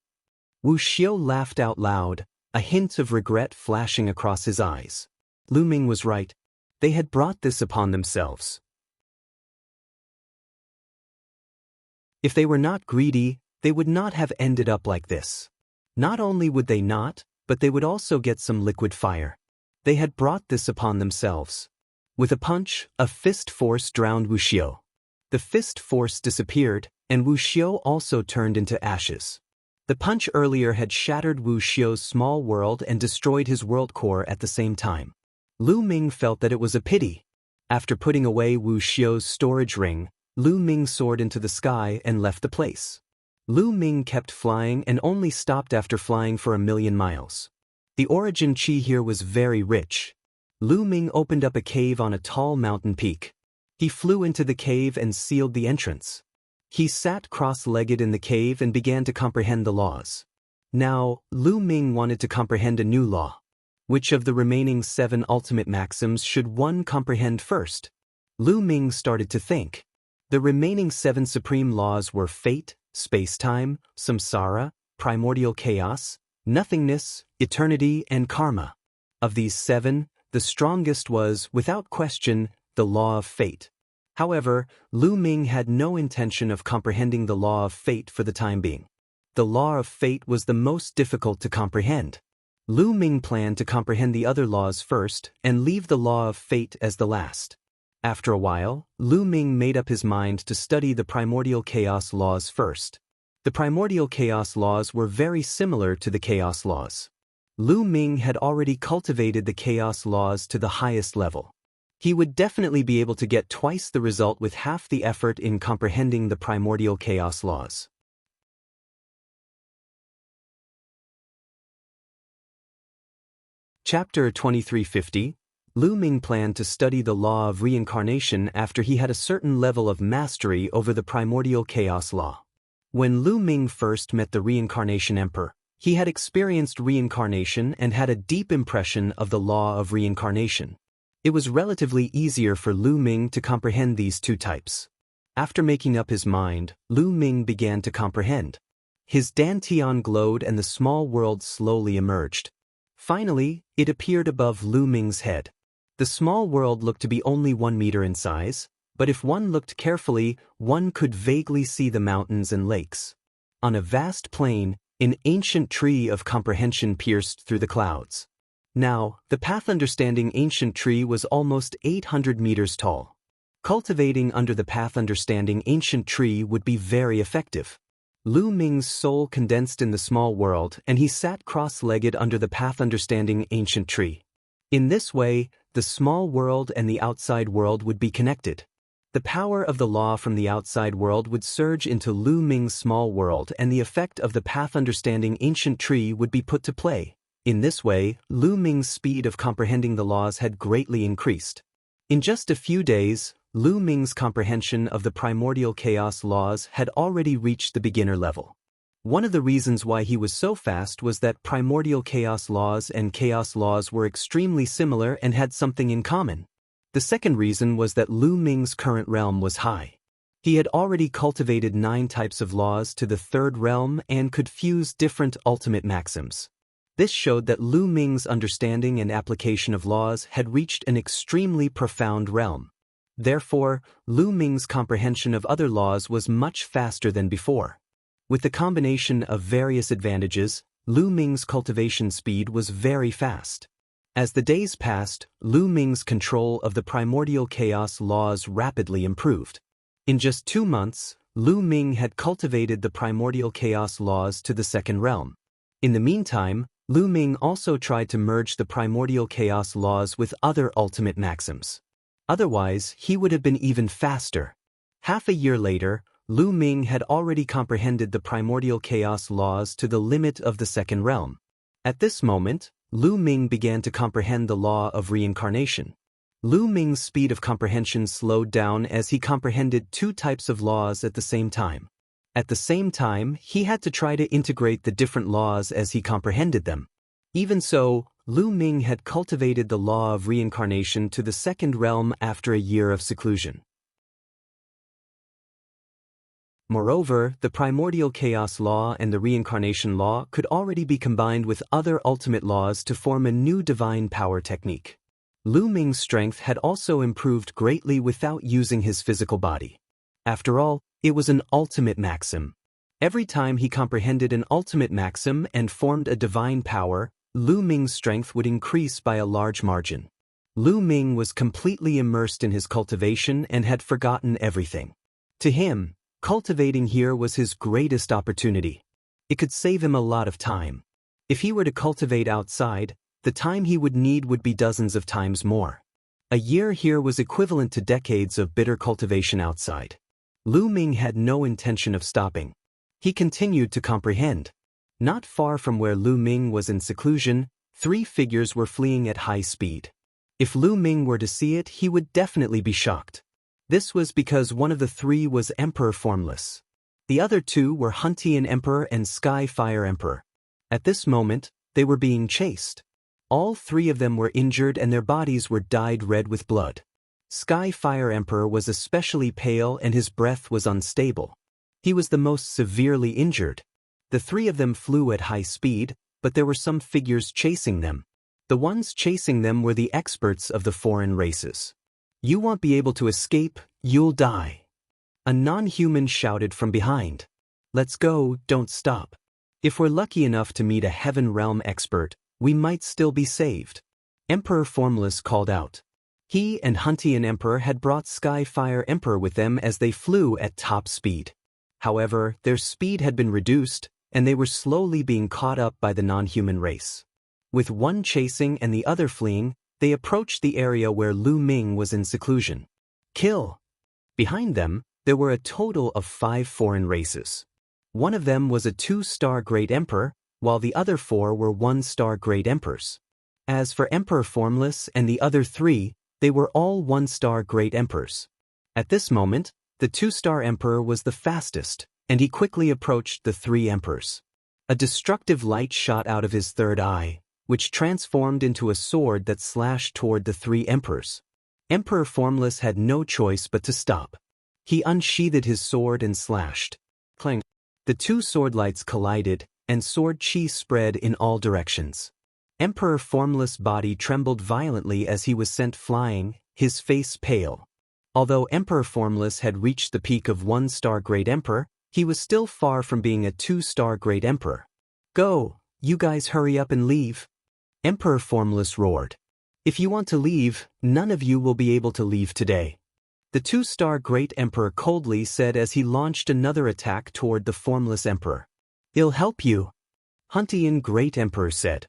Wuxia laughed out loud, a hint of regret flashing across his eyes. Lu Ming was right. They had brought this upon themselves. If they were not greedy, they would not have ended up like this. Not only would they not, but they would also get some liquid fire. They had brought this upon themselves. With a punch, a fist force drowned Wuxia. The fist force disappeared, and Wuxia also turned into ashes. The punch earlier had shattered Wuxia's small world and destroyed his world core at the same time. Lu Ming felt that it was a pity. After putting away Wuxia's storage ring, Lu Ming soared into the sky and left the place. Lu Ming kept flying and only stopped after flying for 1,000,000 miles. The origin chi here was very rich. Lu Ming opened up a cave on a tall mountain peak. He flew into the cave and sealed the entrance. He sat cross-legged in the cave and began to comprehend the laws. Now, Lu Ming wanted to comprehend a new law. Which of the remaining 7 ultimate maxims should one comprehend first? Lu Ming started to think. The remaining 7 supreme laws were fate, space-time, samsara, primordial chaos, nothingness, eternity, and karma. Of these 7, the strongest was, without question, the law of fate. However, Lu Ming had no intention of comprehending the law of fate for the time being. The law of fate was the most difficult to comprehend. Lu Ming planned to comprehend the other laws first and leave the law of fate as the last. After a while, Lu Ming made up his mind to study the primordial chaos laws first. The primordial chaos laws were very similar to the chaos laws. Lu Ming had already cultivated the chaos laws to the highest level. He would definitely be able to get twice the result with half the effort in comprehending the primordial chaos laws. Chapter 2350. Lu Ming planned to study the law of reincarnation after he had a certain level of mastery over the primordial chaos law. When Lu Ming first met the reincarnation emperor, he had experienced reincarnation and had a deep impression of the law of reincarnation. It was relatively easier for Lu Ming to comprehend these 2 types. After making up his mind, Lu Ming began to comprehend. His dantian glowed and the small world slowly emerged. Finally, it appeared above Lu Ming's head. The small world looked to be only 1 meter in size, but if one looked carefully, one could vaguely see the mountains and lakes. On a vast plain, an ancient tree of comprehension pierced through the clouds. Now, the path understanding ancient tree was almost 800 meters tall. Cultivating under the path understanding ancient tree would be very effective. Lu Ming's soul condensed in the small world and he sat cross-legged under the path understanding ancient tree. In this way, the small world and the outside world would be connected. The power of the law from the outside world would surge into Lu Ming's small world and the effect of the path understanding ancient tree would be put to play. In this way, Lu Ming's speed of comprehending the laws had greatly increased. In just a few days, Lu Ming's comprehension of the primordial chaos laws had already reached the beginner level. One of the reasons why he was so fast was that primordial chaos laws and chaos laws were extremely similar and had something in common. The second reason was that Lu Ming's current realm was high. He had already cultivated 9 types of laws to the 3rd realm and could fuse different ultimate maxims. This showed that Lu Ming's understanding and application of laws had reached an extremely profound realm. Therefore, Lu Ming's comprehension of other laws was much faster than before. With the combination of various advantages, Lu Ming's cultivation speed was very fast. As the days passed, Lu Ming's control of the primordial chaos laws rapidly improved. In just 2 months, Lu Ming had cultivated the primordial chaos laws to the 2nd realm. In the meantime, Lu Ming also tried to merge the primordial chaos laws with other ultimate maxims. Otherwise, he would have been even faster. Half a year later, Lu Ming had already comprehended the primordial chaos laws to the limit of the 2nd realm. At this moment, Lu Ming began to comprehend the law of reincarnation. Lu Ming's speed of comprehension slowed down as he comprehended 2 types of laws at the same time. At the same time, he had to try to integrate the different laws as he comprehended them. Even so, Lu Ming had cultivated the law of reincarnation to the second realm after a year of seclusion. Moreover, the primordial chaos law and the reincarnation law could already be combined with other ultimate laws to form a new divine power technique. Lu Ming's strength had also improved greatly without using his physical body. After all, it was an ultimate maxim. Every time he comprehended an ultimate maxim and formed a divine power, Lu Ming's strength would increase by a large margin. Lu Ming was completely immersed in his cultivation and had forgotten everything. To him, cultivating here was his greatest opportunity. It could save him a lot of time. If he were to cultivate outside, the time he would need would be dozens of times more. A year here was equivalent to decades of bitter cultivation outside. Lu Ming had no intention of stopping. He continued to comprehend. Not far from where Lu Ming was in seclusion, 3 figures were fleeing at high speed. If Lu Ming were to see it, he would definitely be shocked. This was because one of the 3 was Emperor Formless. The other 2 were Huntian Emperor and Sky Fire Emperor. At this moment, they were being chased. All 3 of them were injured and their bodies were dyed red with blood. Sky Fire Emperor was especially pale and his breath was unstable. He was the most severely injured. The 3 of them flew at high speed, but there were some figures chasing them. The ones chasing them were the experts of the foreign races. "You won't be able to escape, you'll die." A non-human shouted from behind. "Let's go, don't stop. If we're lucky enough to meet a Heaven Realm expert, we might still be saved." Emperor Formless called out. He and Huntian Emperor had brought Sky Fire Emperor with them as they flew at top speed. However, their speed had been reduced, and they were slowly being caught up by the non-human race. With one chasing and the other fleeing, they approached the area where Lu Ming was in seclusion. Kill! Behind them, there were a total of 5 foreign races. One of them was a 2-star Great Emperor, while the other 4 were 1-star Great Emperors. As for Emperor Formless and the other 3, they were all 1-star Great Emperors. At this moment, the 2-star Emperor was the fastest, and he quickly approached the 3 emperors. A destructive light shot out of his third eye, which transformed into a sword that slashed toward the 3 emperors. Emperor Formless had no choice but to stop. He unsheathed his sword and slashed. Clang! The 2 sword lights collided, and sword chi spread in all directions. Emperor Formless' body trembled violently as he was sent flying, his face pale. Although Emperor Formless had reached the peak of 1-star Great Emperor, he was still far from being a 2-star Great Emperor. "Go, you guys hurry up and leave." Emperor Formless roared. "If you want to leave, none of you will be able to leave today." The 2-star Great Emperor coldly said as he launched another attack toward the Formless Emperor. "It'll help you," Huntian Great Emperor said.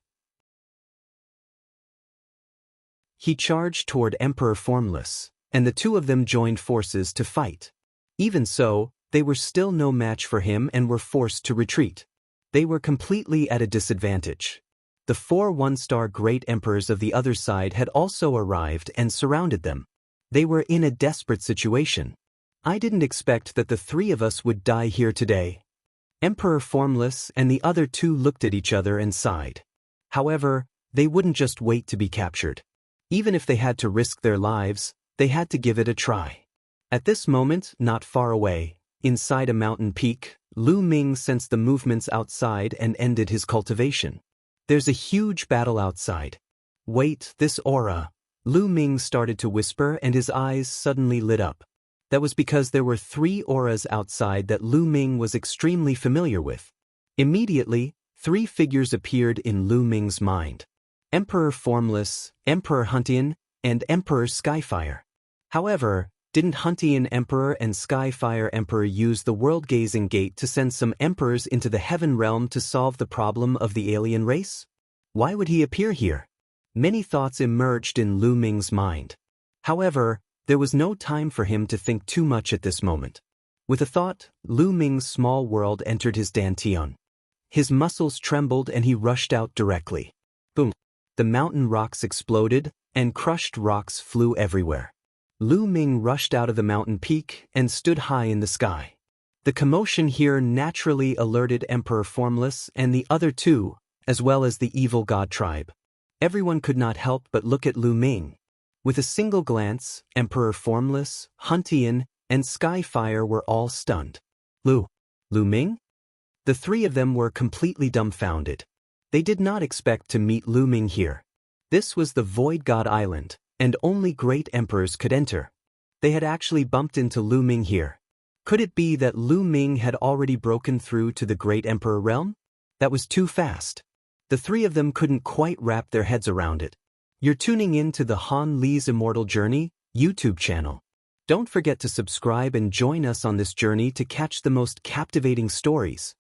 He charged toward Emperor Formless, and the 2 of them joined forces to fight. Even so, they were still no match for him and were forced to retreat. They were completely at a disadvantage. The 4 1-star Great Emperors of the other side had also arrived and surrounded them. They were in a desperate situation. "I didn't expect that the 3 of us would die here today." Emperor Formless and the other 2 looked at each other and sighed. However, they wouldn't just wait to be captured. Even if they had to risk their lives, they had to give it a try. At this moment, not far away, inside a mountain peak, Lu Ming sensed the movements outside and ended his cultivation. "There's a huge battle outside. Wait, this aura." Lu Ming started to whisper and his eyes suddenly lit up. That was because there were 3 auras outside that Lu Ming was extremely familiar with. Immediately, 3 figures appeared in Lu Ming's mind. Emperor Formless, Emperor Huntian, and Emperor Skyfire. However, didn't Huntian Emperor and Skyfire Emperor use the world-gazing gate to send some emperors into the heaven realm to solve the problem of the alien race? Why would he appear here? Many thoughts emerged in Lu Ming's mind. However, there was no time for him to think too much at this moment. With a thought, Lu Ming's small world entered his dantian. His muscles trembled and he rushed out directly. Boom! The mountain rocks exploded, and crushed rocks flew everywhere. Lu Ming rushed out of the mountain peak and stood high in the sky. The commotion here naturally alerted Emperor Formless and the other 2, as well as the evil god tribe. Everyone could not help but look at Lu Ming. With a single glance, Emperor Formless, Huntian, and Skyfire were all stunned. Lu Ming? The three of them were completely dumbfounded. They did not expect to meet Lu Ming here. This was the Void God Island, and only great emperors could enter. They had actually bumped into Lu Ming here. Could it be that Lu Ming had already broken through to the Great Emperor realm? That was too fast. The three of them couldn't quite wrap their heads around it. You're tuning in to the Han Li's Immortal Journey YouTube channel. Don't forget to subscribe and join us on this journey to catch the most captivating stories.